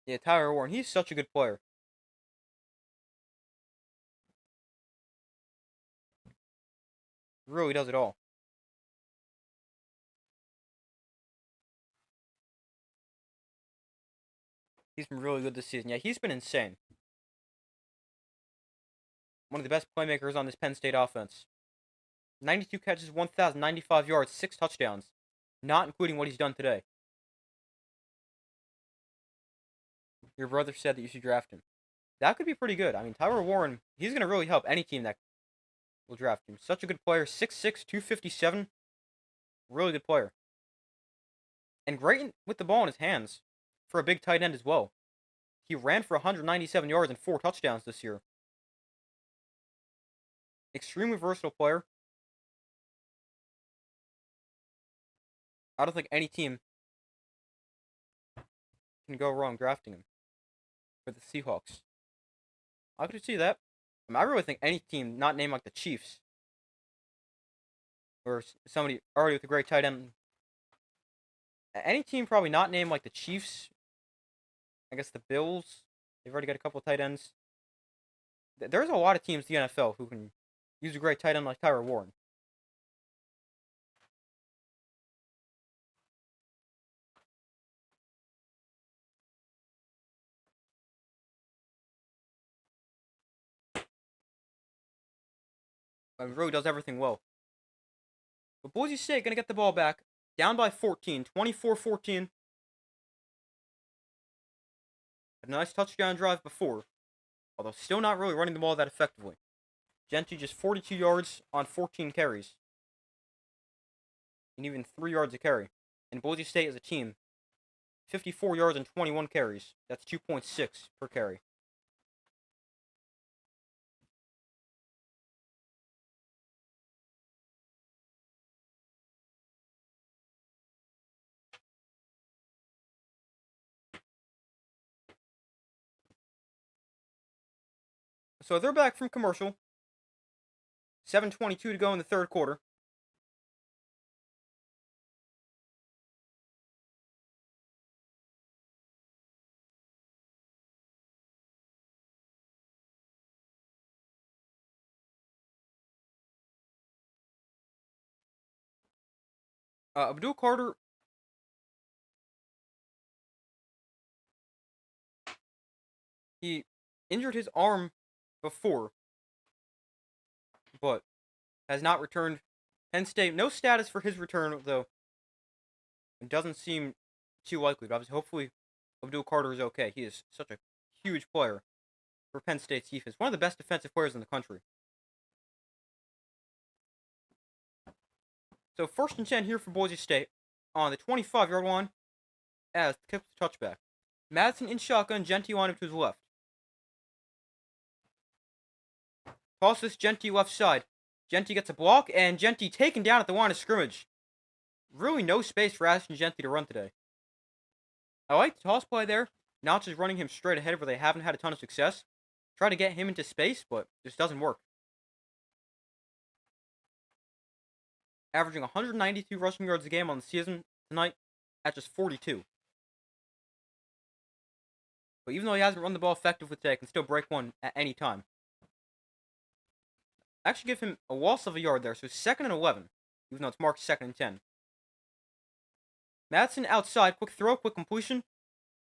Yeah, Tyler Warren, he's such a good player. Really does it all. He's been really good this season. Yeah, he's been insane. One of the best playmakers on this Penn State offense. 92 catches, 1,095 yards, 6 touchdowns. Not including what he's done today. Your brother said that you should draft him. That could be pretty good. I mean, Tyler Warren, he's going to really help any team that will draft him. Such a good player. 6'6", 257. Really good player. And great with the ball in his hands for a big tight end as well. He ran for 197 yards and 4 touchdowns this year. Extremely versatile player. I don't think any team can go wrong drafting him for the Seahawks. I could see that. I mean, I really think any team not named like the Chiefs or somebody already with a great tight end. Any team probably not named like the Chiefs. I guess the Bills. They've already got a couple of tight ends. There's a lot of teams in the NFL who can use a great tight end like Tyler Warren. I mean, really does everything well. But Boise State going to get the ball back. Down by 14. 24-14. A nice touchdown drive before. Although still not really running the ball that effectively. Genty just 42 yards on 14 carries. And even 3 yards a carry. And Boise State as a team, 54 yards and 21 carries. That's 2.6 per carry. So they're back from commercial. 7:22 to go in the third quarter. Abdul Carter. He injured his arm before, but has not returned. Penn State, no status for his return, though. It doesn't seem too likely, but obviously, hopefully, Abdul Carter is okay. He is such a huge player for Penn State's defense. One of the best defensive players in the country. So 1st and 10 here for Boise State on the 25-yard line as the kick touchback. Madsen in shotgun, Genty lined up to his left. Tosses Genty left side. Genty gets a block, and Genty taken down at the line of scrimmage. Really no space for Ashton Genty to run today. I like the toss play there, not just running him straight ahead where they haven't had a ton of success. Try to get him into space, but this doesn't work. Averaging 192 rushing yards a game on the season tonight at just 42. But even though he hasn't run the ball effectively today, can still break one at any time. I actually give him a loss of a yard there, so 2nd and 11, even though it's marked 2nd and 10. Madsen outside, quick throw, quick completion,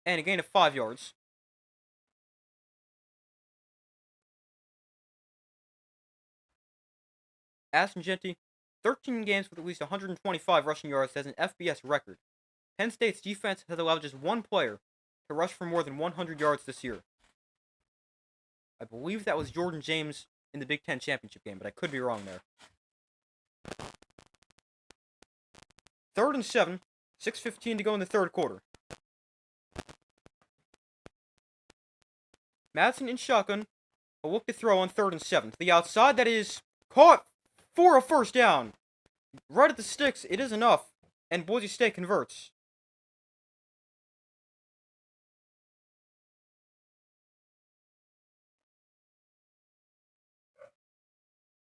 and a gain of 5 yards. Ashton Genty, 13 games with at least 125 rushing yards, has an FBS record. Penn State's defense has allowed just one player to rush for more than 100 yards this year. I believe that was Jordan James in the Big Ten championship game, but I could be wrong there. 3rd and 7, 6:15 to go in the third quarter. Madsen in shotgun, a look to throw on 3rd and 7. To the outside, that is caught for a first down. Right at the sticks, it is enough, and Boise State converts.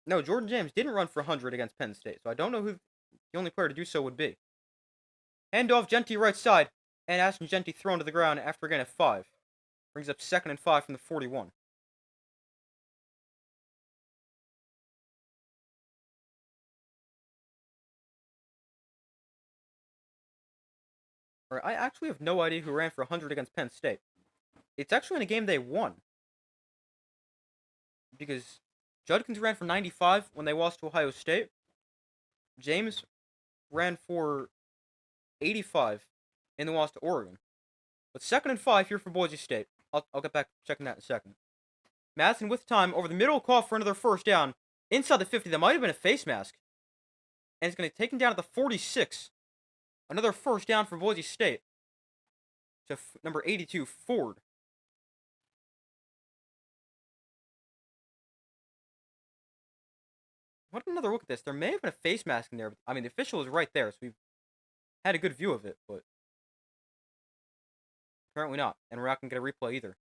No, Jordan James didn't run for 100 against Penn State, so I don't know who the only player to do so would be. Handoff, Genty right side, and Ashton Genty thrown to the ground after a gain of 5. Brings up 2nd and 5 from the 41. Alright, I actually have no idea who ran for 100 against Penn State. It's actually in a game they won. Because Judkins ran for 95 when they lost to Ohio State. James ran for 85 in the loss to Oregon. But 2nd and 5 here for Boise State. I'll get back to checking that in a second. Madsen with time over the middle, call for another first down. Inside the 50, that might have been a face mask. And it's going to take him down at the 46. Another first down for Boise State. To number 82, Ford. What another look at this. There may have been a face mask in there. But, I mean, the official is right there, so we've had a good view of it, but apparently not. And we're not going to get a replay either.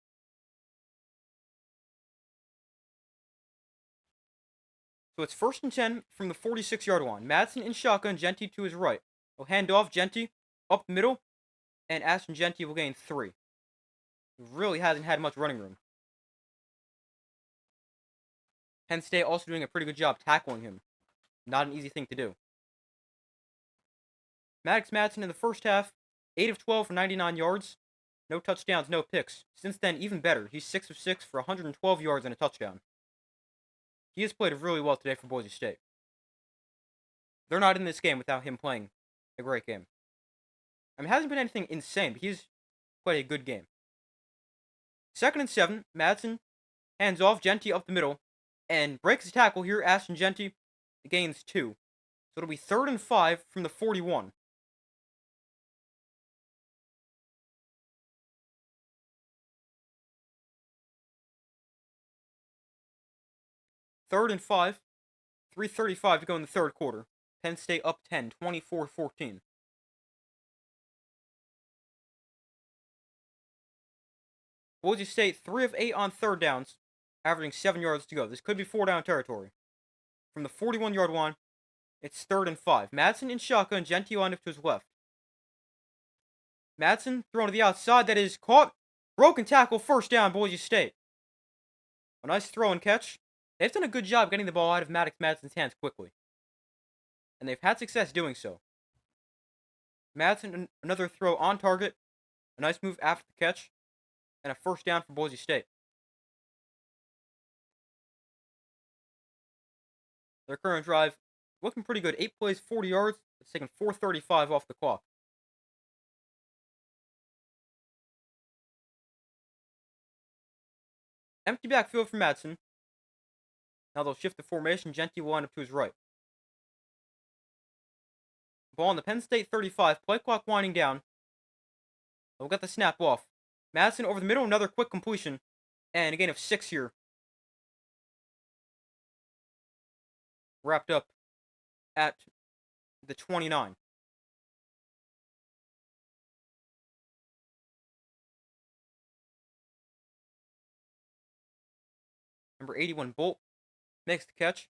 So it's 1st and 10 from the 46-yard line. Madsen in shotgun, Genty to his right. He'll hand off Genty up the middle, and Ashton Genty will gain 3. He really hasn't had much running room. Penn State also doing a pretty good job tackling him. Not an easy thing to do. Maddox Madsen in the first half, 8 of 12 for 99 yards. No touchdowns, no picks. Since then, even better. He's 6 of 6 for 112 yards and a touchdown. He has played really well today for Boise State. They're not in this game without him playing a great game. I mean, it hasn't been anything insane, but he's played a good game. 2nd and 7, Madsen hands off, Genty up the middle, and breaks the tackle here. Ashton Genty gains 2. So it'll be 3rd and 5 from the 41. Third and 5. 3:35 to go in the third quarter. Penn State up 10, 24-14. Boise State 3 of 8 on third downs, averaging 7 yards to go. This could be 4-down territory. From the 41-yard line, it's 3rd and 5. Madsen in shotgun, Genty lined up to his left. Madsen thrown to the outside, that is caught. Broken tackle, first down, Boise State. A nice throw and catch. They've done a good job getting the ball out of Maddox Madsen's hands quickly. And they've had success doing so. Madsen, another throw on target. A nice move after the catch. And a first down for Boise State. Their current drive, looking pretty good. 8 plays, 40 yards. It's taken 4:35 off the clock. Empty backfield for Madsen. Now they'll shift the formation. Genty will line up to his right. Ball on the Penn State 35. Play clock winding down. We'll get the snap off. Madison over the middle. Another quick completion. And a gain of 6 here. Wrapped up at the 29. Number 81, Bolt, makes the catch.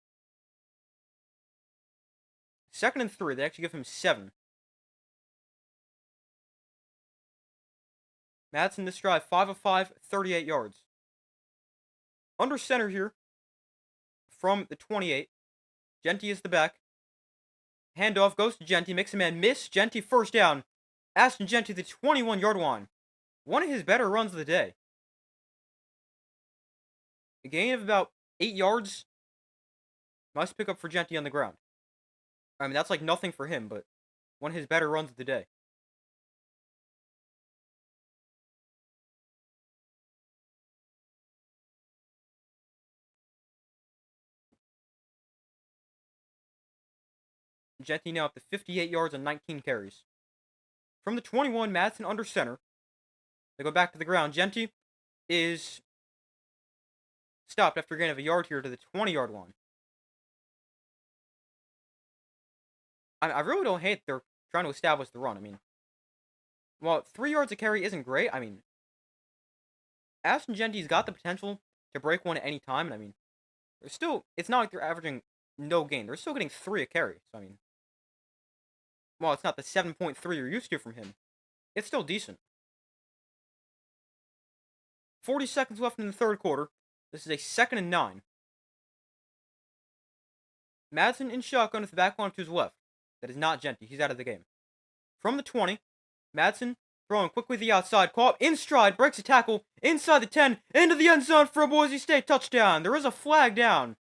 2nd and 3. They actually give him 7. Madison this drive, 5 of 5, 38 yards. Under center here from the 28. Genty is the back. Handoff goes to Genty, makes a man miss. Genty first down. Ashton Genty, the 21-yard line. One of his better runs of the day. A gain of about 8 yards. Nice pickup for Genty on the ground. I mean, that's like nothing for him, but one of his better runs of the day. Genty now up to 58 yards and 19 carries. From the 21, Madison under center. They go back to the ground. Genty is stopped after a gain of a yard here to the 20-yard line. I really don't hate they're trying to establish the run. I mean, while 3 yards a carry isn't great, I mean, Ashton Genty's got the potential to break one at any time, and I mean, it's not like they're averaging no gain. They're still getting 3 a carry, so I mean, while it's not the 7.3 you're used to from him, it's still decent. 40 seconds left in the third quarter. This is a 2nd and 9. Madison in shotgun with the back line to his left. That is not Genty. He's out of the game. From the 20, Madison throwing quickly the outside. Caught in stride. Breaks a tackle. Inside the 10. Into the end zone for a Boise State touchdown. There is a flag down.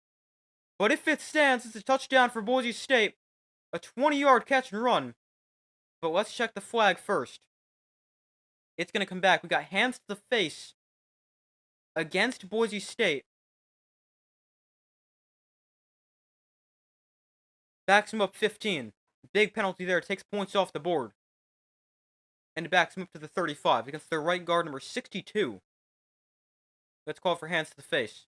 But if it stands, it's a touchdown for Boise State. A 20-yard catch and run. But let's check the flag first. It's going to come back. We got hands to the face against Boise State. Backs him up 15. Big penalty there. Takes points off the board. And backs him up to the 35 against their right guard, number 62. Let's call for hands to the face.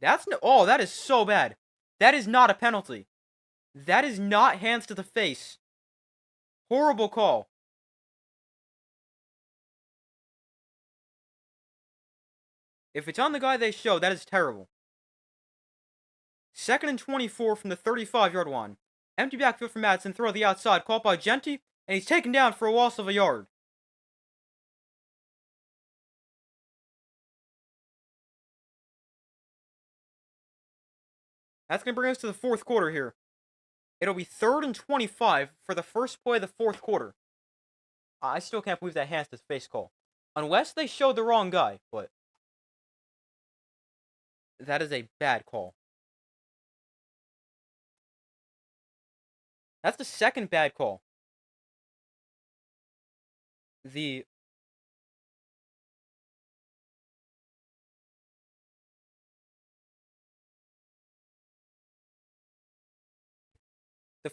That is so bad. That is not a penalty. That is not hands to the face. Horrible call. If it's on the guy they show, that is terrible. 2nd and 24 from the 35-yard line. Empty backfield for Madison. Throw the outside. Caught by Genty. And he's taken down for a loss of a yard. That's going to bring us to the fourth quarter here. It'll be 3rd and 25 for the first play of the fourth quarter. I still can't believe that hands to face call. Unless they showed the wrong guy, but that is a bad call. That's the second bad call. The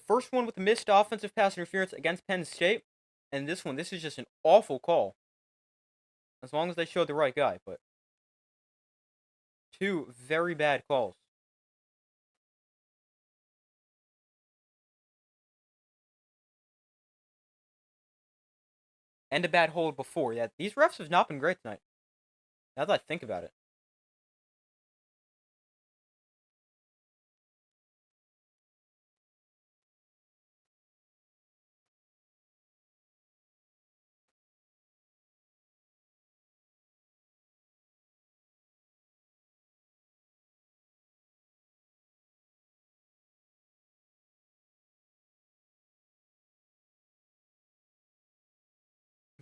first one with the missed offensive pass interference against Penn State, and this is just an awful call. As long as they showed the right guy, but 2 very bad calls. And a bad hold before. Yeah, these refs have not been great tonight. Now that I think about it.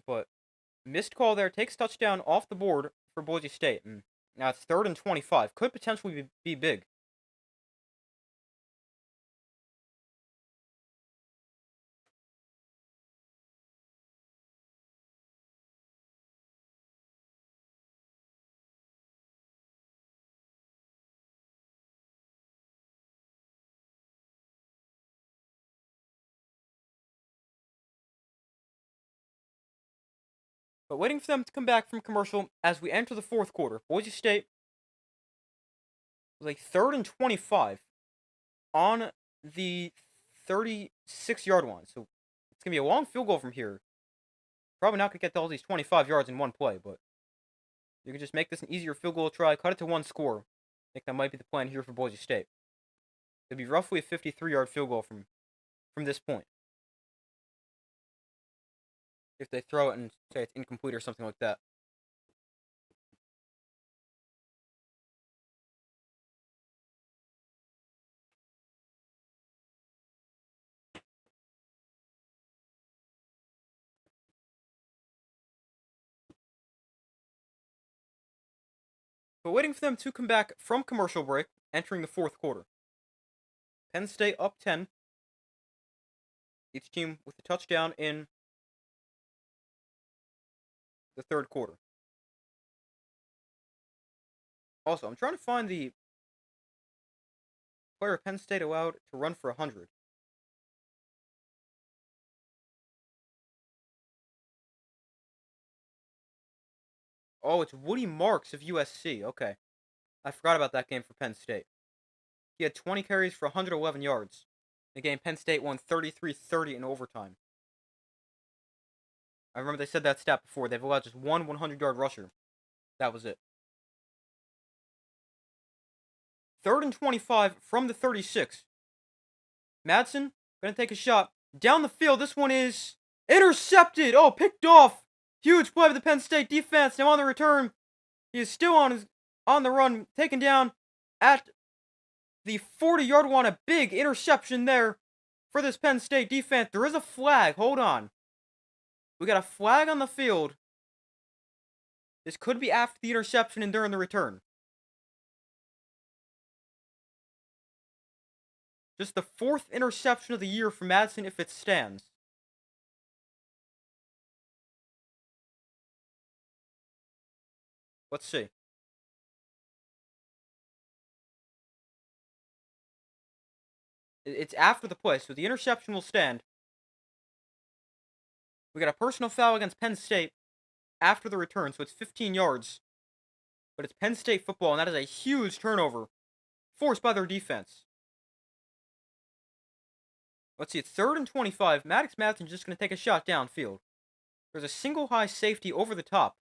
But missed call there. Takes touchdown off the board for Boise State. And now it's 3rd and 25. Could potentially be big. But waiting for them to come back from commercial as we enter the fourth quarter. Boise State was like 3rd and 25 on the 36-yard line. So it's going to be a long field goal from here. Probably not going to get to all these 25 yards in one play, but you can just make this an easier field goal try, cut it to one score. I think that might be the plan here for Boise State. It'd be roughly a 53-yard field goal from this point. If they throw it and say it's incomplete or something like that. But waiting for them to come back from commercial break, entering the fourth quarter. Penn State up 10. Each team with a touchdown in the third quarter. Also, I'm trying to find the player Penn State allowed to run for 100. Oh, it's Woody Marks of USC. Okay. I forgot about that game for Penn State. He had 20 carries for 111 yards. In the game, Penn State won 33-30 in overtime. I remember they said that stat before. They've allowed just one 100-yard rusher. That was it. 3rd and 25 from the 36. Madsen going to take a shot. Down the field, this one is intercepted. Oh, picked off. Huge play by the Penn State defense. Now on the return, he is still on the run, taken down at the 40-yard line. A big interception there for this Penn State defense. There is a flag. Hold on. We got a flag on the field. This could be after the interception and during the return. Just the 4th interception of the year for Madsen if it stands. Let's see. It's after the play, so the interception will stand. We got a personal foul against Penn State after the return, so it's 15 yards. But it's Penn State football, and that is a huge turnover forced by their defense. Let's see, it's 3rd and 25. Maddox Madsen's just going to take a shot downfield. There's a single high safety over the top.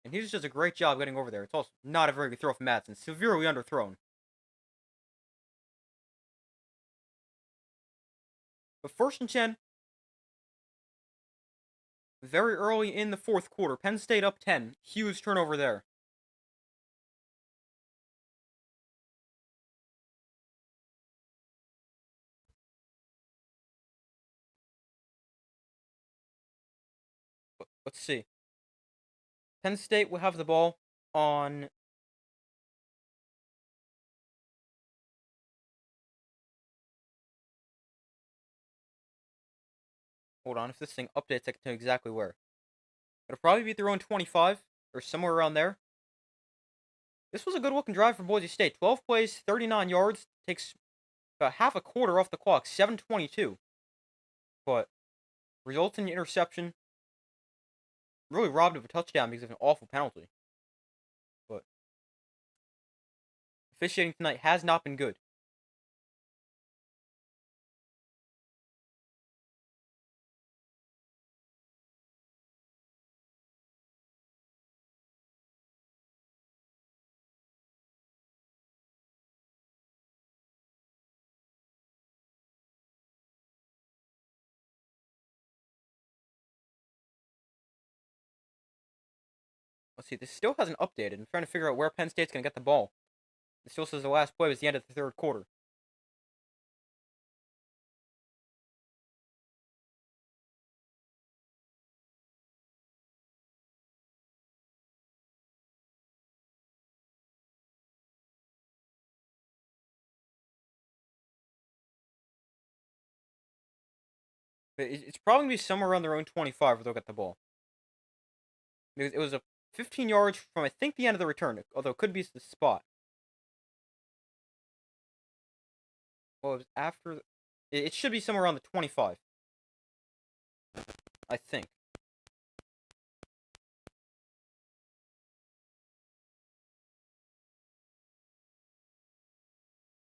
And he just does a great job getting over there. It's also not a very good throw from Madsen. Severely underthrown. But 1st and 10. Very early in the fourth quarter. Penn State up 10. Huge turnover there. Let's see. Penn State will have the ball on hold on, if this thing updates, I can tell you exactly where. It'll probably be at their own 25, or somewhere around there. This was a good-looking drive for Boise State. 12 plays, 39 yards. Takes about half a quarter off the clock, 7:22. But results in the interception. Really robbed of a touchdown because of an awful penalty. But officiating tonight has not been good. Let's see, this still hasn't updated. I'm trying to figure out where Penn State's going to get the ball. It still says the last play was the end of the third quarter. But it's probably going to be somewhere around their own 25 where they'll get the ball. Because it was a 15 yards from, I think, the end of the return, although it could be the spot. Well, it was after. It should be somewhere around the 25. I think.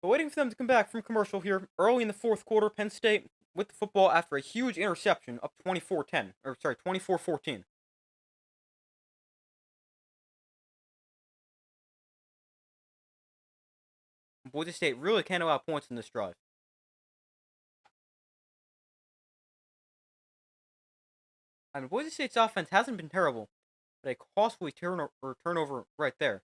But waiting for them to come back from commercial here early in the fourth quarter, Penn State with the football after a huge interception, up 24-10, or sorry, 24-14. Boise State really can't allow points in this drive. I mean, Boise State's offense hasn't been terrible, but a costly turnover right there.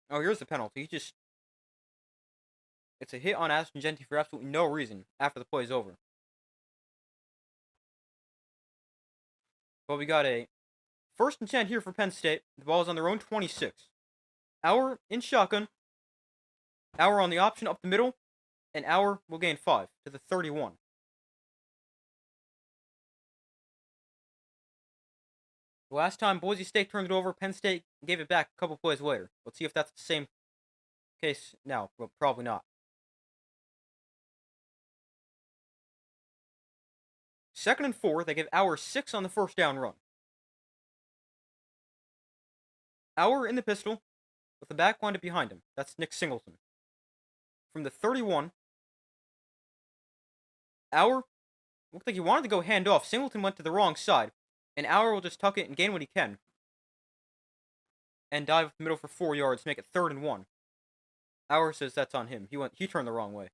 Oh, here's the penalty. It's a hit on Ashton Genty for absolutely no reason after the play is over. But we got a first and 10 here for Penn State. The ball is on their own 26. Auer in shotgun. Auer on the option up the middle. And Auer will gain 5 to the 31. The last time Boise State turned it over, Penn State gave it back a couple plays later. Let's see if that's the same case now. Well, probably not. Second and 4, they give Auer 6 on the first down run. Auer in the pistol with the back lined up behind him. That's Nick Singleton. From the 31, Auer looked like he wanted to go hand off. Singleton went to the wrong side, and Auer will just tuck it and gain what he can. And dive up the middle for 4 yards to make it 3rd and 1. Auer says that's on him. He turned the wrong way.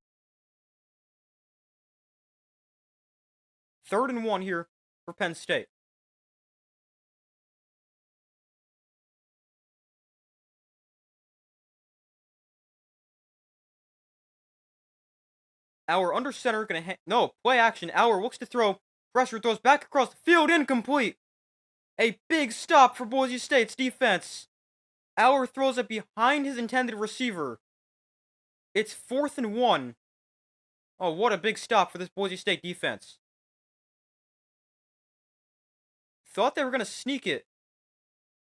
3rd and 1 here for Penn State. Auer under center, no, play action. Auer looks to throw. Pressure throws back across the field, incomplete. A big stop for Boise State's defense. Auer throws it behind his intended receiver. It's 4th and 1. Oh, what a big stop for this Boise State defense. Thought they were going to sneak it.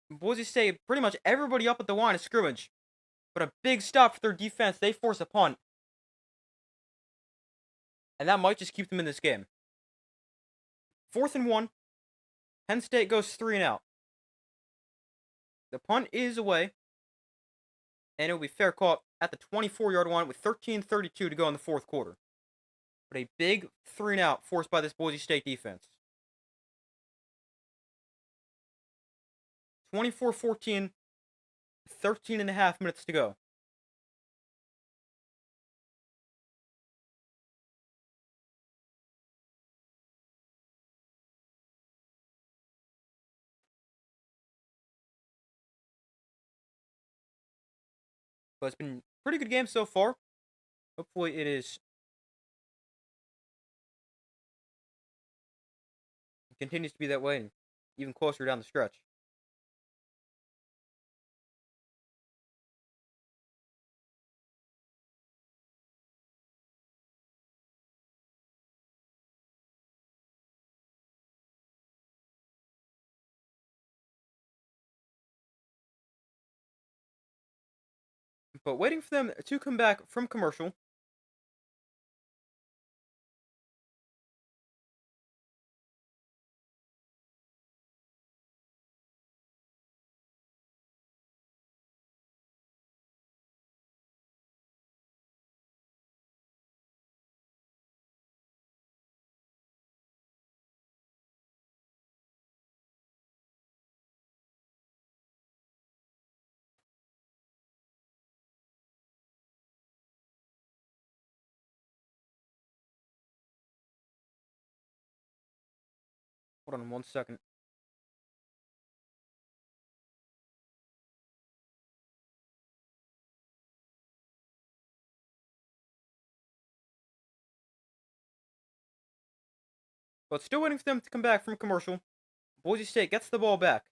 Boise State, pretty much everybody up at the line of scrimmage. But a big stop for their defense. They force a punt. And that might just keep them in this game. 4th and 1. Penn State goes 3 and out. The punt is away. And it will be fair caught at the 24-yard line with 13:32 to go in the fourth quarter. But a big 3 and out forced by this Boise State defense. 24-14, 13 and a half minutes to go. But it's been a pretty good game so far. Hopefully it continues to be that way and even closer down the stretch. But waiting for them to come back from commercial. Hold on 1 second. But still waiting for them to come back from commercial. Boise State gets the ball back.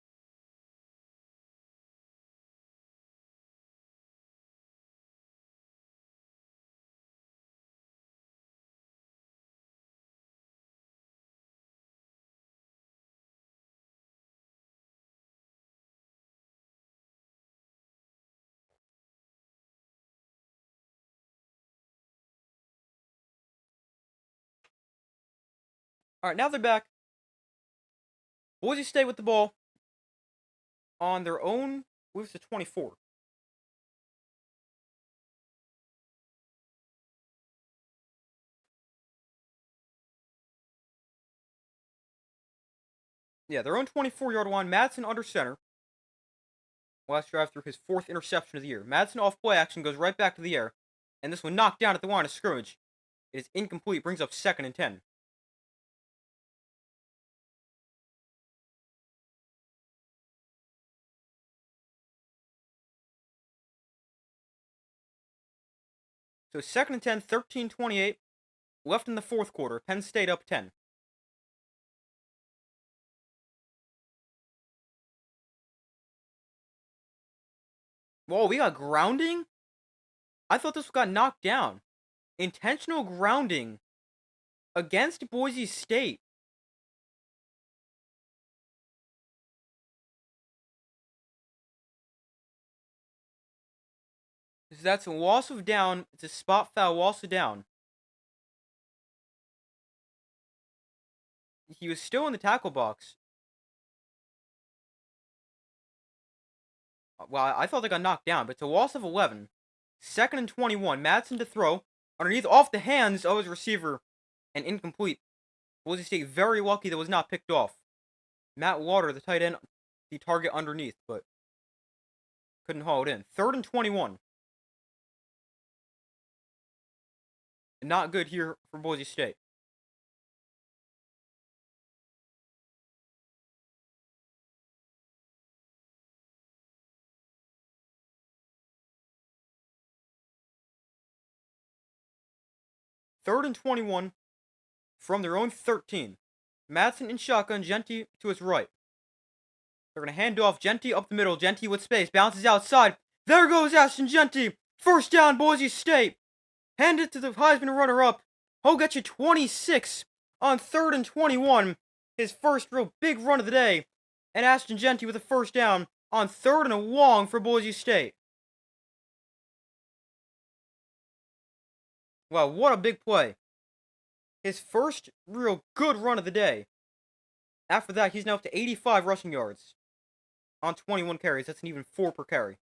All right, now they're back. Boise State with the ball on their own. Moves to 24. Yeah, their own 24-yard line. Madsen under center. Last drive through his fourth interception of the year. Madsen off play action goes right back to the air, and this one knocked down at the line of scrimmage. It is incomplete. Brings up 2nd and 10. So 2nd and 10, 13:28 left in the fourth quarter. Penn State up 10. Whoa, we got grounding? I thought this got knocked down. Intentional grounding against Boise State. So that's a loss of down. It's a spot foul, loss of down. He was still in the tackle box. Well, I thought they got knocked down, but it's a loss of 11. 2nd and 21. Madsen to throw. Underneath, off the hands of his receiver. And incomplete. Boise State very lucky that was not picked off. Matt Water, the tight end, the target underneath, but couldn't haul it in. 3rd and 21. Not good here for Boise State. Third and 21 from their own 13. Madsen in shotgun, Genty to his right. They're going to hand off Genty up the middle. Genty with space, bounces outside. There goes Ashton Genty. First down, Boise State. Hand it to the Heisman runner-up. He'll get you 26 on 3rd and 21. His first real big run of the day. And Ashton Genty with a first down on 3rd and a long for Boise State. Wow, what a big play. His first real good run of the day. After that, he's now up to 85 rushing yards on 21 carries. That's an even 4 per carry.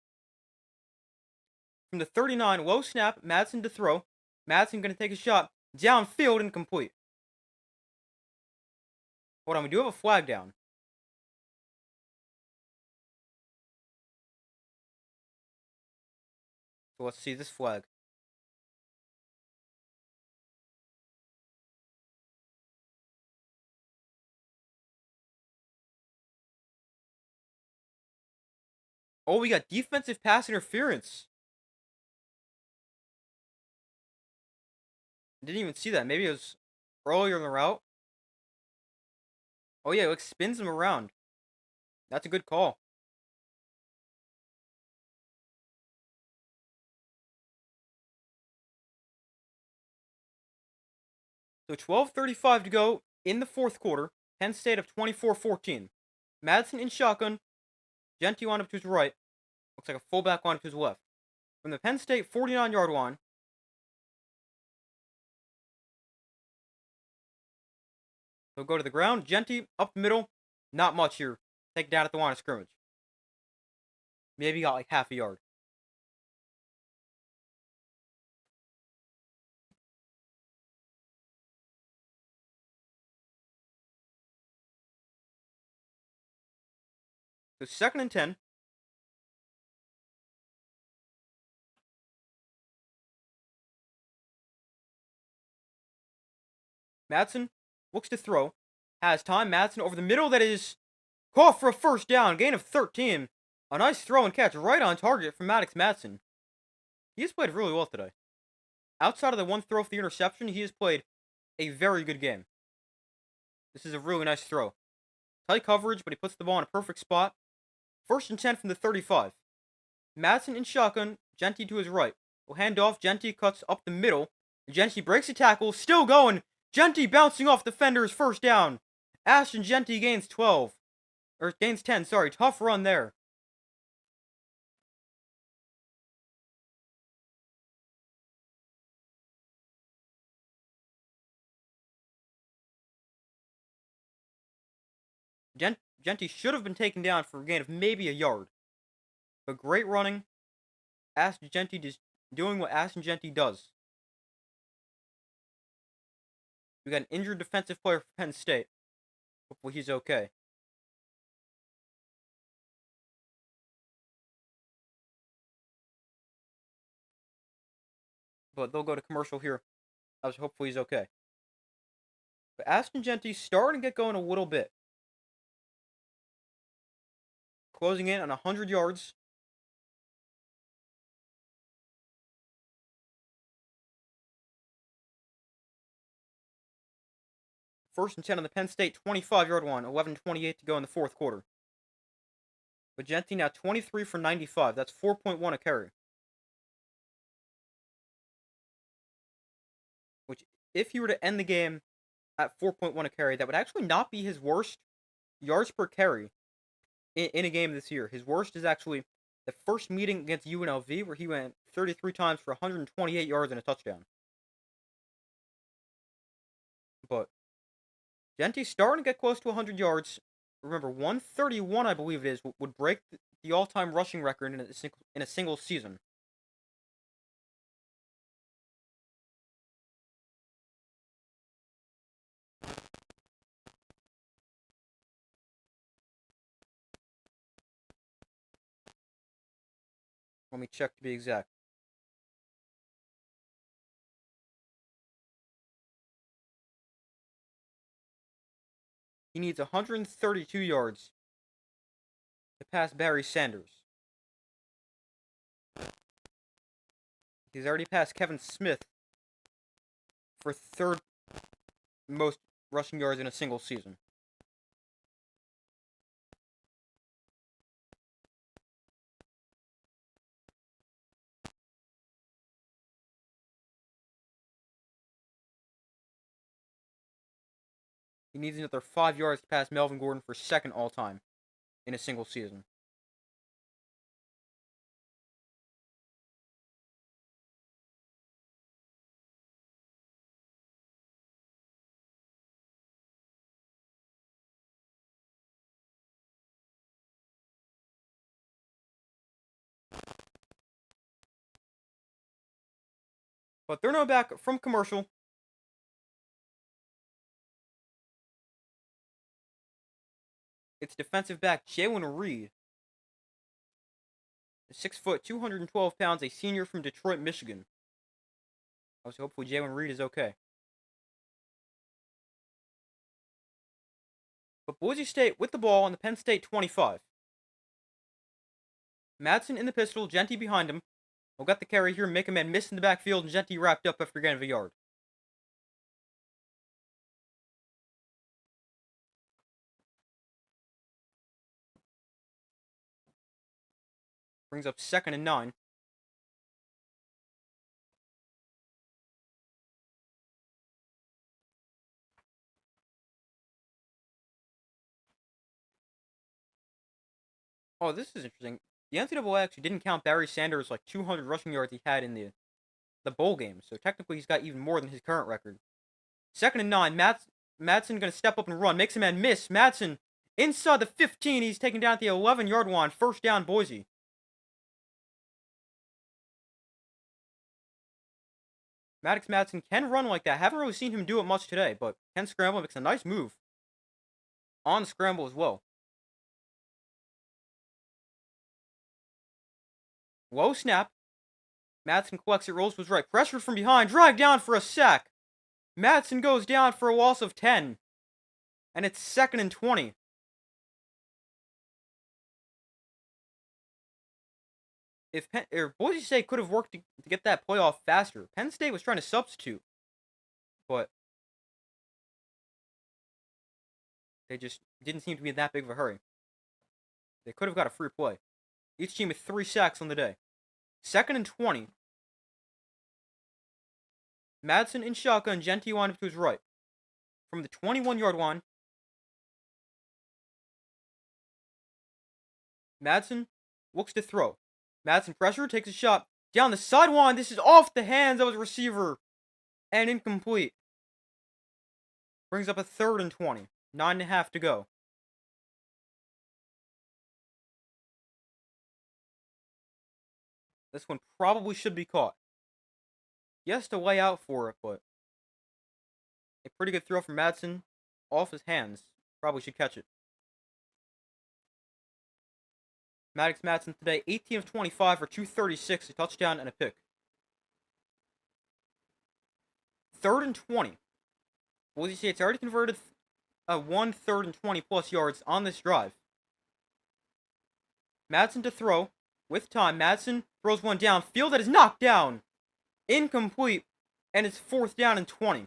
From the 39, low snap, Madsen to throw. Madsen going to take a shot. Downfield, incomplete. Hold on, we do have a flag down. So let's see this flag. Oh, we got defensive pass interference. Didn't even see that. Maybe it was earlier in the route. Oh, yeah, it spins him around. That's a good call. So 12:35 to go in the fourth quarter. Penn State up 24-14. Madsen in shotgun. Genty wound up to his right. Looks like a fullback wound up to his left. From the Penn State 49-yard line. He'll go to the ground. Genty up the middle. Not much here. Take down at the line of scrimmage. Maybe got like half a yard. So 2nd and 10. Madsen looks to throw. Has time. Madsen over the middle. That is caught for a first down. Gain of 13. A nice throw and catch right on target from Maddox Madsen. He has played really well today. Outside of the one throw for the interception, he has played a very good game. This is a really nice throw. Tight coverage, but he puts the ball in a perfect spot. 1st and 10 from the 35. Madsen in shotgun. Genty to his right. Will hand off. Genty cuts up the middle. Genty breaks a tackle. Still going. Genty bouncing off defenders. First down. Ashton Genty gains 12. Or gains 10, sorry. Tough run there. Genty should have been taken down for a gain of maybe a yard. But great running. Ashton Genty just doing what Ashton Genty does. We got an injured defensive player for Penn State. Hopefully he's okay. But they'll go to commercial here. Hopefully he's okay. But Ashton Genty's starting to get going a little bit. Closing in on 100 yards. First and 10 on the Penn State 25-yard line. 11:28 to go in the fourth quarter. But Genty now 23 for 95. That's 4.1 a carry. Which, if he were to end the game at 4.1 a carry, that would actually not be his worst yards per carry in a game this year. His worst is actually the first meeting against UNLV, where he went 33 times for 128 yards and a touchdown. But Genty's starting to get close to 100 yards. Remember, 131, I believe it is, would break the all-time rushing record in a single season. Let me check to be exact. He needs 132 yards to pass Barry Sanders. He's already passed Kevin Smith for third most rushing yards in a single season. He needs another 5 yards to pass Melvin Gordon for second all-time in a single season. But they're now back from commercial. It's defensive back Jalen Reed. 6 foot, 212 pounds, a senior from Detroit, Michigan. Hopefully Jalen Reed is okay. But Boise State with the ball on the Penn State 25. Madsen in the pistol, Genty behind him. We'll get the carry here, make a man miss in the backfield, and Genty wrapped up after getting a yard. Brings up 2nd and 9. Oh, this is interesting. The NCAA actually didn't count Barry Sanders' 200 rushing yards he had in the bowl game, so technically he's got even more than his current record. 2nd and 9. Madsen going to step up and run. Makes a man miss. Madsen inside the 15. He's taken down at the 11-yard line. First down, Boise. Maddox Madsen can run like that. Haven't really seen him do it much today, but can scramble. Makes a nice move on the scramble as well. Low snap. Madsen collects it, rolls to his right. Pressure from behind. Drag down for a sack. Madsen goes down for a loss of 10. And it's 2nd and 20. If Boise State could have worked to get that play off faster. Penn State was trying to substitute. But they just didn't seem to be in that big of a hurry. They could have got a free play. Each team with 3 sacks on the day. 2nd and 20. Madsen in shotgun. Genty lined up to his right. From the 21-yard line. Madsen looks to throw. Madsen pressure, takes a shot down the sideline. This is off the hands of his receiver. And incomplete. Brings up a 3rd and 20. 9.5 to go. This one probably should be caught. He has to lay out for it, but a pretty good throw from Madsen. Off his hands. Probably should catch it. Maddox Madsen today, 18 of 25 for 236, a touchdown and a pick. 3rd and 20. Boise State's already converted 1 3rd and 20 plus yards on this drive. Madsen to throw. With time, Madsen throws one downfield that is knocked down. Incomplete. And it's 4th down and 20.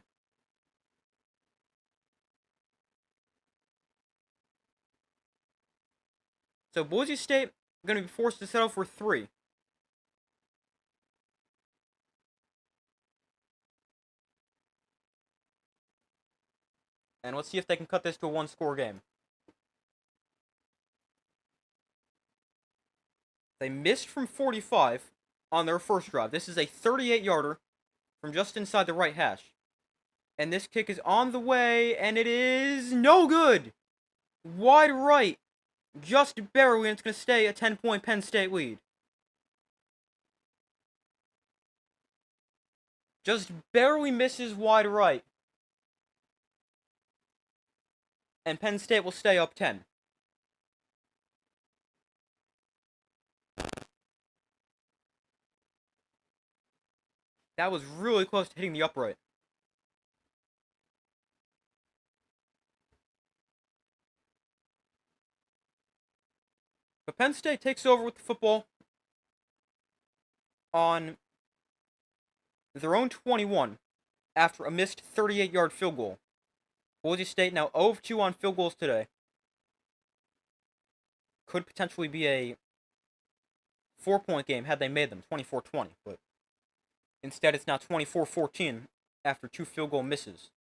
So Boise State going to be forced to settle for 3. And let's see if they can cut this to a 1-score game. They missed from 45 on their first drive. This is a 38-yarder from just inside the right hash. And this kick is on the way, and it is no good. Wide right. Just barely, and it's going to stay a 10-point Penn State lead. Just barely misses wide right. And Penn State will stay up 10. That was really close to hitting the upright. But Penn State takes over with the football on their own 21 after a missed 38-yard field goal. Boise State now 0 of 2 on field goals today. Could potentially be a 4-point game had they made them, 24-20. But instead, it's now 24-14 after 2 field goal misses.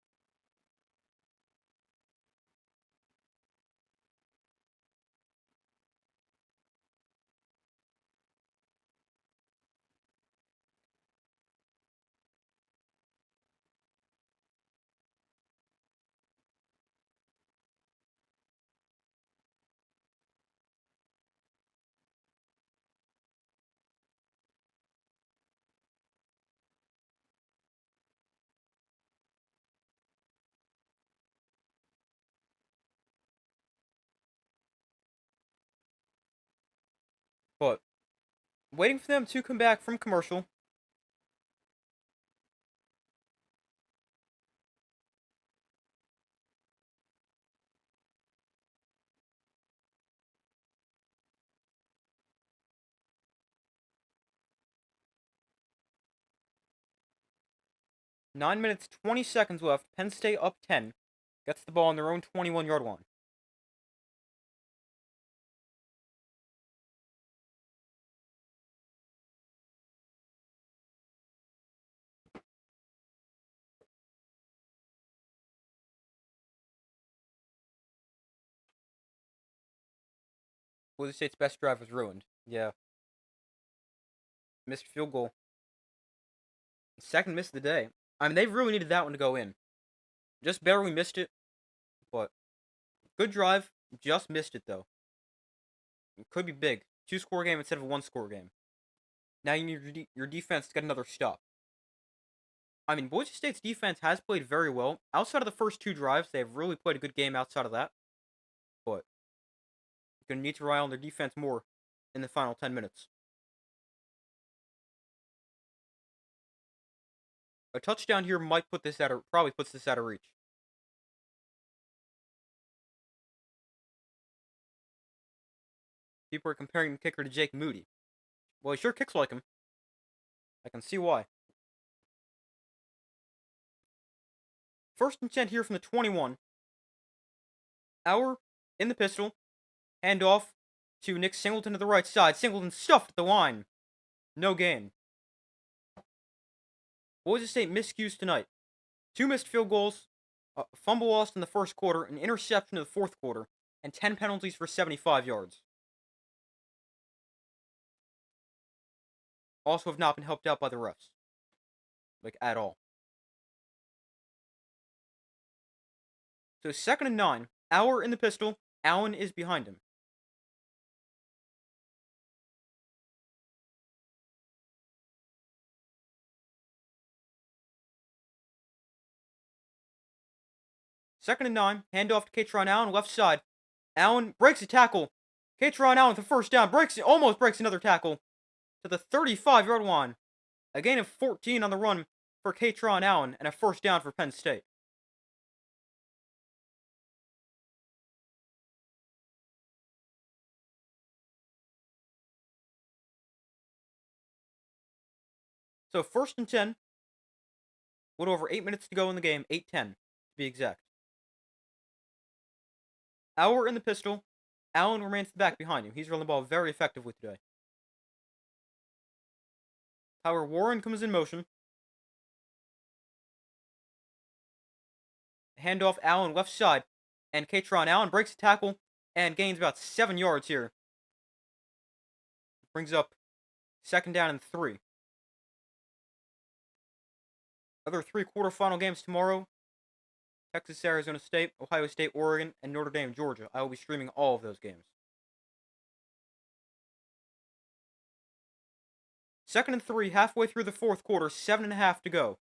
But waiting for them to come back from commercial. Nine minutes, 20 seconds left. Penn State up 10. Gets the ball on their own 21-yard line. Boise State's best drive was ruined. Yeah. Missed field goal. Second miss of the day. I mean, they really needed that one to go in. Just barely missed it. But good drive. Just missed it, though. It could be big. 2-score game instead of a 1-score game. Now you need your defense to get another stop. I mean, Boise State's defense has played very well. Outside of the first 2 drives, they have really played a good game outside of that. But you're going to need to rely on their defense more in the final 10 minutes. A touchdown here might put this probably puts this out of reach. People are comparing the kicker to Jake Moody. Well, he sure kicks like him. I can see why. 1st and 10 here from the 21. Auer in the pistol. Handoff to Nick Singleton to the right side. Singleton stuffed at the line. No gain. Boise State miscues tonight. 2 missed field goals, a fumble lost in the first quarter, an interception in the fourth quarter, and 10 penalties for 75 yards. Also have not been helped out by the refs. Like, at all. So 2nd and 9. Auer in the pistol. Allen is behind him. 2nd and 9. Handoff to Katron Allen, left side. Allen breaks a tackle. Katron Allen with the first down. Almost breaks another tackle to the 35-yard line. A gain of 14 on the run for Katron Allen and a first down for Penn State. So 1st and 10. A little over 8 minutes to go in the game. 8:10 to be exact. Auer in the pistol. Allen remains back behind him. He's running the ball very effectively today. Tyler Warren comes in motion. Handoff Allen left side. And Katron Allen breaks the tackle and gains about 7 yards here. Brings up 2nd down and 3. Other 3 quarterfinal games tomorrow. Texas, Arizona State, Ohio State, Oregon, and Notre Dame, Georgia. I will be streaming all of those games. 2nd and 3, halfway through the 4th quarter, 7.5 to go.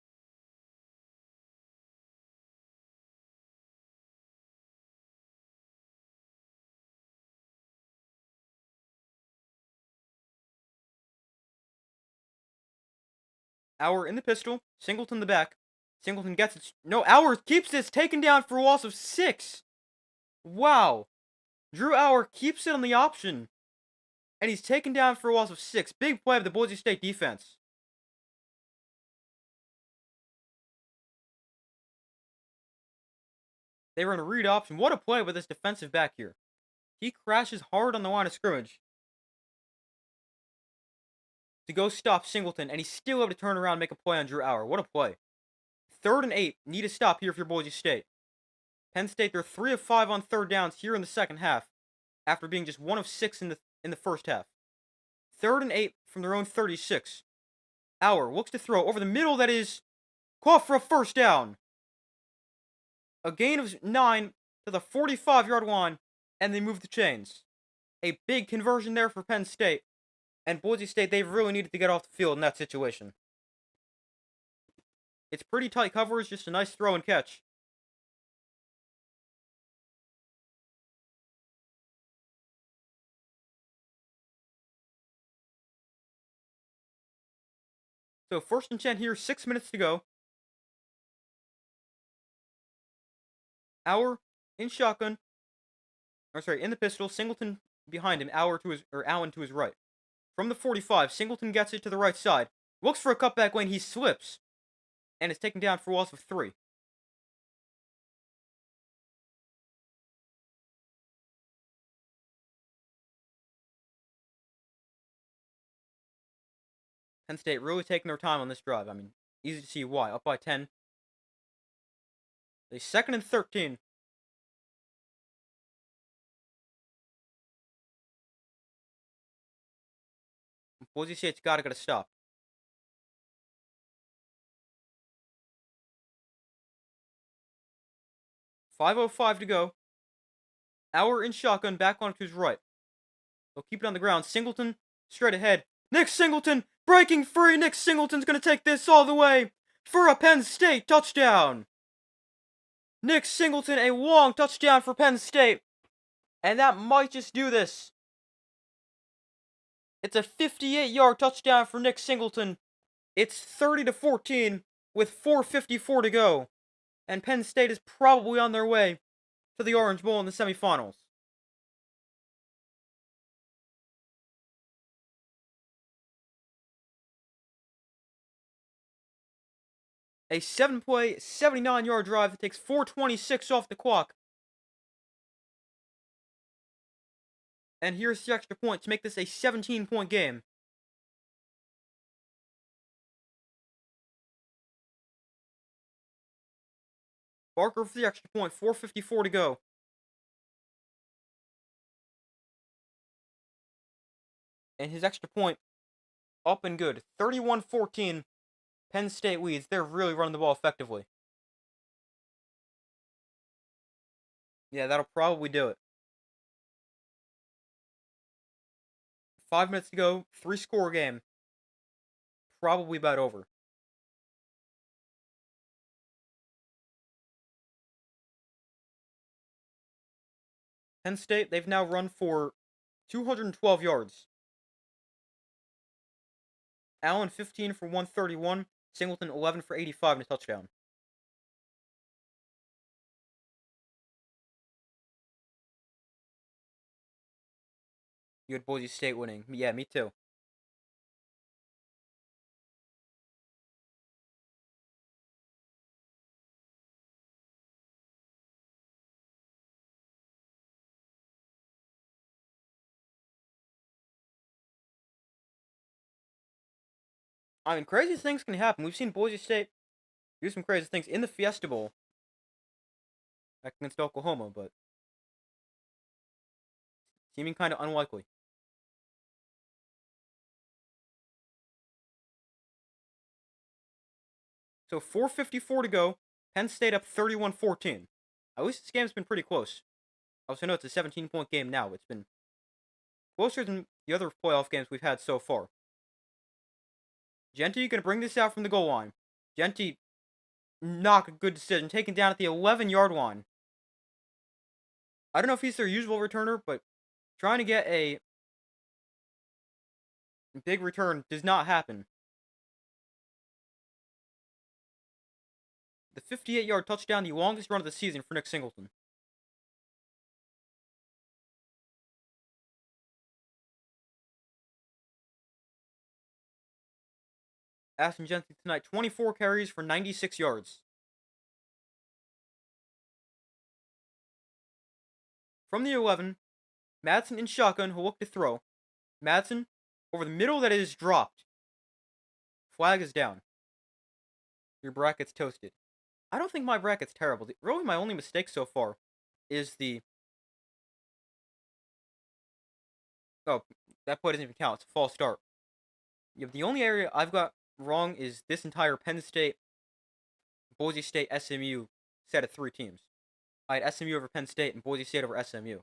Auer in the pistol, Singleton the back. Singleton gets it. No, Auer keeps this, taken down for a loss of 6. Wow. Drew Auer keeps it on the option. And he's taken down for a loss of 6. Big play of the Boise State defense. They run a read option. What a play with this defensive back here. He crashes hard on the line of scrimmage to go stop Singleton, and he's still able to turn around and make a play on Drew Auer. What a play. 3rd and 8. Need a stop here for Boise State. Penn State, they're 3 of 5 on 3rd downs here in the second half, after being just 1 of 6 in the first half. 3rd and 8 from their own 36. Auer looks to throw over the middle. That is caught for a first down. A gain of 9 to the 45-yard line, and they move the chains. A big conversion there for Penn State. And Boise State, they really needed to get off the field in that situation. It's pretty tight coverage, just a nice throw and catch. So 1st and 10 here, 6 minutes to go. Auer in shotgun. In the pistol. Singleton behind him. Allen to his right. From the 45, Singleton gets it to the right side. Looks for a cutback lane. He slips. And is taken down for a loss of 3. Penn State really taking their time on this drive. I mean, easy to see why. Up by 10. They 2nd and 13. Boise State's got to get a stop. 5:05 to go. Auer in shotgun, back on to his right. They'll keep it on the ground. Singleton straight ahead. Nick Singleton breaking free. Nick Singleton's going to take this all the way for a Penn State touchdown. Nick Singleton, a long touchdown for Penn State. And that might just do this. It's a 58-yard touchdown for Nick Singleton. It's 30-14 with 4:54 to go. And Penn State is probably on their way to the Orange Bowl in the semifinals. A 7-play, 79-yard drive that takes 4:26 off the clock. And here's the extra point to make this a 17-point game. Barker for the extra point, 4:54 to go. And his extra point, up and good. 31-14, Penn State leads. They're really running the ball effectively. Yeah, that'll probably do it. 5 minutes to go, 3-score game. Probably about over. Penn State, they've now run for 212 yards. Allen 15 for 131. Singleton 11 for 85 and a touchdown. You had Boise State winning. Yeah, me too. I mean, crazy things can happen. We've seen Boise State do some crazy things in the Fiesta Bowl against Oklahoma, but seeming kind of unlikely. So 4:54 to go. Penn State up 31-14. At least this game's been pretty close. I also know it's a 17-point game now. It's been closer than the other playoff games we've had so far. Genty going to bring this out from the goal line. Genty, not a good decision. Taken down at the 11-yard line. I don't know if he's their usual returner, but trying to get a big return does not happen. The 58-yard touchdown, the longest run of the season for Nick Singleton. Ashton Genty tonight, 24 carries for 96 yards. From the 11, Madsen in shotgun, who look to throw. Madsen, over the middle that is dropped. Flag is down. Your bracket's toasted. I don't think my bracket's terrible. Really, my only mistake so far is the... Oh, that play doesn't even count. It's a false start. Yeah, the only area I've got wrong is this entire Penn State, Boise State, SMU set of 3 teams. I had SMU over Penn State and Boise State over SMU.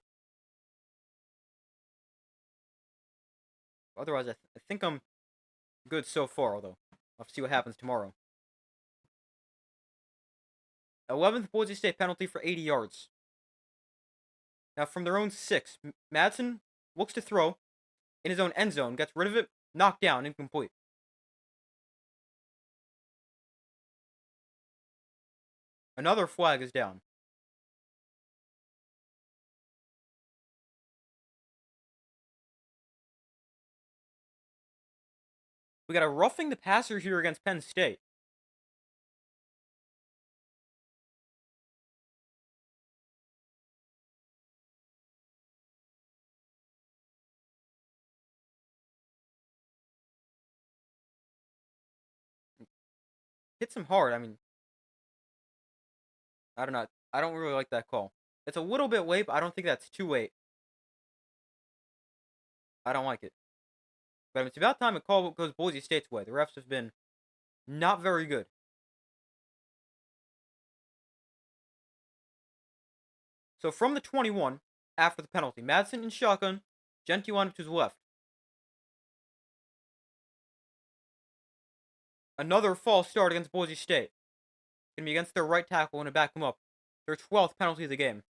Otherwise, I think I'm good so far, although I'll have to see what happens tomorrow. 11th Boise State penalty for 80 yards. Now from their own 6, Madsen looks to throw in his own end zone, gets rid of it, knocked down, incomplete. Another flag is down. We got a roughing the passer here against Penn State. Hits him hard. I mean, I don't know. I don't really like that call. It's a little bit late, but I don't think that's too late. I don't like it. But it's about time a call goes Boise State's way. The refs have been not very good. So from the 21, after the penalty, Madsen in shotgun, Genty lined up to his left. Another false start against Boise State. Gonna be against their right tackle and to back them up. Their 12th penalty of the game.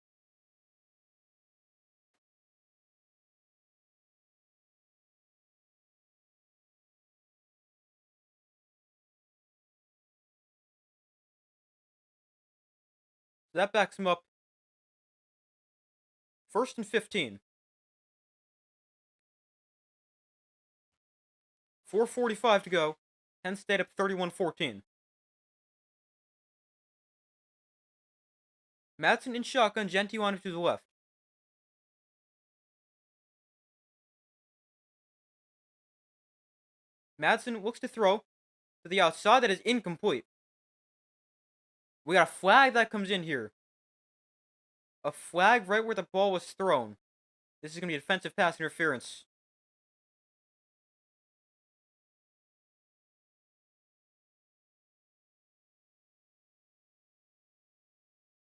So that backs him up. 1st and 15. 4:45 to go. Penn State up 31-14. Madsen in shotgun, Genty lined up to the left. Madsen looks to throw to the outside. That is incomplete. We got a flag that comes in here. A flag right where the ball was thrown. This is going to be defensive pass interference.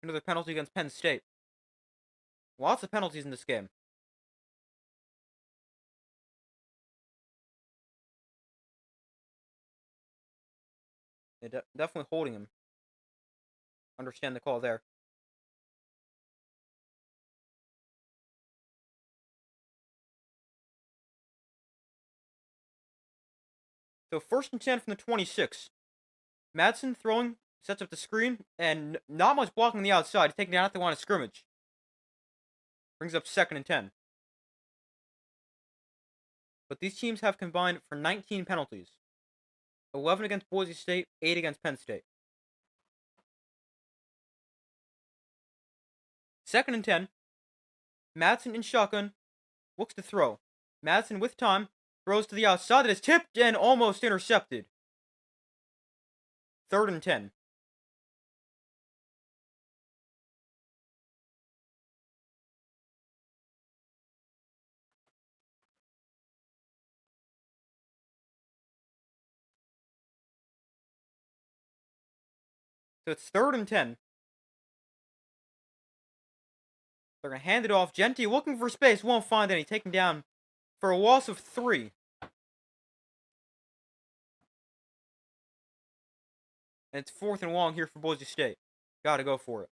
Another penalty against Penn State. Lots of penalties in this game. They're definitely holding him. Understand the call there. So 1st and 10 from the 26. Madsen throwing, sets up the screen, and not much blocking on the outside. He's taking down at the line of scrimmage. Brings up 2nd and 10. But these teams have combined for 19 penalties. 11 against Boise State, 8 against Penn State. 2nd and 10. Madsen in shotgun. Looks to throw. Madsen with time. Throws to the outside. That is tipped and almost intercepted. 3rd and 10. So it's 3rd and 10. They're going to hand it off. Genty looking for space. Won't find any. Taken down for a loss of 3. And it's 4th and long here for Boise State. Gotta go for it.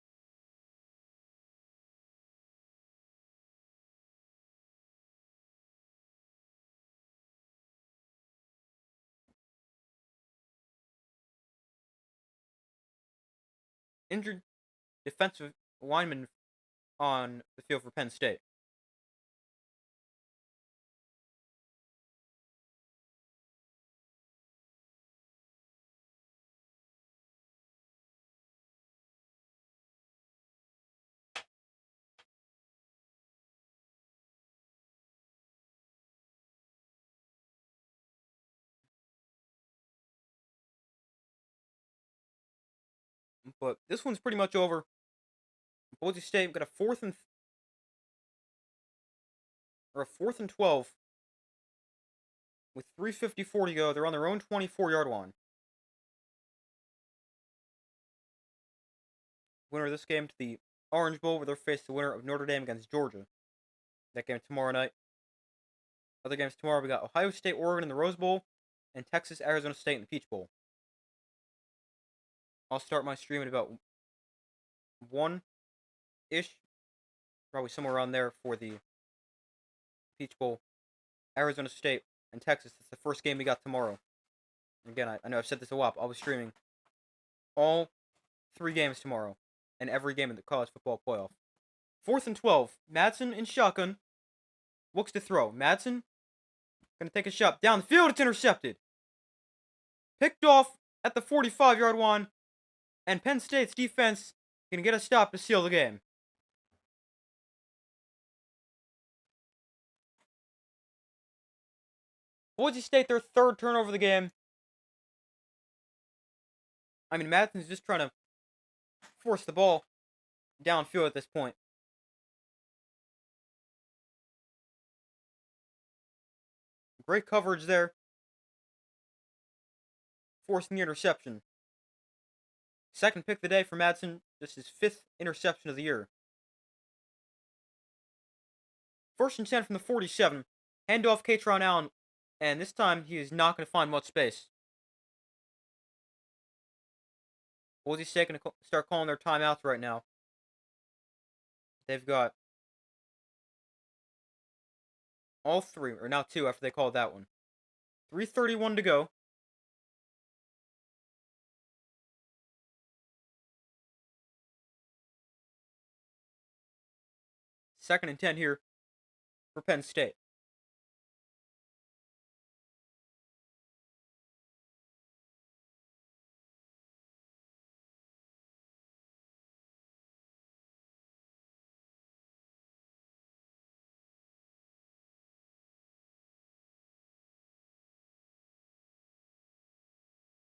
Injured defensive lineman on the field for Penn State. But this one's pretty much over. Boise State got a 4th and 12 with 3:54 to go. They're on their own 24-yard line. Winner of this game to the Orange Bowl, where they'll face the winner of Notre Dame against Georgia. That game tomorrow night. Other games tomorrow, we got Ohio State, Oregon in the Rose Bowl, and Texas, Arizona State in the Peach Bowl. I'll start my stream at about 1-ish. Probably somewhere around there for the Peach Bowl. Arizona State and Texas. It's the first game we got tomorrow. Again, I know I've said this a lot, but I'll be streaming all 3 games tomorrow. And every game in the college football playoff. 4th and 12. Madsen in shotgun. Looks to throw. Madsen gonna take a shot down the field. It's intercepted. Picked off at the 45-yard line. And Penn State's defense can get a stop to seal the game. Boise State, their 3rd turnover of the game. I mean, Madsen's just trying to force the ball downfield at this point. Great coverage there. Forcing the interception. 2nd pick of the day for Madsen. This is 5th interception of the year. 1st and 10 from the 47. Handoff Katron Allen. And this time, he is not going to find much space. Boise State going to start calling their timeouts right now. They've got all 3, or now 2 after they called that one. 3:31 to go. Second and 10 here for Penn State.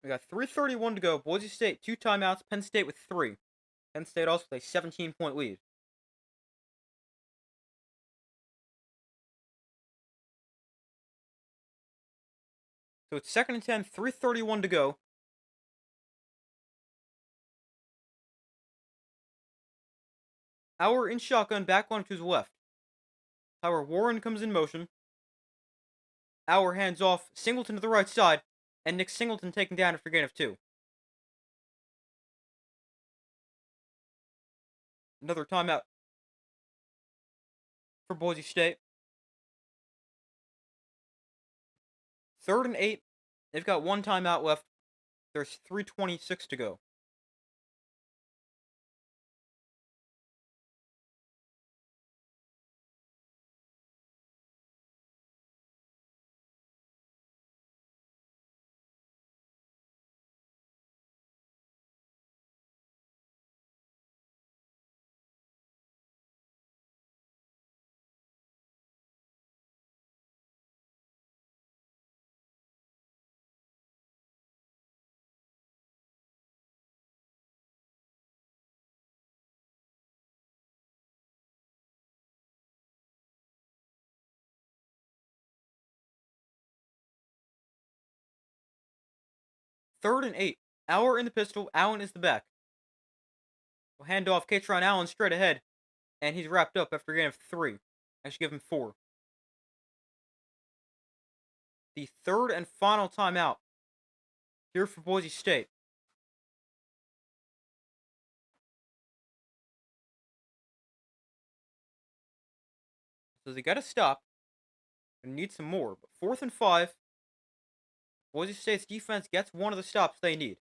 We got 3:31 to go. Boise State, 2 timeouts. Penn State with 3. Penn State also with a 17-point lead. So it's 2nd and 10, 3:31 to go. Auer in shotgun, back on to his left. However, Warren comes in motion. Auer hands off. Singleton to the right side. And Nick Singleton taken down after a gain of 2. Another timeout for Boise State. 3rd and 8 They've got one timeout left. There's 3:26 to go. Third and 8. Allen in the pistol. Allen is the back. We'll hand off Katron Allen straight ahead. And he's wrapped up after a gain of 3. I should give him 4. The third and final timeout here for Boise State. So they got to stop. And need some more. But 4th and 5. Boise State's defense gets one of the stops they need.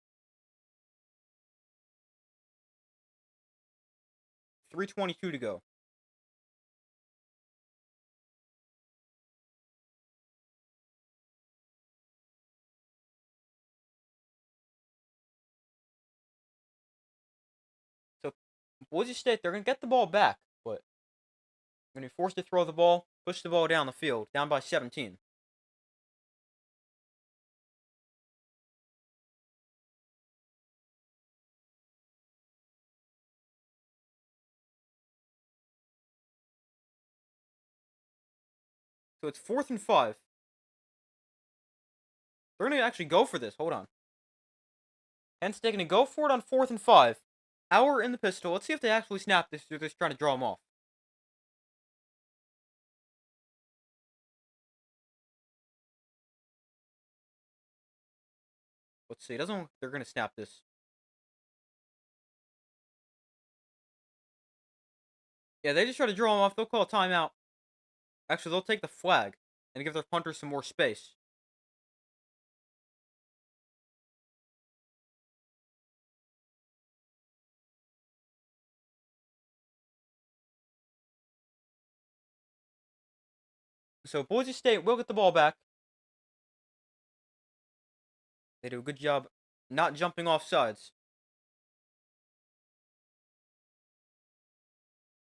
3:22 to go. So Boise State, they're going to get the ball back, but they're going to be forced to throw the ball, push the ball down the field, down by 17. So it's 4th and 5. They're going to actually go for this. Hold on. Penn State going to go for it on 4th and 5. Hour in the pistol. Let's see if they actually snap this. They're just trying to draw him off. Let's see. It doesn't look they're going to snap this. Yeah, they just try to draw him off. They'll call a timeout. Actually, they'll take the flag and give their punter some more space. So Boise State will get the ball back. They do a good job not jumping off sides.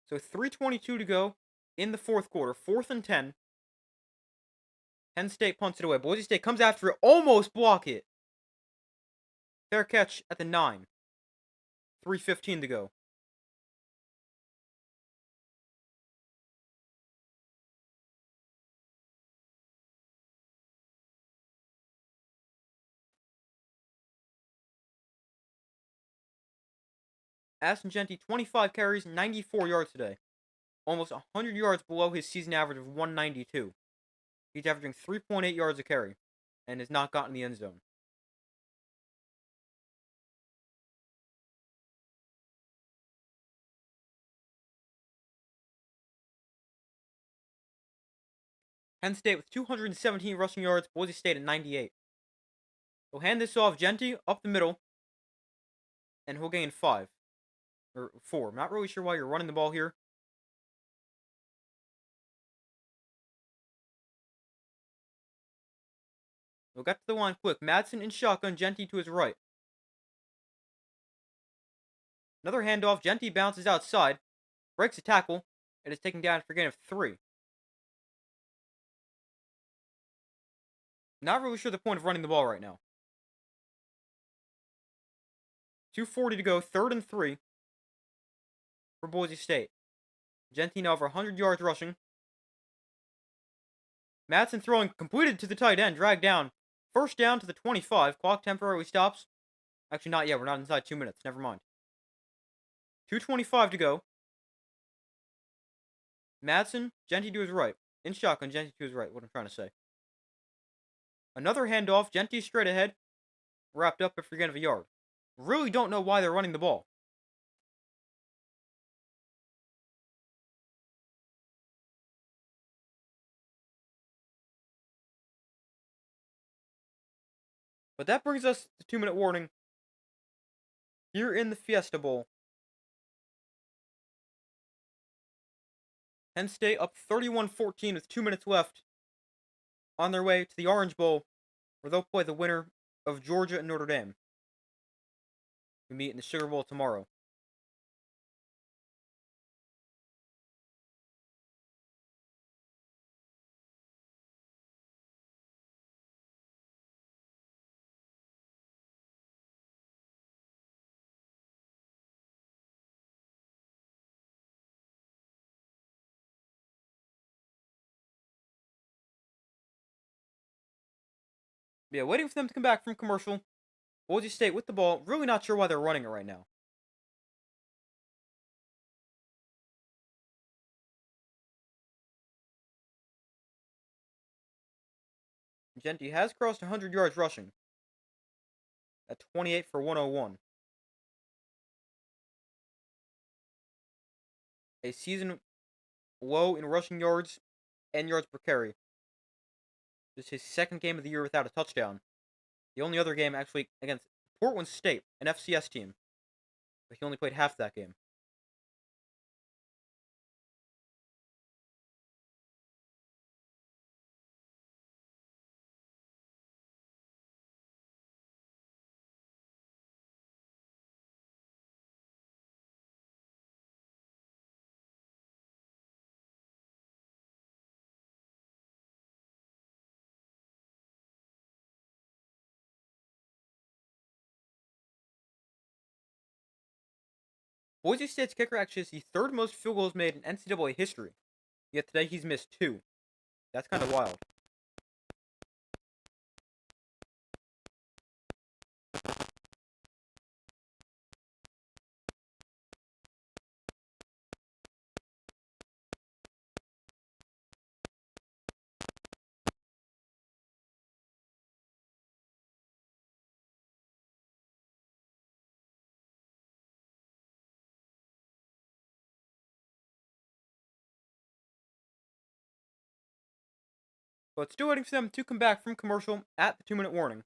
So 3:22 to go in the 4th quarter. 4th and 10. Penn State punts it away. Boise State comes after it. Almost block it. Fair catch at the 9. 3:15 to go. Aston Genty, 25 carries, 94 yards today. Almost 100 yards below his season average of 192. He's averaging 3.8 yards a carry and has not gotten the end zone. Penn State with 217 rushing yards, Boise State at 98. He'll hand this off, Genty up the middle, and he'll gain 5. Or 4. I'm not really sure why you're running the ball here. We'll get to the line quick. Madsen in shotgun, Genty to his right. Another handoff, Genty bounces outside, breaks a tackle, and is taken down for a gain of 3. Not really sure the point of running the ball right now. 2:40 to go, 3rd and 3 for Boise State. Genty now over 100 yards rushing. Madsen throwing completed to the tight end, dragged down. First down to the 25. Clock temporarily stops. Actually, not yet. We're not inside 2 minutes. Never mind. 2:25 to go. Madsen, Genty to his right. In shotgun, Genty to his right. What I'm trying to say. Another handoff. Genty straight ahead. Wrapped up after a gain of a yard. Really don't know why they're running the ball. But that brings us to 2-minute warning here in the Fiesta Bowl. Penn State up 31-14 with 2 minutes left, on their way to the Orange Bowl, where they'll play the winner of Georgia and Notre Dame. We meet in the Sugar Bowl tomorrow. Yeah, waiting for them to come back from commercial. Boise State with the ball. Really not sure why they're running it right now. Genti has crossed 100 yards rushing at 28 for 101. A season low in rushing yards and yards per carry. This is his second game of the year without a touchdown. The only other game actually against Portland State, an FCS team. But he only played half that game. Boise State's kicker actually is the third most field goals made in NCAA history. Yet today he's missed 2. That's kind of wild. But still waiting for them to come back from commercial at the 2-minute warning.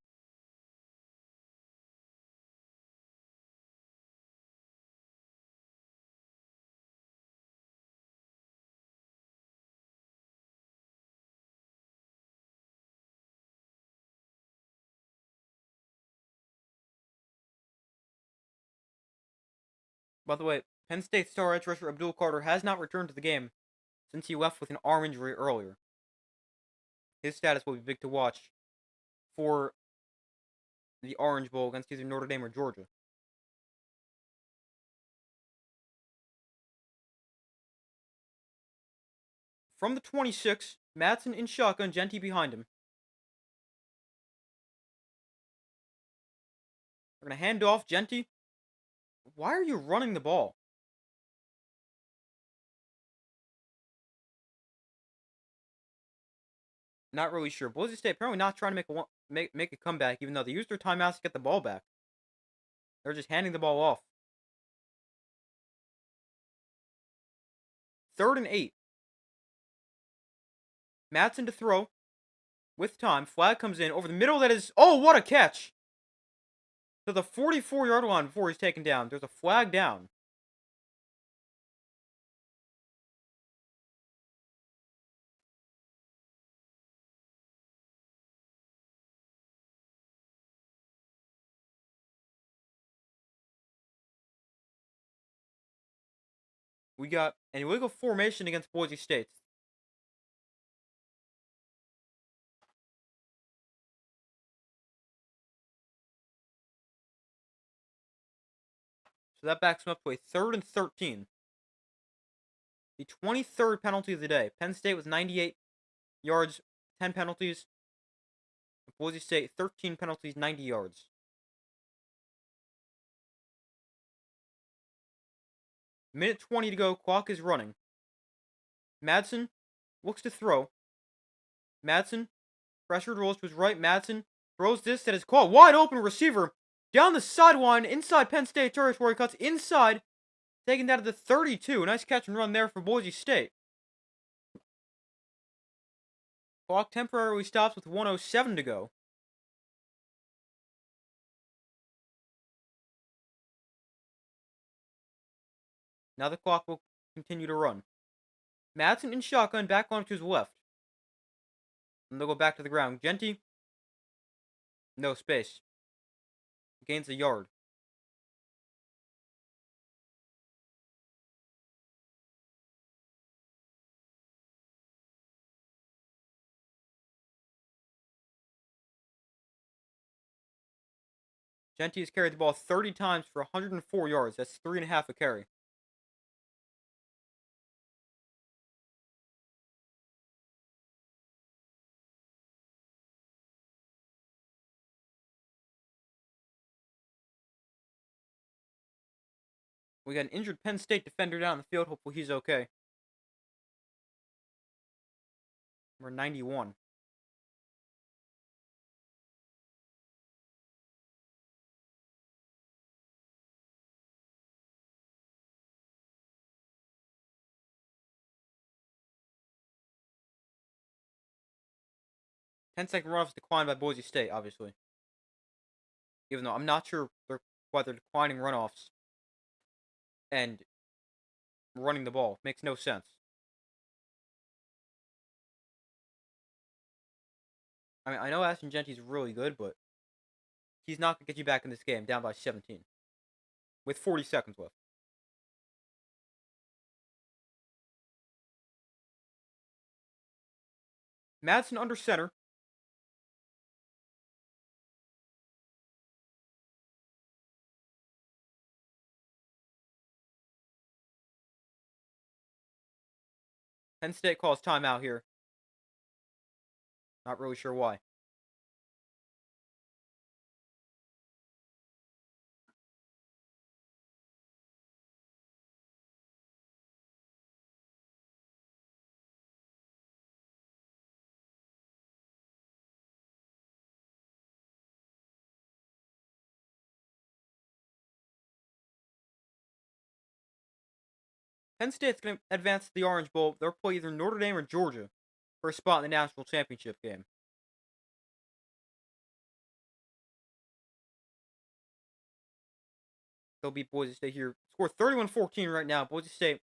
By the way, Penn State star edge rusher Abdul Carter has not returned to the game since he left with an arm injury earlier. His status will be big to watch for the Orange Bowl against either Notre Dame or Georgia. From the 26, Madsen in shotgun, Genti behind him. They're going to hand off Genti. Why are you running the ball? Not really sure. Boise State apparently not trying to make a comeback, even though they used their timeouts to get the ball back. They're just handing the ball off. 3rd and 8. Madsen to throw. With time. Flag comes in over the middle. That is... Oh, what a catch! To the 44-yard line before he's taken down. There's a flag down. We got an illegal formation against Boise State. So that backs him up to a 3rd and 13. The 23rd penalty of the day. Penn State with 98 yards, 10 penalties. Boise State, 13 penalties, 90 yards. Minute 20 to go. Clock is running. Madsen looks to throw. Madsen, pressure rolls to his right. Madsen throws this that is caught. Wide open receiver. Down the sideline, inside Penn State territory. Cuts inside. Taken down to the 32. Nice catch and run there for Boise State. Clock temporarily stops with 1:07 to go. Now the clock will continue to run. Madsen in shotgun back onto his left. And they'll go back to the ground. Genty. No space. Gains a yard. Genty has carried the ball 30 times for 104 yards. That's 3.5 a carry. We got an injured Penn State defender down the field. Hopefully he's okay. We're 91. Ten-second runoffs declined by Boise State, obviously. Even though I'm not sure why they're declining runoffs and running the ball. Makes no sense. I mean, I know Ashton Genty's really good, but he's not going to get you back in this game down by 17 with 40 seconds left. Madsen under center. Penn State calls timeout here. Not really sure why. Penn State's going to advance to the Orange Bowl. They'll play either Notre Dame or Georgia for a spot in the national championship game. They'll beat Boise State here. Score 31-14 right now. Boise State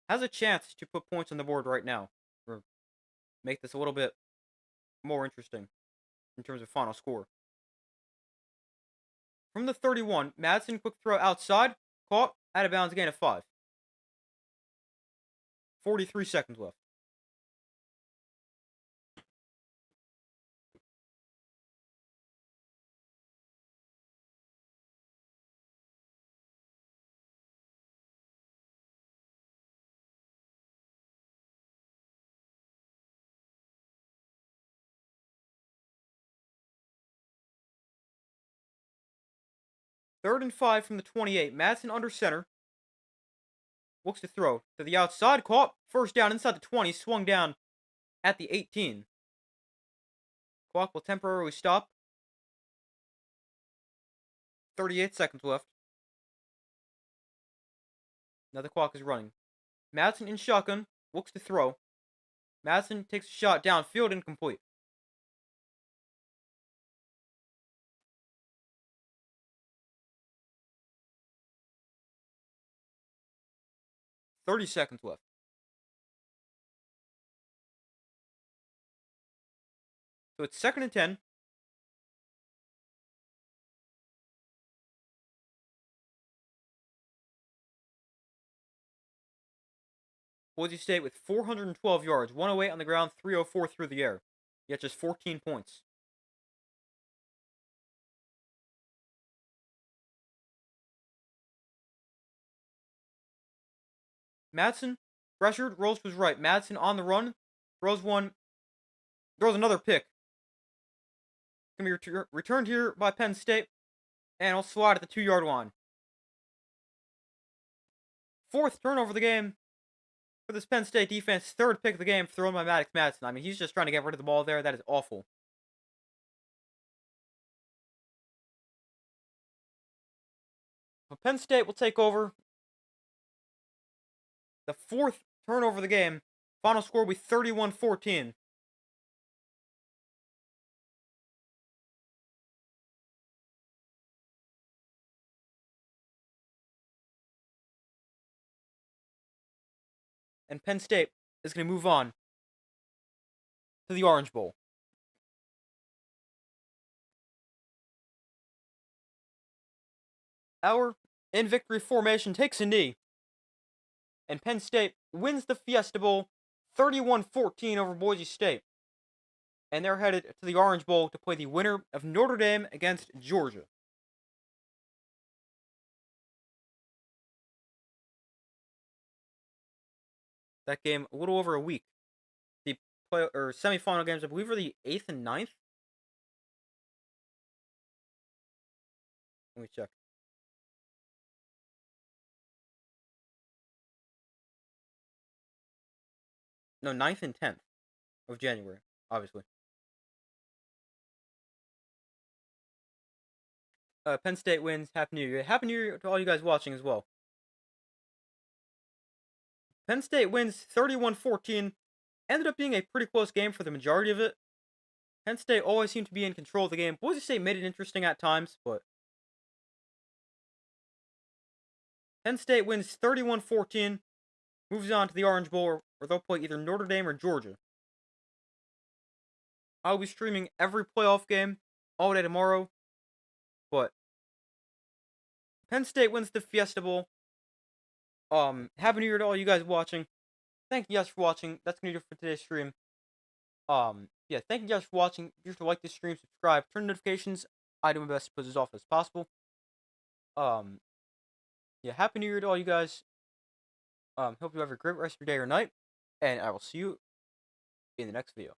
has a chance to put points on the board right now. Or make this a little bit more interesting in terms of final score. From the 31, Madsen quick throw outside. Caught. Out of bounds, gain of 5. 43 seconds left. Third and 5 from the 28. Madsen under center. Looks to throw to the outside. Caught. First down inside the 20. Swung down at the 18. Clock will temporarily stop. 38 seconds left. Now the clock is running. Madsen in shotgun. Looks to throw. Madsen takes a shot downfield, incomplete. $30 seconds left. So it's 2nd and 10. Boise State with 412 yards, 108 on the ground, 304 through the air. Yet just 14 points. Madsen, pressured, rolls to his right. Madsen on the run, throws another pick. Going to be returned here by Penn State, and will slide at the 2-yard line. 4th turnover of the game for this Penn State defense. 3rd pick of the game thrown by Maddox Madsen. I mean, he's just trying to get rid of the ball there. That is awful. Well, Penn State will take over. The 4th turnover of the game. Final score will be 31-14. and Penn State is going to move on to the Orange Bowl. Our in victory formation takes a knee, and Penn State wins the Fiesta Bowl 31-14 over Boise State. And they're headed to the Orange Bowl to play the winner of Notre Dame against Georgia. That game a little over a week. The semifinal games, I believe, are the 8th and 9th. Let me check. No, 9th and 10th of January, obviously. Penn State wins. Happy New Year. Happy New Year to all you guys watching as well. Penn State wins 31-14. Ended up being a pretty close game for the majority of it. Penn State always seemed to be in control of the game. Boise State made it interesting at times, but Penn State wins 31-14. Moves on to the Orange Bowl, where they'll play either Notre Dame or Georgia. I'll be streaming every playoff game all day tomorrow. But Penn State wins the Fiesta Bowl. Happy New Year to all you guys watching. Thank you guys for watching. That's gonna do it for today's stream. Yeah, thank you guys for watching. Be sure to like this stream, subscribe, turn notifications. I do my best to put this off as possible. Yeah, Happy New Year to all you guys. Hope you have a great rest of your day or night, and I will see you in the next video.